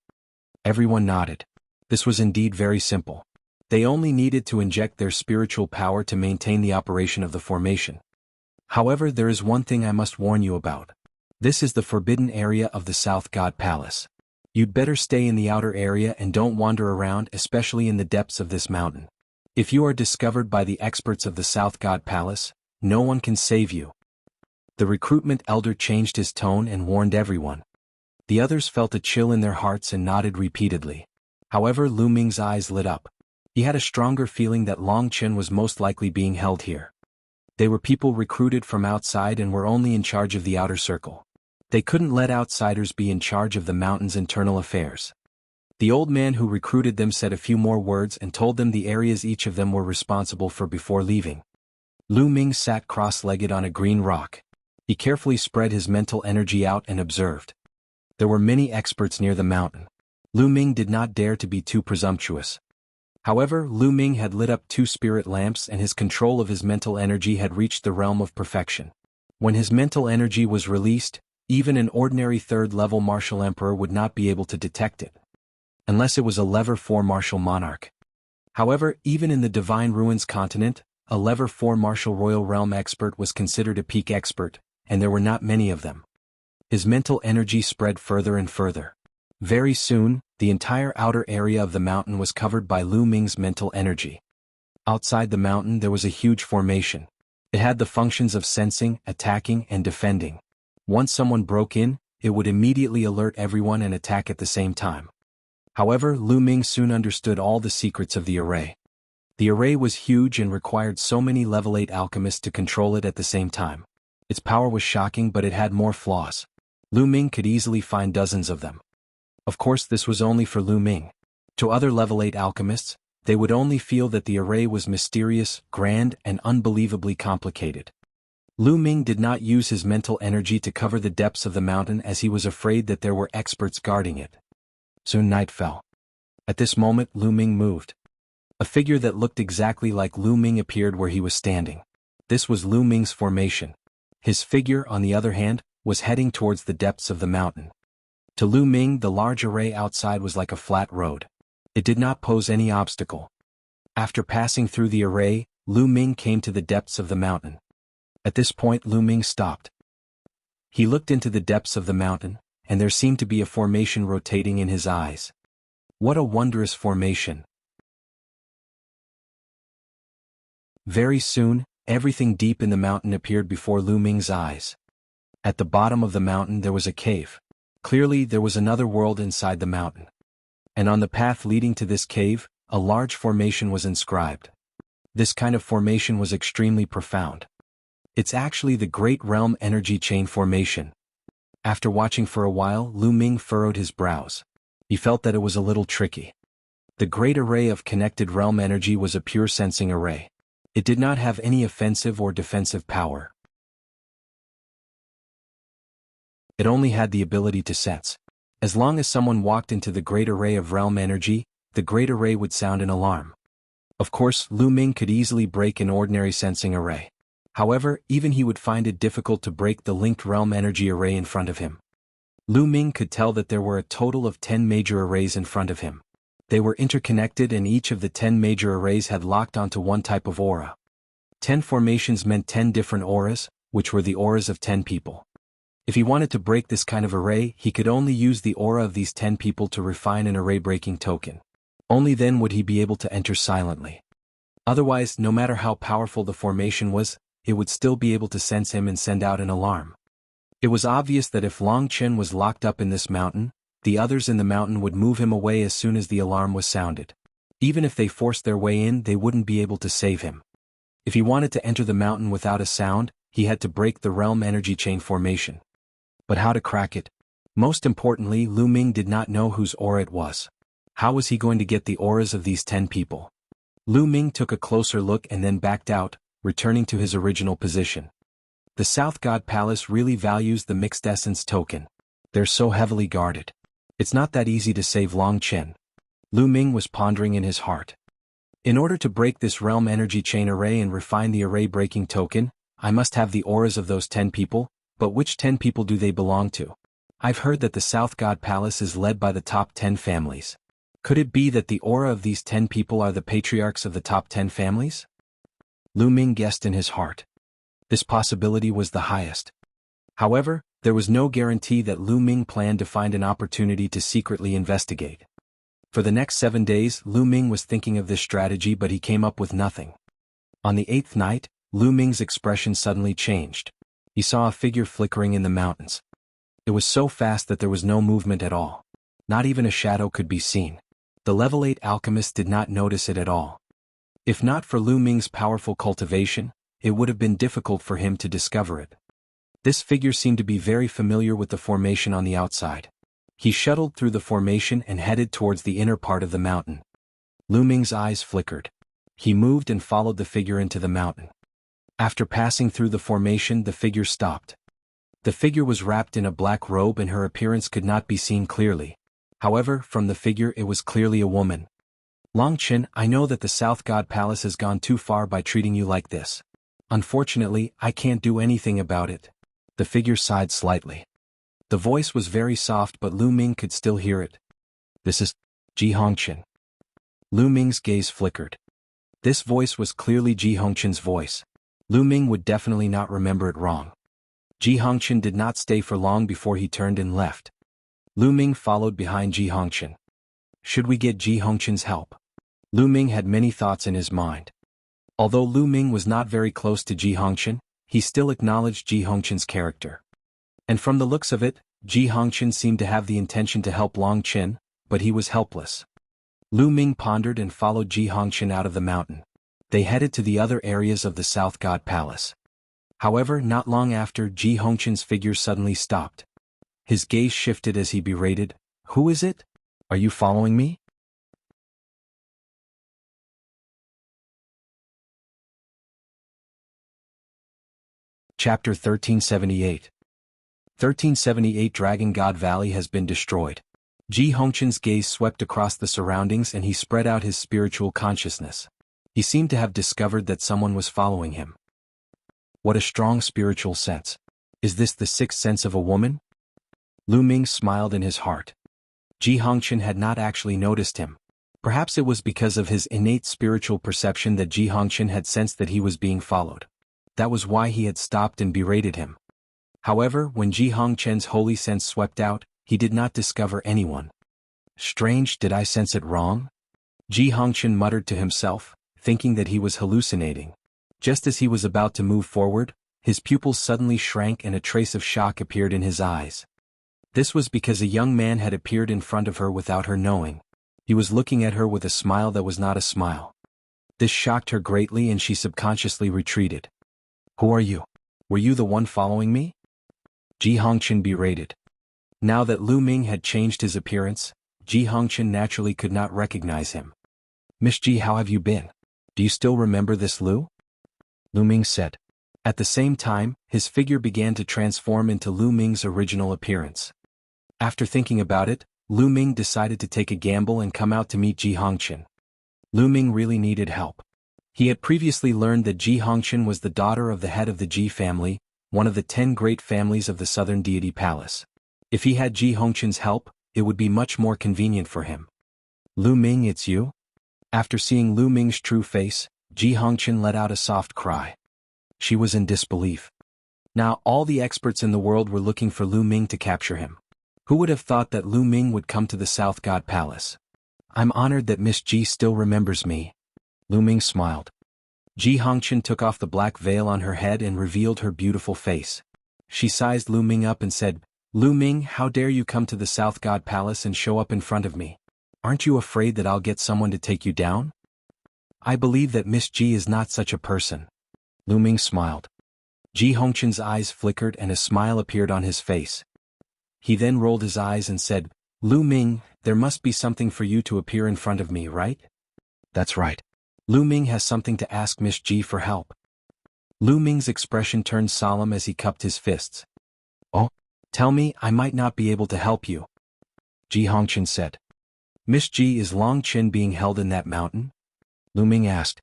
Everyone nodded. This was indeed very simple. They only needed to inject their spiritual power to maintain the operation of the formation. However, there is one thing I must warn you about. This is the forbidden area of the South God Palace. You'd better stay in the outer area and don't wander around, especially in the depths of this mountain. If you are discovered by the experts of the South God Palace, no one can save you. The recruitment elder changed his tone and warned everyone. The others felt a chill in their hearts and nodded repeatedly. However, Lu Ming's eyes lit up. He had a stronger feeling that Long Chen was most likely being held here. They were people recruited from outside and were only in charge of the outer circle. They couldn't let outsiders be in charge of the mountain's internal affairs. The old man who recruited them said a few more words and told them the areas each of them were responsible for before leaving. Lu Ming sat cross-legged on a green rock. He carefully spread his mental energy out and observed. There were many experts near the mountain. Lu Ming did not dare to be too presumptuous. However, Lu Ming had lit up 2 spirit lamps and his control of his mental energy had reached the realm of perfection. When his mental energy was released, even an ordinary 3rd-level martial emperor would not be able to detect it. Unless it was a level 4 martial monarch. However, even in the Divine Ruins continent, a level 4 martial royal realm expert was considered a peak expert, and there were not many of them. His mental energy spread further and further. Very soon, the entire outer area of the mountain was covered by Lu Ming's mental energy. Outside the mountain there was a huge formation. It had the functions of sensing, attacking, and defending. Once someone broke in, it would immediately alert everyone and attack at the same time. However, Lu Ming soon understood all the secrets of the array. The array was huge and required so many level 8 alchemists to control it at the same time. Its power was shocking, but it had more flaws. Lu Ming could easily find dozens of them. Of course, this was only for Lu Ming. To other level 8 alchemists, they would only feel that the array was mysterious, grand, and unbelievably complicated. Lu Ming did not use his mental energy to cover the depths of the mountain as he was afraid that there were experts guarding it. Soon night fell. At this moment, Lu Ming moved. A figure that looked exactly like Lu Ming appeared where he was standing. This was Lu Ming's formation. His figure, on the other hand, was heading towards the depths of the mountain. To Lu Ming, the large array outside was like a flat road. It did not pose any obstacle. After passing through the array, Lu Ming came to the depths of the mountain. At this point, Lu Ming stopped. He looked into the depths of the mountain, and there seemed to be a formation rotating in his eyes. What a wondrous formation! Very soon, everything deep in the mountain appeared before Lu Ming's eyes. At the bottom of the mountain there was a cave. Clearly, there was another world inside the mountain. And on the path leading to this cave, a large formation was inscribed. This kind of formation was extremely profound. It's actually the Great Realm Energy Chain Formation. After watching for a while, Lu Ming furrowed his brows. He felt that it was a little tricky. The Great Array of Connected Realm Energy was a pure sensing array. It did not have any offensive or defensive power. It only had the ability to sense. As long as someone walked into the Great Array of Realm Energy, the Great Array would sound an alarm. Of course, Lu Ming could easily break an ordinary sensing array. However, even he would find it difficult to break the linked realm energy array in front of him. Lu Ming could tell that there were a total of 10 major arrays in front of him. They were interconnected and each of the 10 major arrays had locked onto one type of aura. 10 formations meant 10 different auras, which were the auras of 10 people. If he wanted to break this kind of array, he could only use the aura of these 10 people to refine an array-breaking token. Only then would he be able to enter silently. Otherwise, no matter how powerful the formation was, it would still be able to sense him and send out an alarm. It was obvious that if Long Chen was locked up in this mountain, the others in the mountain would move him away as soon as the alarm was sounded. Even if they forced their way in, they wouldn't be able to save him. If he wanted to enter the mountain without a sound, he had to break the realm energy chain formation. But how to crack it? Most importantly, Lu Ming did not know whose aura it was. How was he going to get the auras of these 10 people? Lu Ming took a closer look and then backed out, returning to his original position. The South God Palace really values the mixed essence token. They're so heavily guarded. It's not that easy to save Long Chen. Lu Ming was pondering in his heart. In order to break this realm energy chain array and refine the array breaking token, I must have the auras of those 10 people, but which 10 people do they belong to? I've heard that the South God Palace is led by the top 10 families. Could it be that the aura of these 10 people are the patriarchs of the top 10 families? Lu Ming guessed in his heart. This possibility was the highest. However, there was no guarantee that Lu Ming planned to find an opportunity to secretly investigate. For the next 7 days, Lu Ming was thinking of this strategy, but he came up with nothing. On the 8th night, Lu Ming's expression suddenly changed. He saw a figure flickering in the mountains. It was so fast that there was no movement at all. Not even a shadow could be seen. The level 8 alchemist did not notice it at all. If not for Lu Ming's powerful cultivation, it would have been difficult for him to discover it. This figure seemed to be very familiar with the formation on the outside. He shuttled through the formation and headed towards the inner part of the mountain. Lu Ming's eyes flickered. He moved and followed the figure into the mountain. After passing through the formation, the figure stopped. The figure was wrapped in a black robe and her appearance could not be seen clearly. However, from the figure it was clearly a woman. Long Chen, I know that the South God Palace has gone too far by treating you like this. Unfortunately, I can't do anything about it. The figure sighed slightly. The voice was very soft, but Lu Ming could still hear it. This is Ji Hongchen. Lu Ming's gaze flickered. This voice was clearly Ji Hongchen's voice. Lu Ming would definitely not remember it wrong. Ji Hongchen did not stay for long before he turned and left. Lu Ming followed behind Ji Hongchen. Should we get Ji Hongchen's help? Lu Ming had many thoughts in his mind. Although Lu Ming was not very close to Ji Hongqian, he still acknowledged Ji Hongqian's character. And from the looks of it, Ji Hongqian seemed to have the intention to help Long Qin, but he was helpless. Lu Ming pondered and followed Ji Hongqian out of the mountain. They headed to the other areas of the South God Palace. However, not long after, Ji Hongqian's figure suddenly stopped. His gaze shifted as he berated, "Who is it? Are you following me?" Chapter 1378. 1378 Dragon God Valley has been destroyed. Ji Hongqian's gaze swept across the surroundings and he spread out his spiritual consciousness. He seemed to have discovered that someone was following him. What a strong spiritual sense. Is this the sixth sense of a woman? Lu Ming smiled in his heart. Ji Hongqian had not actually noticed him. Perhaps it was because of his innate spiritual perception that Ji Hongqian had sensed that he was being followed. That was why he had stopped and berated him. However, when Ji Hongqian's holy sense swept out, he did not discover anyone. Strange, did I sense it wrong? Ji Hongqian muttered to himself, thinking that he was hallucinating. Just as he was about to move forward, his pupils suddenly shrank and a trace of shock appeared in his eyes. This was because a young man had appeared in front of her without her knowing. He was looking at her with a smile that was not a smile. This shocked her greatly and she subconsciously retreated. "Who are you? Were you the one following me?" Ji Hongqian berated. Now that Lu Ming had changed his appearance, Ji Hongqian naturally could not recognize him. "Miss Ji, how have you been? Do you still remember this Lu?" Lu Ming said. At the same time, his figure began to transform into Lu Ming's original appearance. After thinking about it, Lu Ming decided to take a gamble and come out to meet Ji Hongqian. Lu Ming really needed help. He had previously learned that Ji Hongqian was the daughter of the head of the Ji family, one of the 10 great families of the Southern Deity Palace. If he had Ji Hongqian's help, it would be much more convenient for him. "Lu Ming, it's you?" After seeing Lu Ming's true face, Ji Hongqian let out a soft cry. She was in disbelief. Now all the experts in the world were looking for Lu Ming to capture him. Who would have thought that Lu Ming would come to the South God Palace? "I'm honored that Miss Ji still remembers me." Lu Ming smiled. Ji Hongqian took off the black veil on her head and revealed her beautiful face. She sized Lu Ming up and said, "Lu Ming, how dare you come to the South God Palace and show up in front of me? Aren't you afraid that I'll get someone to take you down?" "I believe that Miss Ji is not such a person." Lu Ming smiled. Ji Hongqian's eyes flickered and a smile appeared on his face. He then rolled his eyes and said, "Lu Ming, there must be something for you to appear in front of me, right?" "That's right. Lu Ming has something to ask Miss Ji for help." Lu Ming's expression turned solemn as he cupped his fists. "Oh, tell me, I might not be able to help you," Ji Hongqian said. "Miss Ji, is Long Qin being held in that mountain?" Lu Ming asked.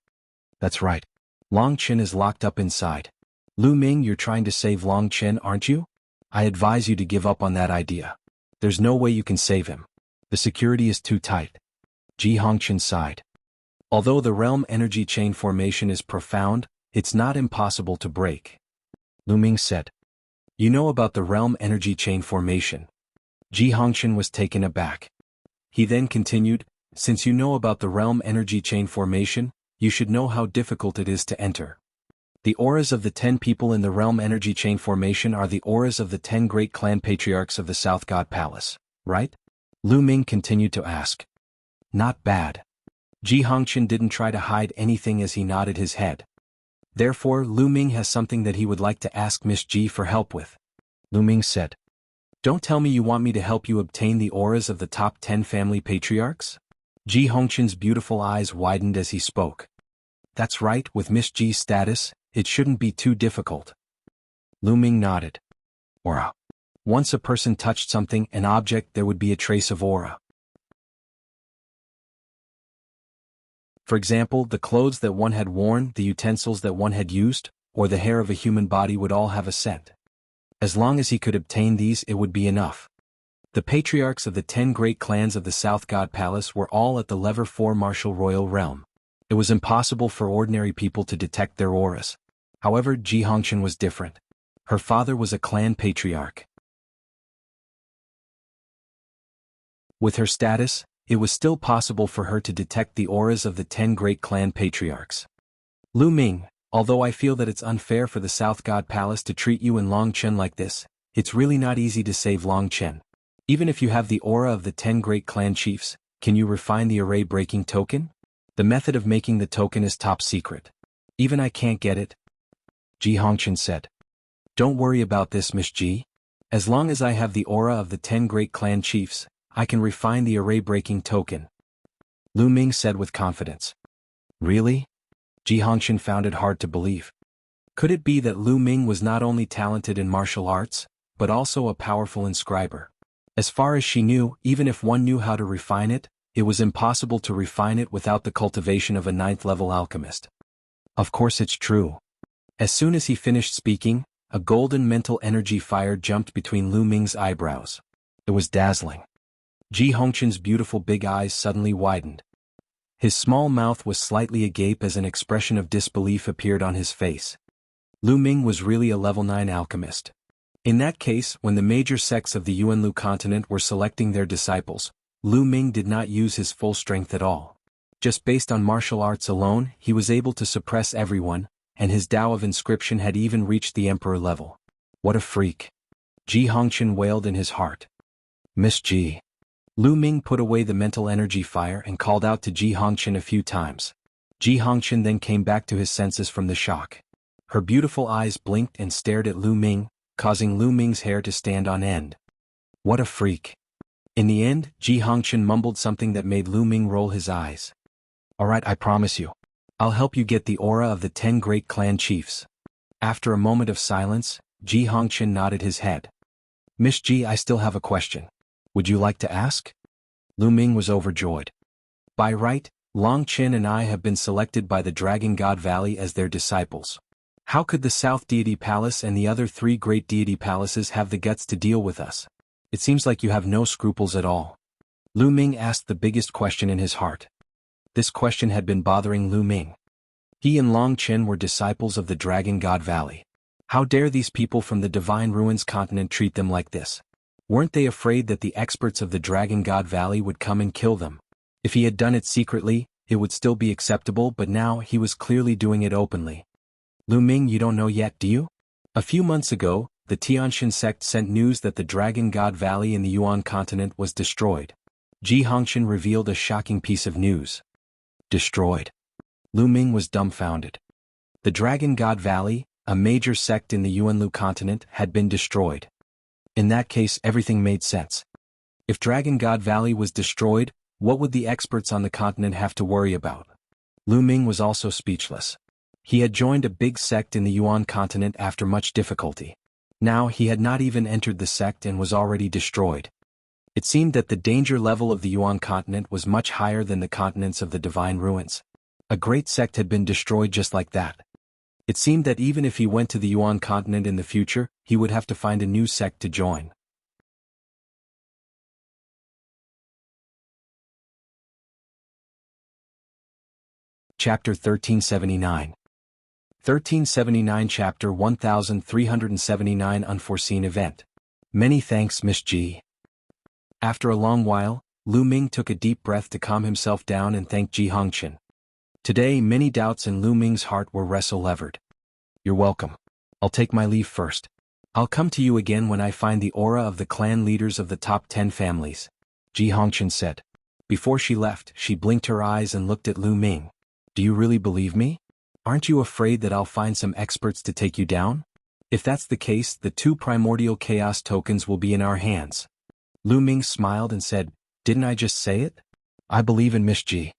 "That's right. Long Qin is locked up inside." "Lu Ming, you're trying to save Long Qin, aren't you? I advise you to give up on that idea. There's no way you can save him. The security is too tight." Ji Hongqian sighed. Although the realm energy chain formation is profound, it's not impossible to break. Lu Ming said. "You know about the realm energy chain formation?" Ji Hongqian was taken aback. He then continued, "Since you know about the realm energy chain formation, you should know how difficult it is to enter. The auras of the 10 people in the realm energy chain formation are the auras of the 10 great clan patriarchs of the South God Palace, right?" Lu Ming continued to ask. "Not bad." Ji Hongqian didn't try to hide anything as he nodded his head. "Therefore, Lu Ming has something that he would like to ask Miss Ji for help with." Lu Ming said. "Don't tell me you want me to help you obtain the auras of the top 10 family patriarchs?" Ji Hongqian's beautiful eyes widened as he spoke. "That's right, with Miss Ji's status, it shouldn't be too difficult." Lu Ming nodded. "Aura. Once a person touched something, an object, there would be a trace of aura. For example, the clothes that one had worn, the utensils that one had used, or the hair of a human body would all have a scent. As long as he could obtain these, it would be enough." The patriarchs of the 10 great clans of the South God Palace were all at the level 4 martial royal realm. It was impossible for ordinary people to detect their auras. However, Ji Hongqian was different. Her father was a clan patriarch. With her status, it was still possible for her to detect the auras of the 10 great clan patriarchs. Lu Ming, although I feel that it's unfair for the South God Palace to treat you and Long Chen like this, it's really not easy to save Long Chen. Even if you have the aura of the 10 great clan chiefs, can you refine the array-breaking token? The method of making the token is top secret. Even I can't get it, Ji Hongchen said. Don't worry about this, Miss Ji. As long as I have the aura of the 10 great clan chiefs, I can refine the array-breaking token, Lu Ming said with confidence. Really? Ji Hongchen found it hard to believe. Could it be that Lu Ming was not only talented in martial arts, but also a powerful inscriber? As far as she knew, even if one knew how to refine it, it was impossible to refine it without the cultivation of a 9th-level alchemist. Of course it's true. As soon as he finished speaking, a golden mental energy fire jumped between Lu Ming's eyebrows. It was dazzling. Ji Hongchen's beautiful big eyes suddenly widened. His small mouth was slightly agape as an expression of disbelief appeared on his face. Lu Ming was really a level 9 alchemist. In that case, when the major sects of the Yuanlu continent were selecting their disciples, Lu Ming did not use his full strength at all. Just based on martial arts alone, he was able to suppress everyone, and his Tao of inscription had even reached the emperor level. What a freak! Ji Hongchen wailed in his heart. Miss Ji. Lu Ming put away the mental energy fire and called out to Ji Hongchen a few times. Ji Hongchen then came back to his senses from the shock. Her beautiful eyes blinked and stared at Lu Ming, causing Lu Ming's hair to stand on end. What a freak! In the end, Ji Hongchen mumbled something that made Lu Ming roll his eyes. Alright, I promise you. I'll help you get the aura of the 10 great clan chiefs. After a moment of silence, Ji Hongchen nodded his head. Miss Ji, I still have a question. Would you like to ask? Lu Ming was overjoyed. By right, Long Chen and I have been selected by the Dragon God Valley as their disciples. How could the South Deity Palace and the other 3 great deity palaces have the guts to deal with us? It seems like you have no scruples at all. Lu Ming asked the biggest question in his heart. This question had been bothering Lu Ming. He and Long Chen were disciples of the Dragon God Valley. How dare these people from the Divine Ruins continent treat them like this? Weren't they afraid that the experts of the Dragon God Valley would come and kill them? If he had done it secretly, it would still be acceptable, but now he was clearly doing it openly. Lu Ming, you don't know yet, do you? A few months ago, the Tianxin sect sent news that the Dragon God Valley in the Yuan continent was destroyed. Ji Hongchen revealed a shocking piece of news. Destroyed. Lu Ming was dumbfounded. The Dragon God Valley, a major sect in the Yuanlu continent, had been destroyed. In that case, everything made sense. If Dragon God Valley was destroyed, what would the experts on the continent have to worry about? Lu Ming was also speechless. He had joined a big sect in the Yuan continent after much difficulty. Now he had not even entered the sect and was already destroyed. It seemed that the danger level of the Yuan continent was much higher than the continents of the Divine Ruins. A great sect had been destroyed just like that. It seemed that even if he went to the Yuan continent in the future, he would have to find a new sect to join. Chapter 1379. 1379 Chapter 1379 Unforeseen Event. Many thanks, Miss Ji. After a long while, Lu Ming took a deep breath to calm himself down and thanked Ji Hongchen. Today many doubts in Lu Ming's heart were wrestle-levered. You're welcome. I'll take my leave first. I'll come to you again when I find the aura of the clan leaders of the top 10 families, Ji Hongchen said. Before she left, she blinked her eyes and looked at Lu Ming. Do you really believe me? Aren't you afraid that I'll find some experts to take you down? If that's the case, the 2 primordial chaos tokens will be in our hands. Lu Ming smiled and said, Didn't I just say it? I believe in Miss Ji.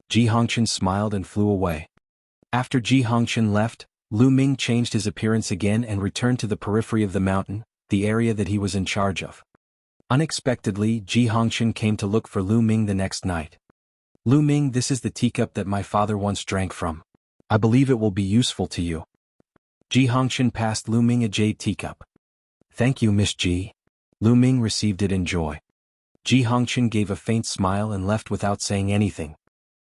Ji Hongchen smiled and flew away. After Ji Hongchen left, Lu Ming changed his appearance again and returned to the periphery of the mountain, the area that he was in charge of. Unexpectedly, Ji Hongchen came to look for Lu Ming the next night. Lu Ming, this is the teacup that my father once drank from. I believe it will be useful to you. Ji Hongchen passed Lu Ming a jade teacup. Thank you, Miss Ji. Lu Ming received it in joy. Ji Hongchen gave a faint smile and left without saying anything.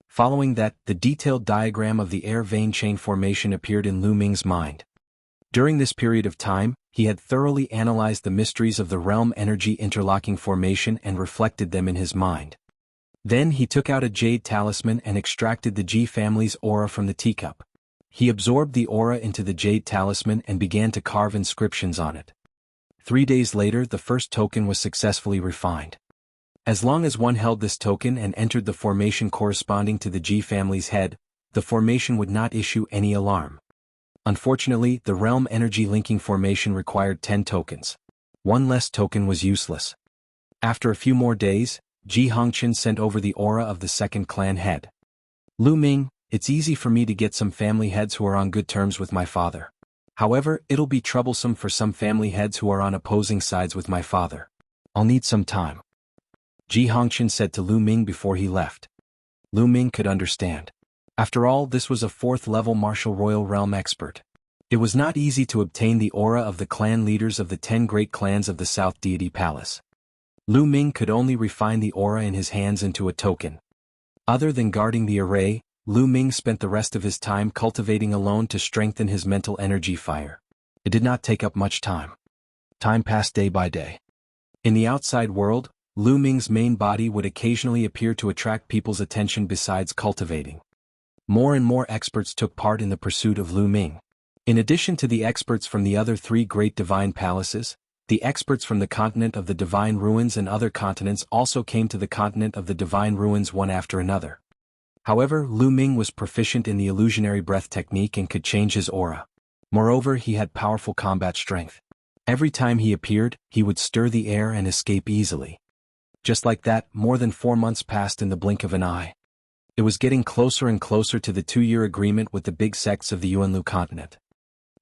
Following that, the detailed diagram of the air vein chain formation appeared in Lu Ming's mind. During this period of time, he had thoroughly analyzed the mysteries of the realm energy interlocking formation and reflected them in his mind. Then he took out a jade talisman and extracted the Ji family's aura from the teacup. He absorbed the aura into the jade talisman and began to carve inscriptions on it. 3 days later, the first token was successfully refined. As long as one held this token and entered the formation corresponding to the Ji family's head, the formation would not issue any alarm. Unfortunately, the realm energy linking formation required 10 tokens. One less token was useless. After a few more days, Ji Hongqian sent over the aura of the second clan head. Lu Ming, it's easy for me to get some family heads who are on good terms with my father. However, it'll be troublesome for some family heads who are on opposing sides with my father. I'll need some time. Ji Hongqian said to Lu Ming before he left. Lu Ming could understand. After all, this was a 4th-level martial royal realm expert. It was not easy to obtain the aura of the clan leaders of the 10 great clans of the South Deity Palace. Lu Ming could only refine the aura in his hands into a token. Other than guarding the array, Lu Ming spent the rest of his time cultivating alone to strengthen his mental energy fire. It did not take up much time. Time passed day by day. In the outside world, Lu Ming's main body would occasionally appear to attract people's attention besides cultivating. More and more experts took part in the pursuit of Lu Ming. In addition to the experts from the other 3 great divine palaces, the experts from the continent of the divine ruins and other continents also came to the continent of the divine ruins one after another. However, Lu Ming was proficient in the illusionary breath technique and could change his aura. Moreover, he had powerful combat strength. Every time he appeared, he would stir the air and escape easily. Just like that, more than 4 months passed in the blink of an eye. It was getting closer and closer to the 2-year agreement with the big sects of the Yuanlu continent.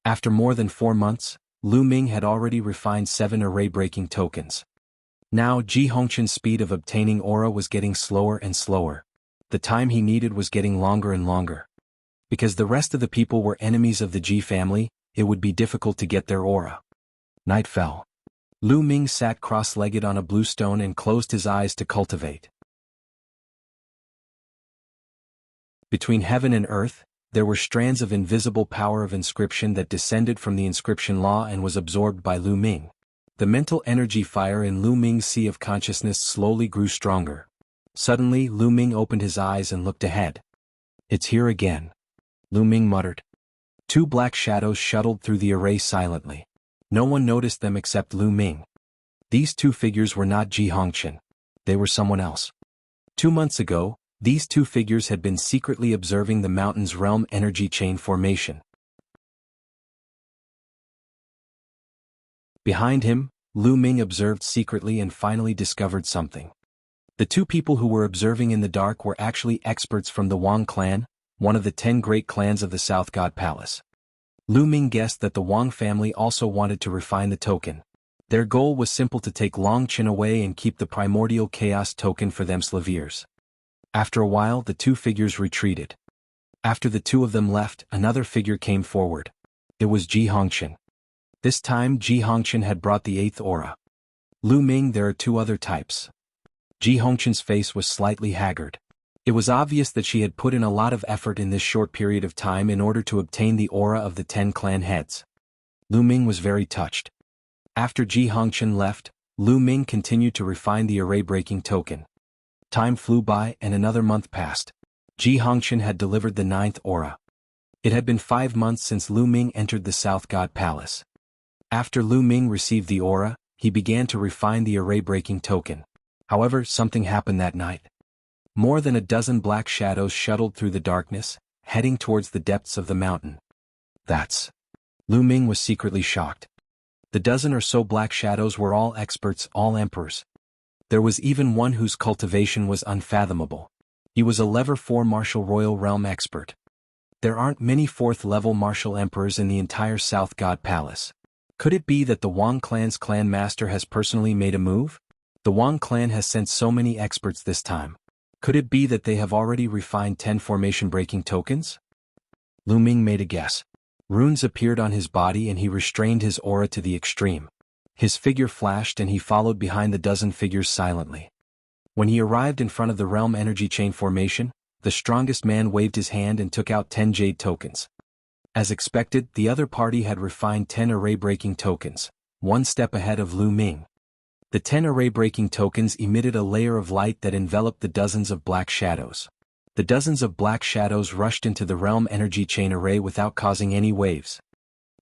After more than 4 months, Lu Ming had already refined 7 array-breaking tokens. Now Ji Hongqian's speed of obtaining aura was getting slower and slower. The time he needed was getting longer and longer. Because the rest of the people were enemies of the Ji family, it would be difficult to get their aura. Night fell. Lu Ming sat cross-legged on a blue stone and closed his eyes to cultivate. Between heaven and earth, there were strands of invisible power of inscription that descended from the inscription law and was absorbed by Lu Ming. The mental energy fire in Lu Ming's sea of consciousness slowly grew stronger. Suddenly, Lu Ming opened his eyes and looked ahead. It's here again. Lu Ming muttered. 2 black shadows shuttled through the array silently. No one noticed them except Lu Ming. These 2 figures were not Ji Hongqian. They were someone else. 2 months ago, these 2 figures had been secretly observing the mountain's realm energy chain formation. Behind him, Lu Ming observed secretly and finally discovered something. The 2 people who were observing in the dark were actually experts from the Wang clan, one of the 10 great clans of the South God Palace. Lu Ming guessed that the Wang family also wanted to refine the token. Their goal was simple: to take Long Qin away and keep the primordial chaos token for themselves. After a while, the 2 figures retreated. After the 2 of them left, another figure came forward. It was Ji Hongqian. This time Ji Hongqian had brought the 8th aura. Lu Ming, there are 2 other types. Ji Hongqian's face was slightly haggard. It was obvious that she had put in a lot of effort in this short period of time in order to obtain the aura of the 10 clan heads. Lu Ming was very touched. After Ji Hongqian left, Lu Ming continued to refine the array-breaking token. Time flew by and another month passed. Ji Hongqian had delivered the 9th aura. It had been 5 months since Lu Ming entered the South God Palace. After Lu Ming received the aura, he began to refine the array-breaking token. However, something happened that night. More than a dozen black shadows shuttled through the darkness, heading towards the depths of the mountain. Lu Ming was secretly shocked. The dozen or so black shadows were all experts, all emperors. There was even one whose cultivation was unfathomable. He was a level 4 martial royal realm expert. There aren't many 4th-level martial emperors in the entire South God Palace. Could it be that the Wang clan's clan master has personally made a move? The Wang clan has sent so many experts this time. Could it be that they have already refined 10 formation-breaking tokens? Lu Ming made a guess. Runes appeared on his body and he restrained his aura to the extreme. His figure flashed and he followed behind the dozen figures silently. When he arrived in front of the realm energy chain formation, the strongest man waved his hand and took out 10 jade tokens. As expected, the other party had refined 10 array-breaking tokens, 1 step ahead of Lu Ming. The 10 array-breaking tokens emitted a layer of light that enveloped the dozens of black shadows. The dozens of black shadows rushed into the realm energy chain array without causing any waves.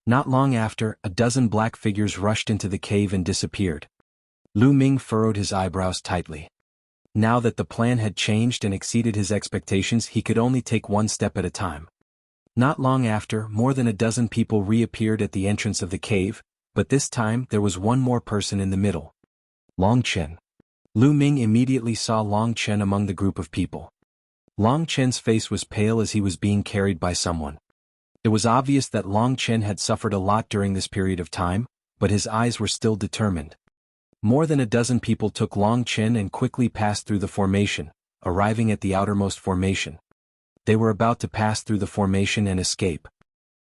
Not long after, a dozen black figures rushed into the cave and disappeared. Lu Ming furrowed his eyebrows tightly. Now that the plan had changed and exceeded his expectations, he could only take one step at a time. Not long after, more than a dozen people reappeared at the entrance of the cave, but this time there was one more person in the middle. Long Chen. Lu Ming immediately saw Long Chen among the group of people. Long Chen's face was pale as he was being carried by someone. It was obvious that Long Chen had suffered a lot during this period of time, but his eyes were still determined. More than a dozen people took Long Chen and quickly passed through the formation, arriving at the outermost formation. They were about to pass through the formation and escape.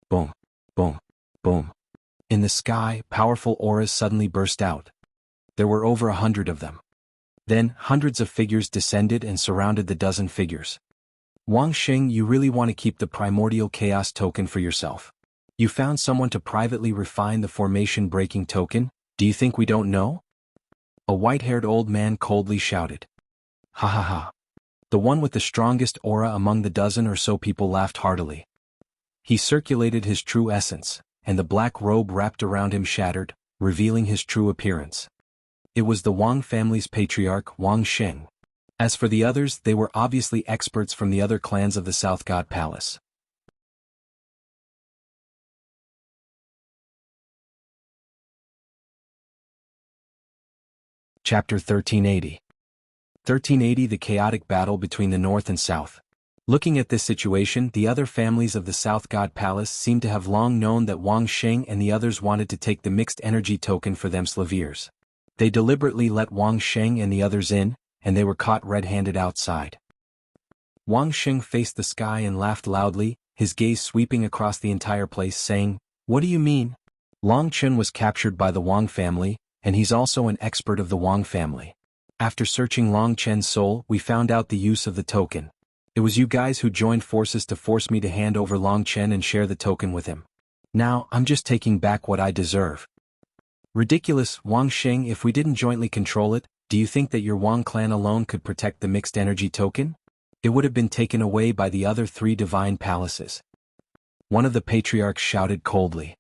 Boom, boom, boom. In the sky, powerful auras suddenly burst out. There were over 100 of them. Then, hundreds of figures descended and surrounded the dozen figures. Wang Xing, you really want to keep the primordial chaos token for yourself? You found someone to privately refine the formation-breaking token? Do you think we don't know? A white-haired old man coldly shouted. Ha ha ha. The one with the strongest aura among the dozen or so people laughed heartily. He circulated his true essence, and the black robe wrapped around him shattered, revealing his true appearance. It was the Wang family's patriarch, Wang Xing. As for the others, they were obviously experts from the other clans of the South God Palace. Chapter 1380. 1380 The chaotic battle between the North and South. Looking at this situation, the other families of the South God Palace seemed to have long known that Wang Xing and the others wanted to take the mixed energy token for them Slaviers. They deliberately let Wang Xing and the others in, and they were caught red-handed outside. Wang Xing faced the sky and laughed loudly, his gaze sweeping across the entire place, saying, "What do you mean? Long Chen was captured by the Wang family, and he's also an expert of the Wang family. After searching Long Chen's soul, we found out the use of the token. It was you guys who joined forces to force me to hand over Long Chen and share the token with him. Now, I'm just taking back what I deserve." Ridiculous, Wang Xing. If we didn't jointly control it, do you think that your Wang clan alone could protect the mixed energy token? It would have been taken away by the other 3 divine palaces. One of the patriarchs shouted coldly.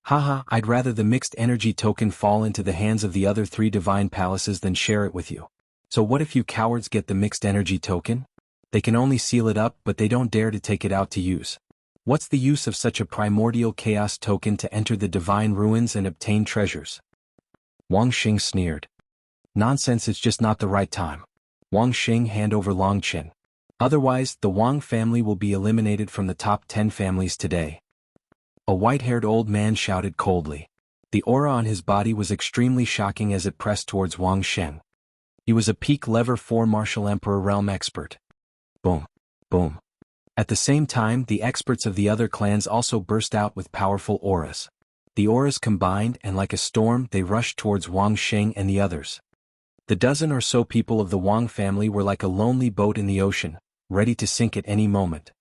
Haha, I'd rather the mixed energy token fall into the hands of the other 3 divine palaces than share it with you. So what if you cowards get the mixed energy token? They can only seal it up, but they don't dare to take it out to use. What's the use of such a primordial chaos token to enter the divine ruins and obtain treasures? Wang Xing sneered. Nonsense, it's just not the right time. Wang Xing, hand over Long Chen. Otherwise, the Wang family will be eliminated from the top 10 families today. A white-haired old man shouted coldly. The aura on his body was extremely shocking as it pressed towards Wang Xing. He was a peak level 4 martial emperor realm expert. Boom, boom. At the same time, the experts of the other clans also burst out with powerful auras. The auras combined, and like a storm, they rushed towards Wang Xing and the others. The dozen or so people of the Wang family were like a lonely boat in the ocean, ready to sink at any moment.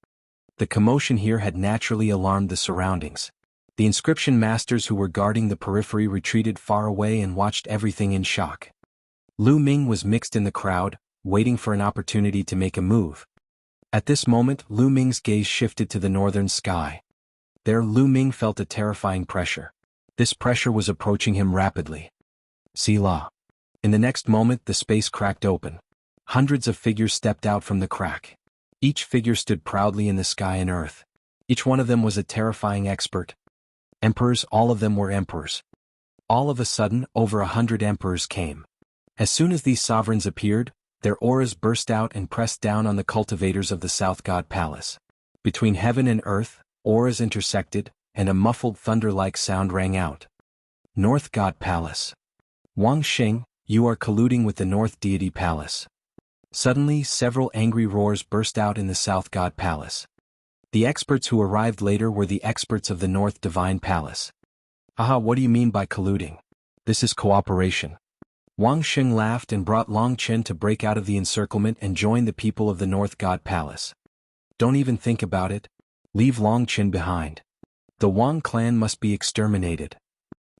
The commotion here had naturally alarmed the surroundings. The inscription masters who were guarding the periphery retreated far away and watched everything in shock. Lu Ming was mixed in the crowd, waiting for an opportunity to make a move. At this moment, Lu Ming's gaze shifted to the northern sky. There, Lu Ming felt a terrifying pressure. This pressure was approaching him rapidly. Selah. In the next moment, the space cracked open. Hundreds of figures stepped out from the crack. Each figure stood proudly in the sky and earth. Each one of them was a terrifying expert. Emperors, all of them were emperors. All of a sudden, over 100 emperors came. As soon as these sovereigns appeared, their auras burst out and pressed down on the cultivators of the South God Palace. Between heaven and earth, auras intersected, and a muffled thunder-like sound rang out. North God Palace. Wang Xing, you are colluding with the North Deity Palace. Suddenly, several angry roars burst out in the South God Palace. The experts who arrived later were the experts of the North Divine Palace. Aha, what do you mean by colluding? This is cooperation. Wang Xing laughed and brought Long Chen to break out of the encirclement and join the people of the North God Palace. Don't even think about it. Leave Long Chen behind. The Wang clan must be exterminated.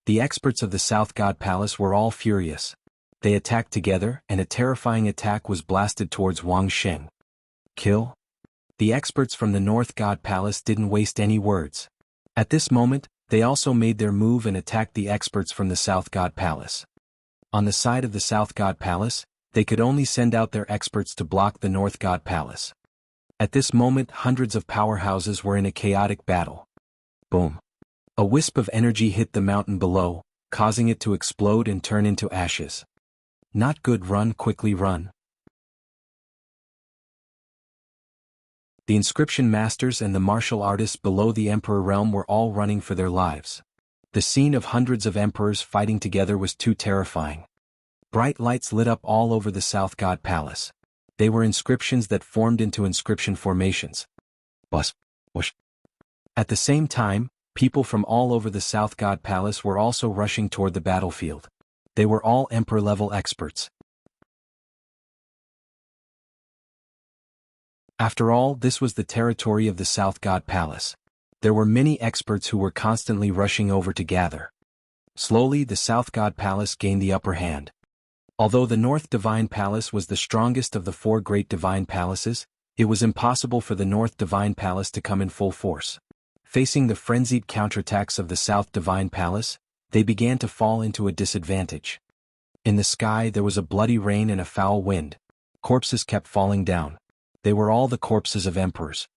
The experts of the South God Palace were all furious. They attacked together, and a terrifying attack was blasted towards Wang Xing. Kill? The experts from the North God Palace didn't waste any words. At this moment, they also made their move and attacked the experts from the South God Palace. On the side of the South God Palace, they could only send out their experts to block the North God Palace. At this moment, hundreds of powerhouses were in a chaotic battle. Boom. A wisp of energy hit the mountain below, causing it to explode and turn into ashes. Not good. Run, quickly run. The inscription masters and the martial artists below the Emperor realm were all running for their lives. The scene of hundreds of emperors fighting together was too terrifying. Bright lights lit up all over the South God Palace. They were inscriptions that formed into inscription formations. Bus. Whoosh. At the same time, people from all over the South God Palace were also rushing toward the battlefield. They were all emperor-level experts. After all, this was the territory of the South God Palace. There were many experts who were constantly rushing over to gather. Slowly, the South God Palace gained the upper hand. Although the North Divine Palace was the strongest of the four great divine palaces, it was impossible for the North Divine Palace to come in full force. Facing the frenzied counterattacks of the South Divine Palace, they began to fall into a disadvantage. In the sky there was a bloody rain and a foul wind. Corpses kept falling down. They were all the corpses of emperors.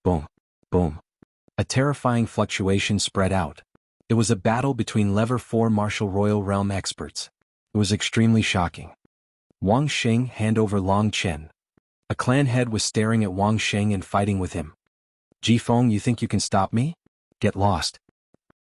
Boom. Boom. A terrifying fluctuation spread out. It was a battle between level 4 martial royal realm experts. It was extremely shocking. Wang Xing hand over Long Chen. A clan head was staring at Wang Xing and fighting with him. Jifeng, you think you can stop me? Get lost.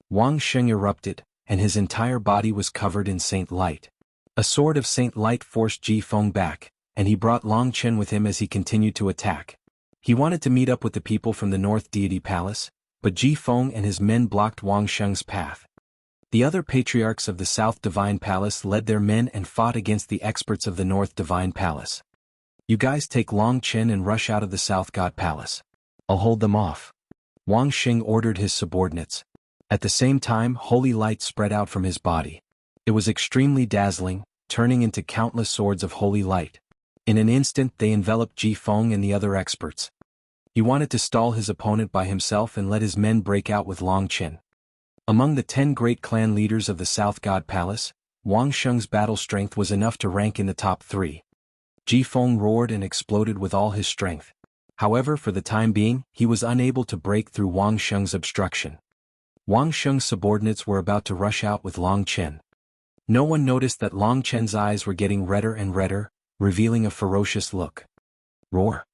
Wang Xing erupted, and his entire body was covered in Saint Light. A sword of Saint Light forced Jifeng back, and he brought Long Chen with him as he continued to attack. He wanted to meet up with the people from the North Deity Palace, but Jifeng and his men blocked Wang Xing's path. The other patriarchs of the South Divine Palace led their men and fought against the experts of the North Divine Palace. You guys take Long Chen and rush out of the South God Palace. I'll hold them off. Wang Xing ordered his subordinates. At the same time, holy light spread out from his body. It was extremely dazzling, turning into countless swords of holy light. In an instant they enveloped Jifeng and the other experts. He wanted to stall his opponent by himself and let his men break out with Long Chen. Among the 10 great clan leaders of the South God Palace, Wang Xing's battle strength was enough to rank in the top 3. Jifeng roared and exploded with all his strength. However, for the time being, he was unable to break through Wang Xing's obstruction. Wang Xing's subordinates were about to rush out with Long Chen. No one noticed that Long Chen's eyes were getting redder and redder, revealing a ferocious look. Roar.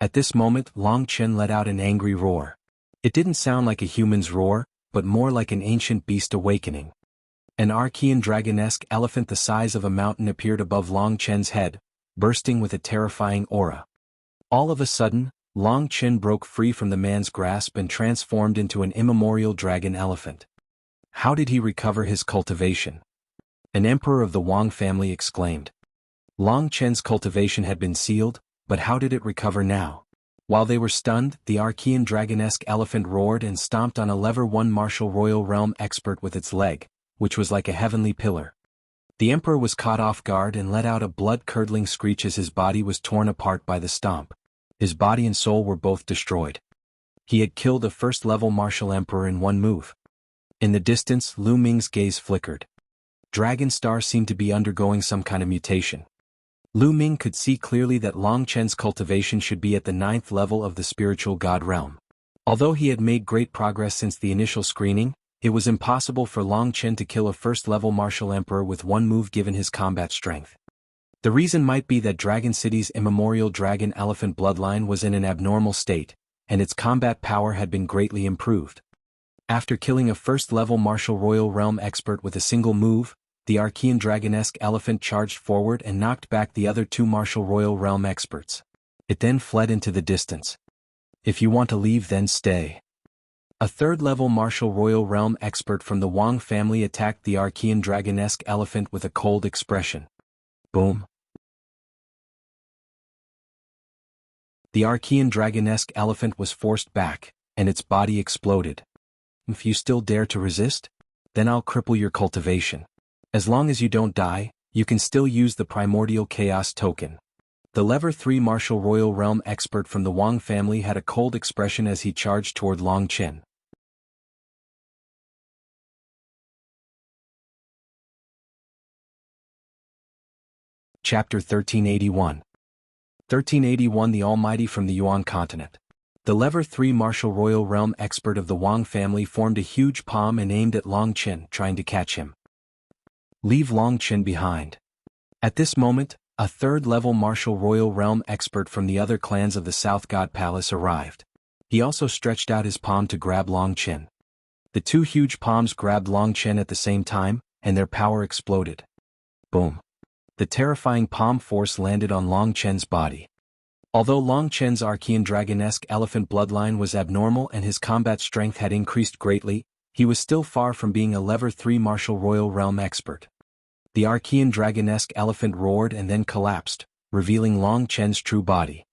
At this moment, Long Chen let out an angry roar. It didn't sound like a human's roar, but more like an ancient beast awakening. An Archean dragonesque elephant the size of a mountain appeared above Long Chen's head, bursting with a terrifying aura. All of a sudden, Long Chen broke free from the man's grasp and transformed into an immemorial dragon elephant. How did he recover his cultivation? An emperor of the Wang family exclaimed. Long Chen's cultivation had been sealed, but how did it recover now? While they were stunned, the Archean dragonesque elephant roared and stomped on a level 1 martial royal realm expert with its leg, which was like a heavenly pillar. The emperor was caught off guard and let out a blood-curdling screech as his body was torn apart by the stomp. His body and soul were both destroyed. He had killed a first-level martial emperor in one move. In the distance, Lu Ming's gaze flickered. Dragon Star seemed to be undergoing some kind of mutation. Lu Ming could see clearly that Long Chen's cultivation should be at the 9th level of the spiritual god realm. Although he had made great progress since the initial screening, it was impossible for Long Chen to kill a first-level martial emperor with one move given his combat strength. The reason might be that Dragon City's immemorial dragon elephant bloodline was in an abnormal state, and its combat power had been greatly improved. After killing a first-level martial royal realm expert with a single move, the Archean dragonesque elephant charged forward and knocked back the other 2 martial royal realm experts. It then fled into the distance. If you want to leave, then stay. A third-level martial royal realm expert from the Wang family attacked the Archean dragonesque elephant with a cold expression. Boom. The Archean dragonesque elephant was forced back, and its body exploded. If you still dare to resist, then I'll cripple your cultivation. As long as you don't die, you can still use the primordial chaos token. The Lever 3 Martial Royal Realm expert from the Wang family had a cold expression as he charged toward Long Chen. Chapter 1381. 1381 The Almighty from the Yuan continent. The Lever 3 Martial Royal Realm expert of the Wang family formed a huge palm and aimed at Long Chen, trying to catch him. Leave Long Chen behind. At this moment, a third-level Martial Royal Realm expert from the other clans of the South God Palace arrived. He also stretched out his palm to grab Long Chen. The two huge palms grabbed Long Chen at the same time, and their power exploded. Boom. The terrifying palm force landed on Long Chen's body. Although Long Chen's Archean Dragonesque elephant bloodline was abnormal and his combat strength had increased greatly, he was still far from being a Lever 3 Martial Royal Realm expert. The Archean Dragonesque elephant roared and then collapsed, revealing Long Chen's true body.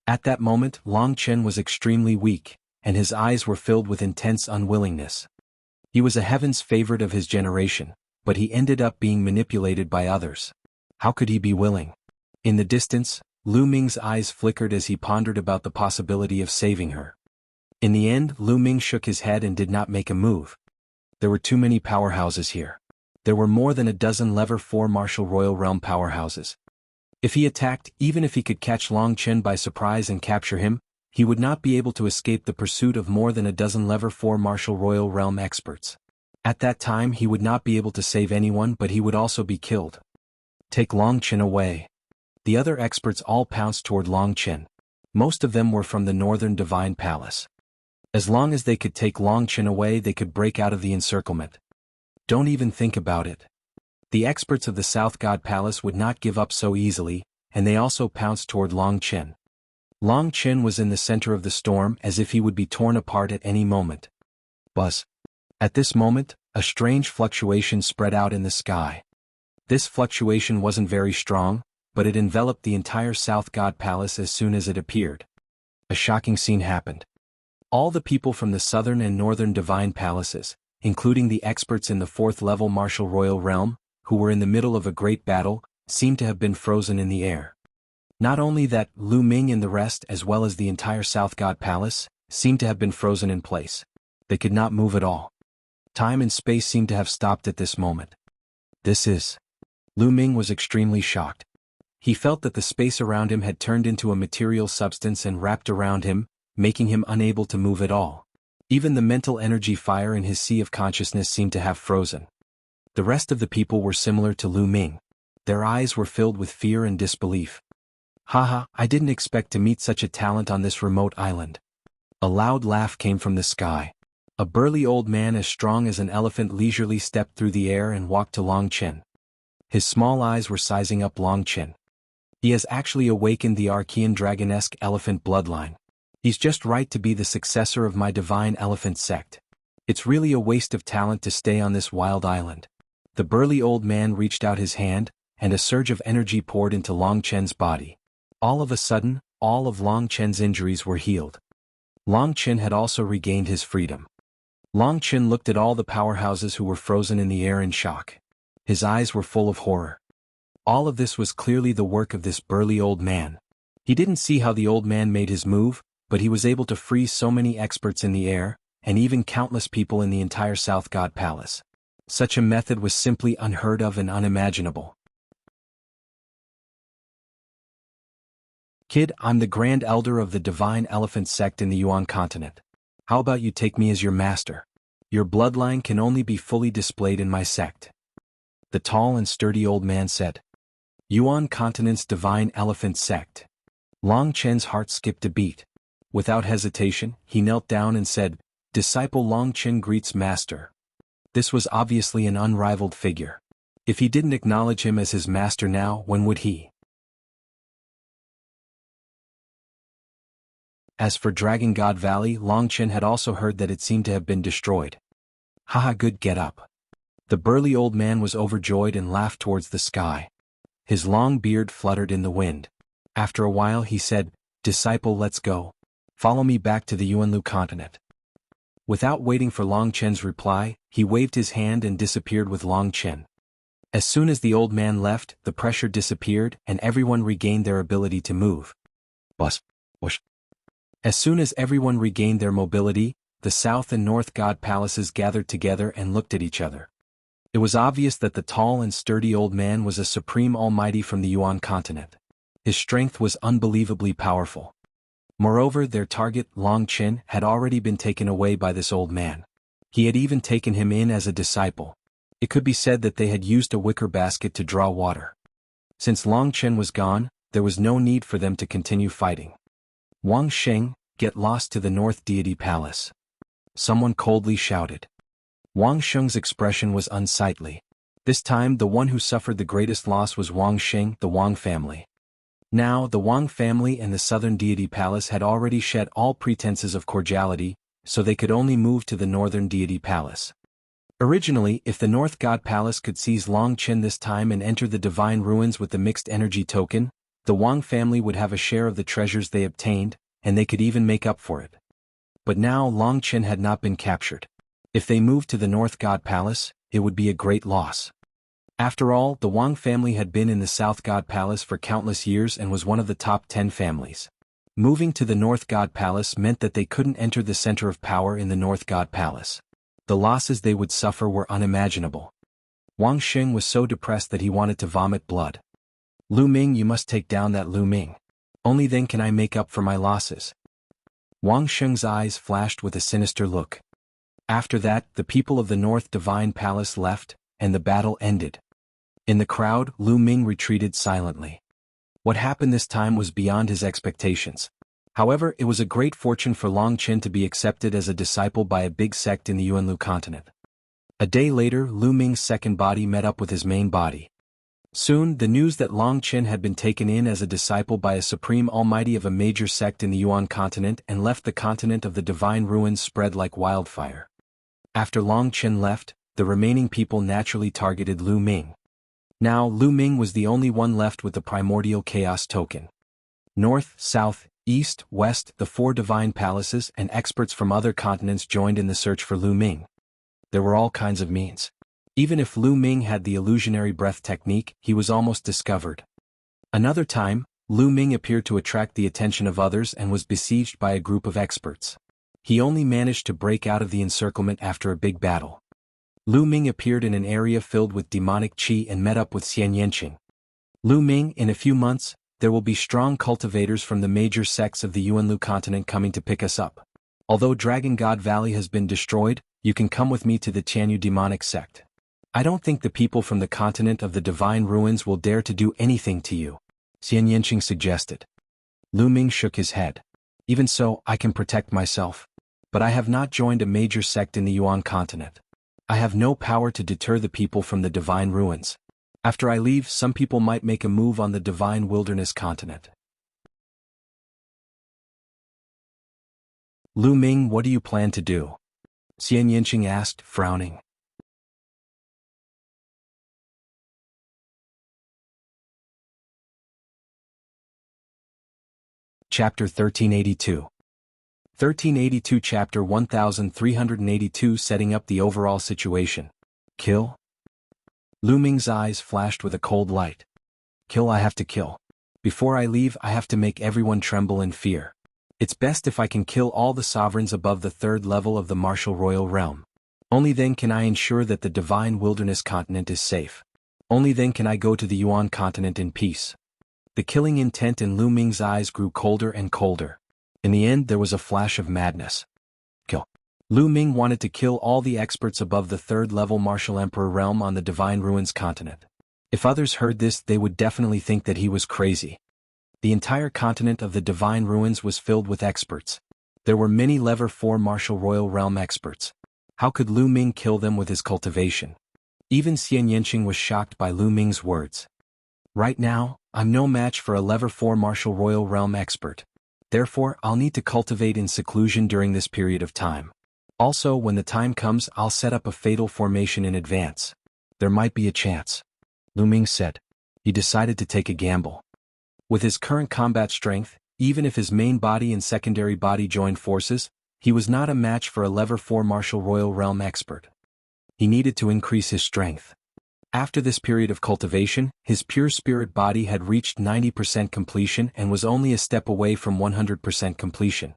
At that moment, Long Chen was extremely weak, and his eyes were filled with intense unwillingness. He was a heaven's favorite of his generation, but he ended up being manipulated by others. How could he be willing? In the distance, Lu Ming's eyes flickered as he pondered about the possibility of saving her. In the end, Lu Ming shook his head and did not make a move. There were too many powerhouses here. There were more than a dozen Lever 4 Martial Royal Realm powerhouses. If he attacked, even if he could catch Long Chen by surprise and capture him, he would not be able to escape the pursuit of more than a dozen Lever 4 Martial Royal Realm experts. At that time he would not be able to save anyone, but he would also be killed. Take Long Chen away. The other experts all pounced toward Long Chen. Most of them were from the Northern Divine Palace. As long as they could take Long Chen away, they could break out of the encirclement. Don't even think about it. The experts of the South God Palace would not give up so easily, and they also pounced toward Long Chen. Long Chen was in the center of the storm, as if he would be torn apart at any moment. Buzz. At this moment, a strange fluctuation spread out in the sky. This fluctuation wasn't very strong, but it enveloped the entire South God Palace as soon as it appeared. A shocking scene happened. All the people from the Southern and Northern Divine Palaces, including the experts in the 4th-level Martial Royal Realm, who were in the middle of a great battle, seemed to have been frozen in the air. Not only that, Lu Ming and the rest, as well as the entire South God Palace, seemed to have been frozen in place. They could not move at all. Time and space seemed to have stopped at this moment. Lu Ming was extremely shocked. He felt that the space around him had turned into a material substance and wrapped around him, making him unable to move at all. Even the mental energy fire in his sea of consciousness seemed to have frozen. The rest of the people were similar to Lu Ming. Their eyes were filled with fear and disbelief. Haha, I didn't expect to meet such a talent on this remote island. A loud laugh came from the sky. A burly old man as strong as an elephant leisurely stepped through the air and walked to Long Chen. His small eyes were sizing up Long Chen. He has actually awakened the Archean Dragonesque elephant bloodline. He's just right to be the successor of my divine elephant sect. It's really a waste of talent to stay on this wild island. The burly old man reached out his hand, and a surge of energy poured into Long Chen's body. All of a sudden, all of Long Chen's injuries were healed. Long Chen had also regained his freedom. Long Chen looked at all the powerhouses who were frozen in the air in shock. His eyes were full of horror. All of this was clearly the work of this burly old man. He didn't see how the old man made his move, but he was able to freeze so many experts in the air, and even countless people in the entire South God Palace. Such a method was simply unheard of and unimaginable. Kid, I'm the Grand Elder of the Divine Elephant Sect in the Yuan continent. How about you take me as your master? Your bloodline can only be fully displayed in my sect. The tall and sturdy old man said. Yuan continent's Divine Elephant Sect. Long Chen's heart skipped a beat. Without hesitation, he knelt down and said, Disciple Long Chen greets master. This was obviously an unrivaled figure. If he didn't acknowledge him as his master now, when would he? As for Dragon God Valley, Long Chen had also heard that it seemed to have been destroyed. Haha, good, get up. The burly old man was overjoyed and laughed towards the sky. His long beard fluttered in the wind. After a while he said, Disciple, let's go. Follow me back to the Yuanlu continent. Without waiting for Long Chen's reply, he waved his hand and disappeared with Long Chen. As soon as the old man left, the pressure disappeared and everyone regained their ability to move. Bus. Whoosh. As soon as everyone regained their mobility, the south and north god palaces gathered together and looked at each other. It was obvious that the tall and sturdy old man was a supreme almighty from the Yuan continent. His strength was unbelievably powerful. Moreover, their target, Long Qin, had already been taken away by this old man. He had even taken him in as a disciple. It could be said that they had used a wicker basket to draw water. Since Long Qin was gone, there was no need for them to continue fighting. Wang Sheng, get lost to the North Deity Palace. Someone coldly shouted. Wang Sheng's expression was unsightly. This time the one who suffered the greatest loss was Wang Sheng, the Wang family. Now the Wang family and the Southern Deity Palace had already shed all pretenses of cordiality, so they could only move to the Northern Deity Palace. Originally, if the North God Palace could seize Long Qin this time and enter the Divine Ruins with the Mixed Energy Token, the Wang family would have a share of the treasures they obtained, and they could even make up for it. But now Long Qin had not been captured. If they moved to the North God Palace, it would be a great loss. After all, the Wang family had been in the South God Palace for countless years and was one of the top 10 families. Moving to the North God Palace meant that they couldn't enter the center of power in the North God Palace. The losses they would suffer were unimaginable. Wang Sheng was so depressed that he wanted to vomit blood. Lu Ming, you must take down that Lu Ming. Only then can I make up for my losses. Wang Sheng's eyes flashed with a sinister look. After that, the people of the North Divine Palace left, and the battle ended. In the crowd, Lu Ming retreated silently. What happened this time was beyond his expectations. However, it was a great fortune for Long Qin to be accepted as a disciple by a big sect in the Yuanlu continent. A day later, Lu Ming's second body met up with his main body. Soon, the news that Long Qin had been taken in as a disciple by a supreme almighty of a major sect in the Yuan continent and left the continent of the Divine Ruins spread like wildfire. After Long Qin left, the remaining people naturally targeted Lu Ming. Now Lu Ming was the only one left with the primordial chaos token. North, south, east, west, the 4 divine palaces and experts from other continents joined in the search for Lu Ming. There were all kinds of means. Even if Lu Ming had the illusionary breath technique, he was almost discovered. Another time, Lu Ming appeared to attract the attention of others and was besieged by a group of experts. He only managed to break out of the encirclement after a big battle. Lu Ming appeared in an area filled with demonic qi and met up with Xian Yanqing. Lu Ming, in a few months, there will be strong cultivators from the major sects of the Yuanlu continent coming to pick us up. Although Dragon God Valley has been destroyed, you can come with me to the Tianyu demonic sect. I don't think the people from the continent of the Divine Ruins will dare to do anything to you, Xian Yanqing suggested. Lu Ming shook his head. Even so, I can protect myself. But I have not joined a major sect in the Yuan continent. I have no power to deter the people from the Divine Ruins. After I leave, some people might make a move on the Divine Wilderness continent. Lu Ming, what do you plan to do? Xian Yanqing asked, frowning. Chapter 1382. 1382 Chapter 1382 Setting up the overall situation. Kill? Lu Ming's eyes flashed with a cold light. Kill, I have to kill. Before I leave, I have to make everyone tremble in fear. It's best if I can kill all the sovereigns above the 3rd level of the martial royal realm. Only then can I ensure that the Divine Wilderness continent is safe. Only then can I go to the Yuan continent in peace. The killing intent in Lu Ming's eyes grew colder and colder. In the end, there was a flash of madness. Kill. Lu Ming wanted to kill all the experts above the 3rd level martial emperor realm on the Divine Ruins continent. If others heard this, they would definitely think that he was crazy. The entire continent of the Divine Ruins was filled with experts. There were many level 4 martial royal realm experts. How could Lu Ming kill them with his cultivation? Even Xian Yanqing was shocked by Lu Ming's words. Right now, I'm no match for a level 4 martial royal realm expert. Therefore, I'll need to cultivate in seclusion during this period of time. Also, when the time comes, I'll set up a fatal formation in advance. There might be a chance. Lu Ming said. He decided to take a gamble. With his current combat strength, even if his main body and secondary body joined forces, he was not a match for a level 4 martial royal realm expert. He needed to increase his strength. After this period of cultivation, his pure spirit body had reached 90% completion and was only a step away from 100% completion.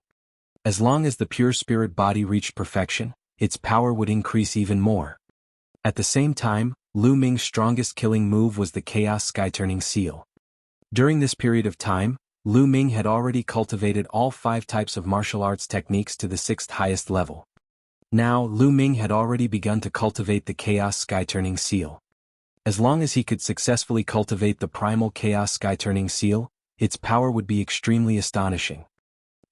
As long as the pure spirit body reached perfection, its power would increase even more. At the same time, Lu Ming's strongest killing move was the Chaos Sky-Turning Seal. During this period of time, Lu Ming had already cultivated all 5 types of martial arts techniques to the 6th highest level. Now, Lu Ming had already begun to cultivate the Chaos Sky-Turning Seal. As long as he could successfully cultivate the primal Chaos Sky-Turning Seal, its power would be extremely astonishing.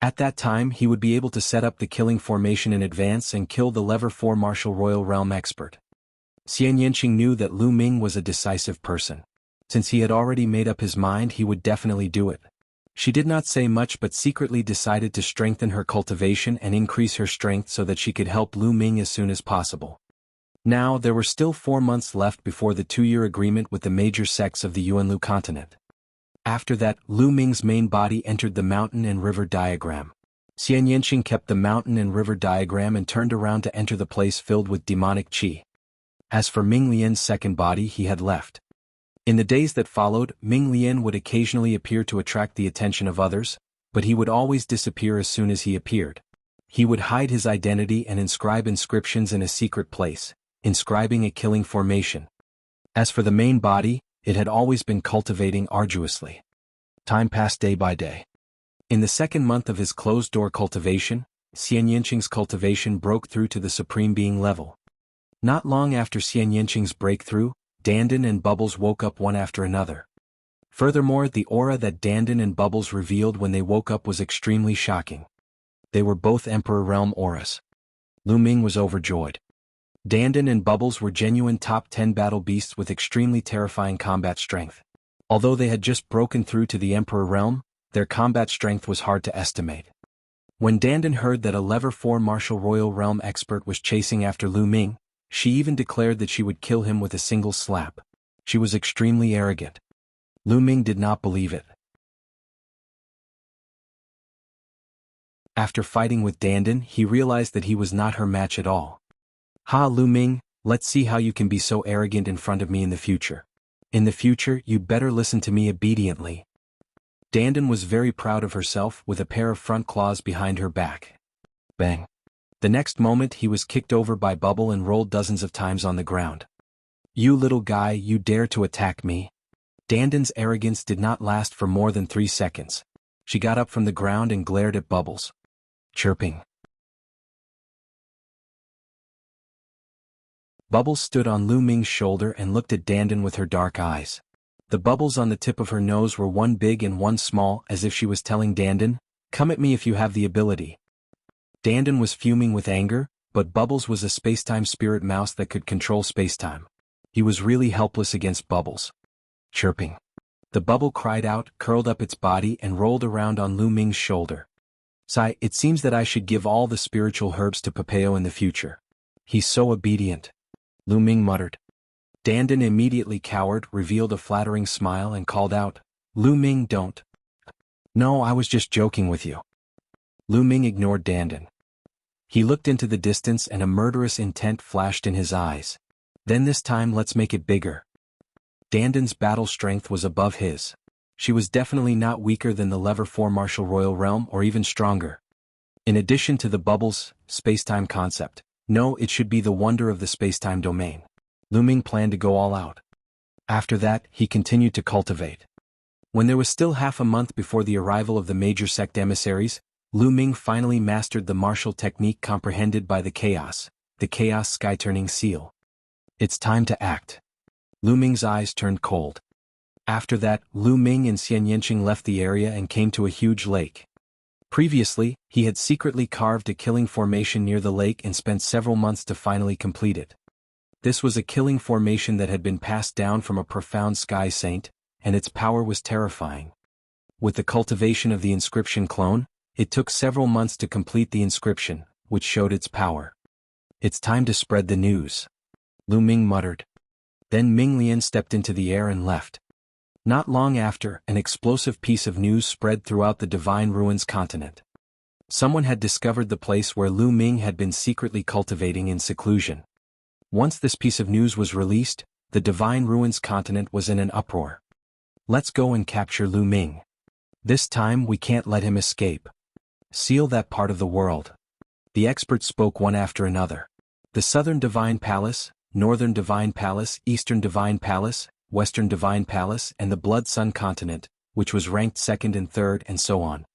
At that time he would be able to set up the killing formation in advance and kill the Level 4 Martial Royal Realm expert. Xian Yanqing knew that Lu Ming was a decisive person. Since he had already made up his mind, he would definitely do it. She did not say much but secretly decided to strengthen her cultivation and increase her strength so that she could help Lu Ming as soon as possible. Now there were still 4 months left before the 2-year agreement with the major sects of the Yuanlu continent. After that, Lu Ming's main body entered the mountain and river diagram. Xian Yanqing kept the mountain and river diagram and turned around to enter the place filled with demonic qi. As for Ming Lian's second body, he had left. In the days that followed, Ming Lian would occasionally appear to attract the attention of others, but he would always disappear as soon as he appeared. He would hide his identity and inscribe inscriptions in a secret place, inscribing a killing formation. As for the main body, it had always been cultivating arduously. Time passed day by day. In the 2nd month of his closed-door cultivation, Xian Yanqing's cultivation broke through to the Supreme Being level. Not long after Xian Yanqing's breakthrough, Dandan and Bubbles woke up one after another. Furthermore, the aura that Dandan and Bubbles revealed when they woke up was extremely shocking. They were both Emperor Realm auras. Lu Ming was overjoyed. Dandan and Bubbles were genuine top 10 battle beasts with extremely terrifying combat strength. Although they had just broken through to the Emperor Realm, their combat strength was hard to estimate. When Dandan heard that a Level 4 Martial Royal Realm expert was chasing after Lu Ming, she even declared that she would kill him with a single slap. She was extremely arrogant. Lu Ming did not believe it. After fighting with Dandan, he realized that he was not her match at all. "Ha, Lu Ming, let's see how you can be so arrogant in front of me in the future. In the future, you'd better listen to me obediently." Dandan was very proud of herself with a pair of front claws behind her back. Bang. The next moment he was kicked over by Bubble and rolled dozens of times on the ground. "You little guy, you dare to attack me?" Dandan's arrogance did not last for more than 3 seconds. She got up from the ground and glared at Bubbles. Chirping. Bubbles stood on Lu Ming's shoulder and looked at Dandan with her dark eyes. The bubbles on the tip of her nose were one big and one small, as if she was telling Dandan, "Come at me if you have the ability." Dandan was fuming with anger, but Bubbles was a spacetime spirit mouse that could control spacetime. He was really helpless against Bubbles. Chirping. The bubble cried out, curled up its body and rolled around on Lu Ming's shoulder. "Sigh, it seems that I should give all the spiritual herbs to Papeo in the future. He's so obedient," Lu Ming muttered. Dandan immediately cowered, revealed a flattering smile and called out, "Lu Ming, don't." "No, I was just joking with you." Lu Ming ignored Dandan. He looked into the distance and a murderous intent flashed in his eyes. "Then this time let's make it bigger." Dandan's battle strength was above his. She was definitely not weaker than the Level 4 Martial Royal Realm or even stronger. In addition to the Bubbles, spacetime concept, no, it should be the wonder of the spacetime domain. Lu Ming planned to go all out. After that, he continued to cultivate. When there was still half a month before the arrival of the major sect emissaries, Lu Ming finally mastered the martial technique comprehended by the Chaos Sky-Turning Seal. It's time to act. Lu Ming's eyes turned cold. After that, Lu Ming and Xian Yanqing left the area and came to a huge lake. Previously, he had secretly carved a killing formation near the lake and spent several months to finally complete it. This was a killing formation that had been passed down from a profound sky saint, and its power was terrifying. With the cultivation of the inscription clone, it took several months to complete the inscription, which showed its power. "It's time to spread the news," Lu Ming muttered. Then Ming Lian stepped into the air and left. Not long after, an explosive piece of news spread throughout the Divine Ruins continent. Someone had discovered the place where Lu Ming had been secretly cultivating in seclusion. Once this piece of news was released, the Divine Ruins continent was in an uproar. Let's go and capture Lu Ming. This time we can't let him escape. Seal that part of the world. The experts spoke one after another. The Southern Divine Palace, Northern Divine Palace, Eastern Divine Palace, Western Divine Palace, and the Blood Sun continent, which was ranked second and third, and so on.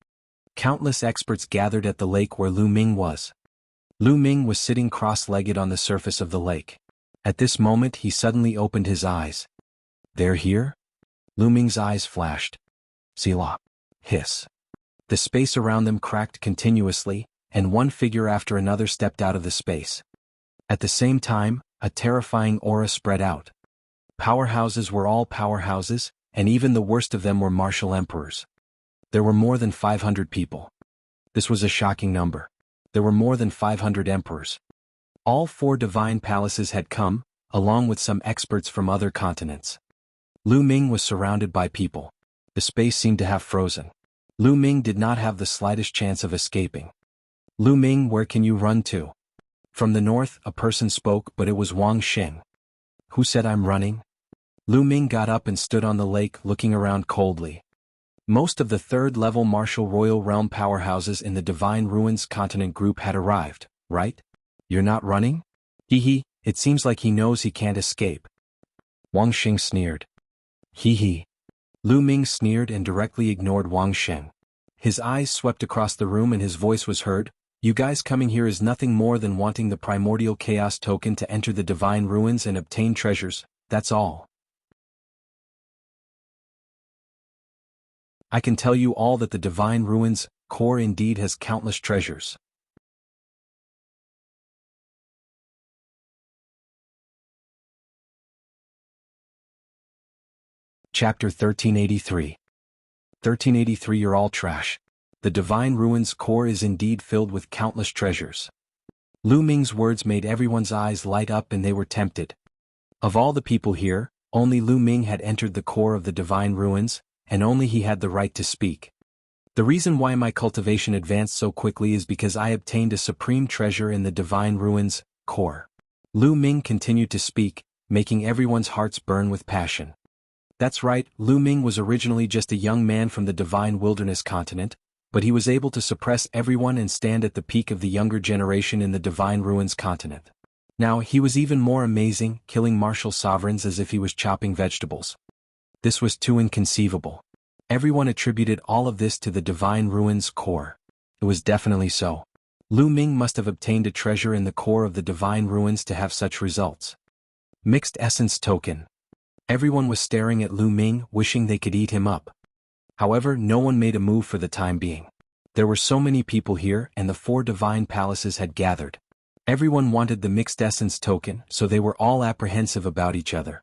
Countless experts gathered at the lake where Lu Ming was. Lu Ming was sitting cross-legged on the surface of the lake. At this moment he suddenly opened his eyes. They're here? Lu Ming's eyes flashed. Selah. Hiss. The space around them cracked continuously, and one figure after another stepped out of the space. At the same time, a terrifying aura spread out. Powerhouses were all powerhouses, and even the worst of them were martial emperors. There were more than 500 people. This was a shocking number. There were more than 500 emperors. All 4 divine palaces had come, along with some experts from other continents. Lu Ming was surrounded by people. The space seemed to have frozen. Lu Ming did not have the slightest chance of escaping. Lu Ming, where can you run to? From the north, a person spoke, but it was Wang Xing. Who said I'm running? Lu Ming got up and stood on the lake, looking around coldly. Most of the third-level martial royal realm powerhouses in the Divine Ruins continent group had arrived, right? You're not running? Hee hee, it seems like he knows he can't escape. Wang Xing sneered. Hee hee. Lu Ming sneered and directly ignored Wang Xing. His eyes swept across the room and his voice was heard. You guys coming here is nothing more than wanting the primordial chaos token to enter the Divine Ruins and obtain treasures, that's all. I can tell you all that the Divine Ruins core indeed has countless treasures. Chapter 1383. 1383. You're all trash. The Divine Ruins core is indeed filled with countless treasures. Lu Ming's words made everyone's eyes light up and they were tempted. Of all the people here, only Lu Ming had entered the core of the Divine Ruins, and only he had the right to speak. The reason why my cultivation advanced so quickly is because I obtained a supreme treasure in the Divine Ruins core. Lu Ming continued to speak, making everyone's hearts burn with passion. That's right, Lu Ming was originally just a young man from the Divine Wilderness continent, but he was able to suppress everyone and stand at the peak of the younger generation in the Divine Ruins continent. Now he was even more amazing, killing martial sovereigns as if he was chopping vegetables. This was too inconceivable. Everyone attributed all of this to the Divine Ruins core. It was definitely so. Lu Ming must have obtained a treasure in the core of the Divine Ruins to have such results. Mixed Essence Token. Everyone was staring at Lu Ming, wishing they could eat him up. However, no one made a move for the time being. There were so many people here and the 4 divine palaces had gathered. Everyone wanted the Mixed Essence Token, so they were all apprehensive about each other.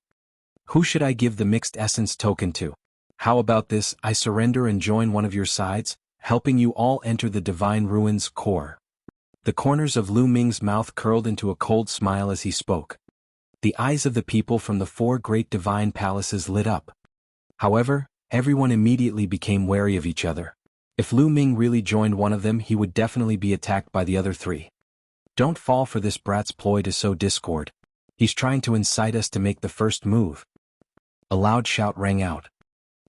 Who should I give the Mixed Essence Token to? How about this, I surrender and join one of your sides, helping you all enter the Divine Ruins core. The corners of Lu Ming's mouth curled into a cold smile as he spoke. The eyes of the people from the 4 great divine palaces lit up. However, everyone immediately became wary of each other. If Lu Ming really joined one of them, he would definitely be attacked by the other 3. Don't fall for this brat's ploy to sow discord. He's trying to incite us to make the first move. A loud shout rang out.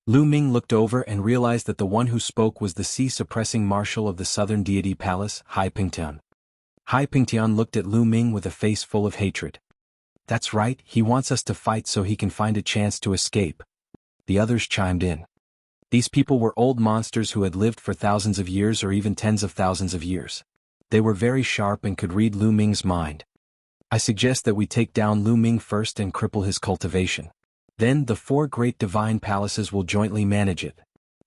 Lu Ming looked over and realized that the one who spoke was the sea-suppressing marshal of the Southern Deity Palace, Hai Pingtian. Hai Pingtian looked at Lu Ming with a face full of hatred. That's right, he wants us to fight so he can find a chance to escape. The others chimed in. These people were old monsters who had lived for thousands of years or even tens of thousands of years. They were very sharp and could read Lu Ming's mind. I suggest that we take down Lu Ming first and cripple his cultivation. Then the 4 great divine palaces will jointly manage it.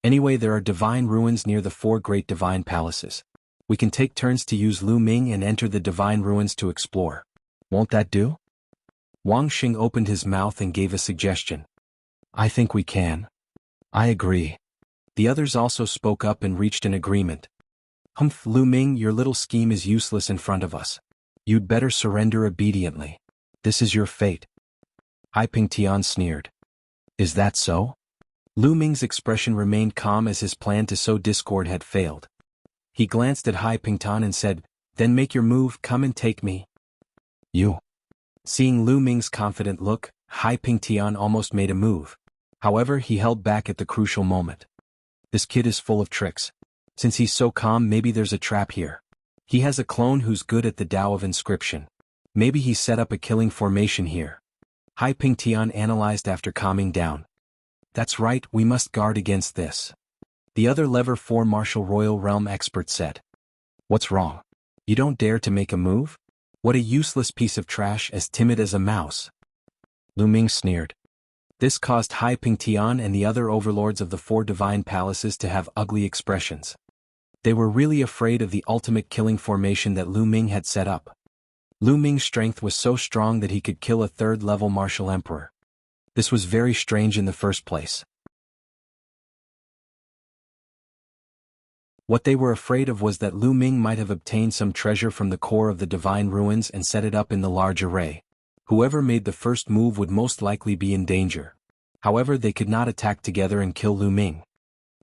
Anyway, there are divine ruins near the 4 great divine palaces. We can take turns to use Lu Ming and enter the divine ruins to explore. Won't that do? Wang Xing opened his mouth and gave a suggestion. I think we can. I agree. The others also spoke up and reached an agreement. Humph, Lu Ming, your little scheme is useless in front of us. You'd better surrender obediently. This is your fate. Hai Pingtian sneered. Is that so? Lu Ming's expression remained calm as his plan to sow discord had failed. He glanced at Hai Pingtian and said, Then make your move, come and take me. You. Seeing Lu Ming's confident look, Hai Pingtian almost made a move. However, he held back at the crucial moment. This kid is full of tricks. Since he's so calm, maybe there's a trap here. He has a clone who's good at the Tao of Inscription. Maybe he set up a killing formation here. Hai Pingtian analyzed after calming down. That's right, we must guard against this. The other level 4 martial royal realm expert said. What's wrong? You don't dare to make a move? What a useless piece of trash, as timid as a mouse. Lu Ming sneered. This caused Hai Pingtian and the other overlords of the 4 divine palaces to have ugly expressions. They were really afraid of the ultimate killing formation that Lu Ming had set up. Lu Ming's strength was so strong that he could kill a 3rd level martial emperor. This was very strange in the first place. What they were afraid of was that Lu Ming might have obtained some treasure from the core of the divine ruins and set it up in the large array. Whoever made the first move would most likely be in danger. However, they could not attack together and kill Lu Ming.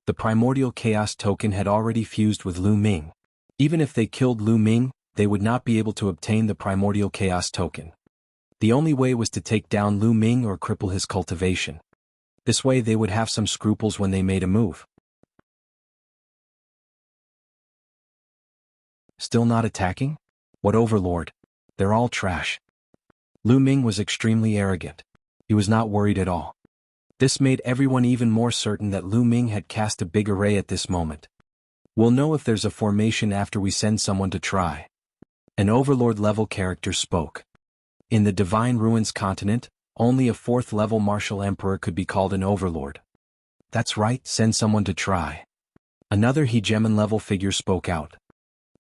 The primordial chaos token had already fused with Lu Ming. Even if they killed Lu Ming, they would not be able to obtain the primordial chaos token. The only way was to take down Lu Ming or cripple his cultivation. This way they would have some scruples when they made a move. Still not attacking? What overlord? They're all trash. Lu Ming was extremely arrogant. He was not worried at all. This made everyone even more certain that Lu Ming had cast a big array at this moment. We'll know if there's a formation after we send someone to try. An overlord-level character spoke. In the Divine Ruins continent, only a 4th level martial emperor could be called an overlord. That's right, send someone to try. Another hegemon-level figure spoke out.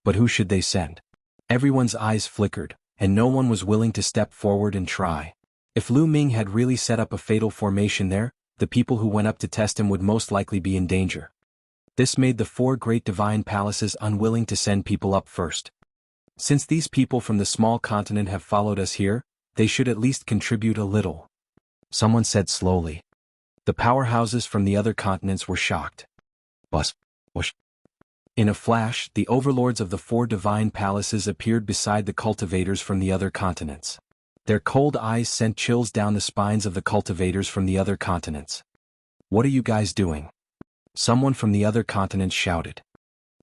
But who should they send? Everyone's eyes flickered, and no one was willing to step forward and try. If Lu Ming had really set up a fatal formation there, the people who went up to test him would most likely be in danger. This made the 4 great divine palaces unwilling to send people up first. Since these people from the small continent have followed us here, they should at least contribute a little. Someone said slowly. The powerhouses from the other continents were shocked. Bus. Whoosh. In a flash, the overlords of the 4 divine palaces appeared beside the cultivators from the other continents. Their cold eyes sent chills down the spines of the cultivators from the other continents. What are you guys doing? Someone from the other continents shouted.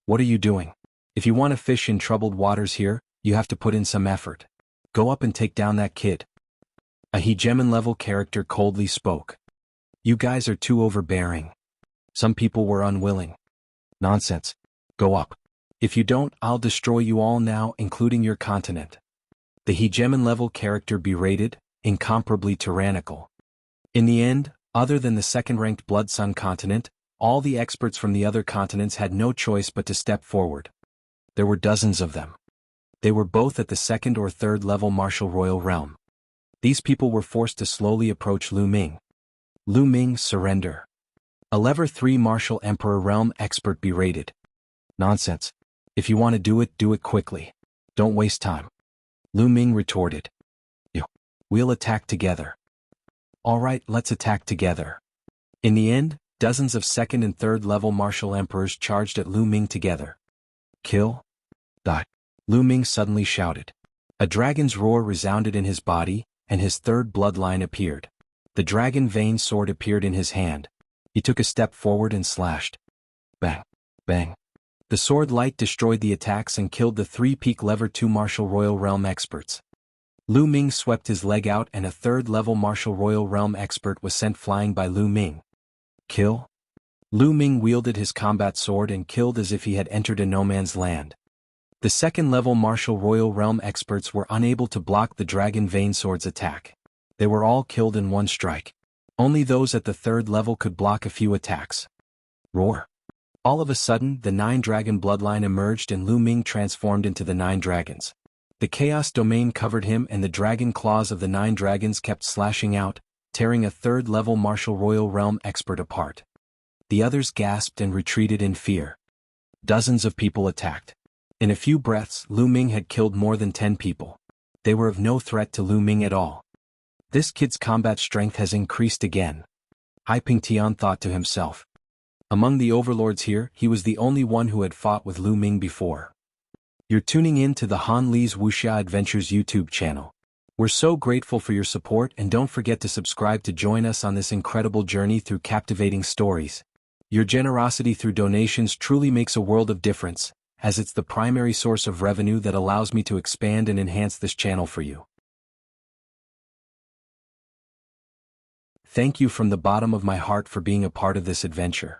What are you doing? If you want to fish in troubled waters here, you have to put in some effort. Go up and take down that kid. A hegemon-level character coldly spoke. You guys are too overbearing. Some people were unwilling. Nonsense. Go up. If you don't, I'll destroy you all now, including your continent. The hegemon-level character berated, incomparably tyrannical. In the end, other than the 2nd-ranked Blood Sun continent, all the experts from the other continents had no choice but to step forward. There were dozens of them. They were both at the 2nd or 3rd level martial royal realm. These people were forced to slowly approach Lu Ming. Lu Ming, surrender. A level 3 martial emperor realm expert berated. Nonsense. If you want to do it quickly. Don't waste time. Lu Ming retorted. We'll attack together. Alright, let's attack together. In the end, dozens of 2nd and 3rd level martial emperors charged at Lu Ming together. Kill? Die. Lu Ming suddenly shouted. A dragon's roar resounded in his body, and his 3rd bloodline appeared. The dragon vein sword appeared in his hand. He took a step forward and slashed. Bang. Bang. The sword light destroyed the attacks and killed the 3 peak level 2 martial royal realm experts. Lu Ming swept his leg out and a 3rd level martial royal realm expert was sent flying by Lu Ming. Kill? Lu Ming wielded his combat sword and killed as if he had entered a no man's land. The 2nd level martial royal realm experts were unable to block the dragon vein sword's attack. They were all killed in one strike. Only those at the 3rd level could block a few attacks. Roar. All of a sudden, the 9-dragon bloodline emerged and Lu Ming transformed into the 9 dragons. The chaos domain covered him and the dragon claws of the 9 dragons kept slashing out, tearing a 3rd level martial royal realm expert apart. The others gasped and retreated in fear. Dozens of people attacked. In a few breaths, Lu Ming had killed more than 10 people. They were of no threat to Lu Ming at all. This kid's combat strength has increased again. Hai Pingtian thought to himself. Among the overlords here, he was the only one who had fought with Lu Ming before. You're tuning in to the Han Li's Wuxia Adventures YouTube channel. We're so grateful for your support, and don't forget to subscribe to join us on this incredible journey through captivating stories. Your generosity through donations truly makes a world of difference, as it's the primary source of revenue that allows me to expand and enhance this channel for you. Thank you from the bottom of my heart for being a part of this adventure.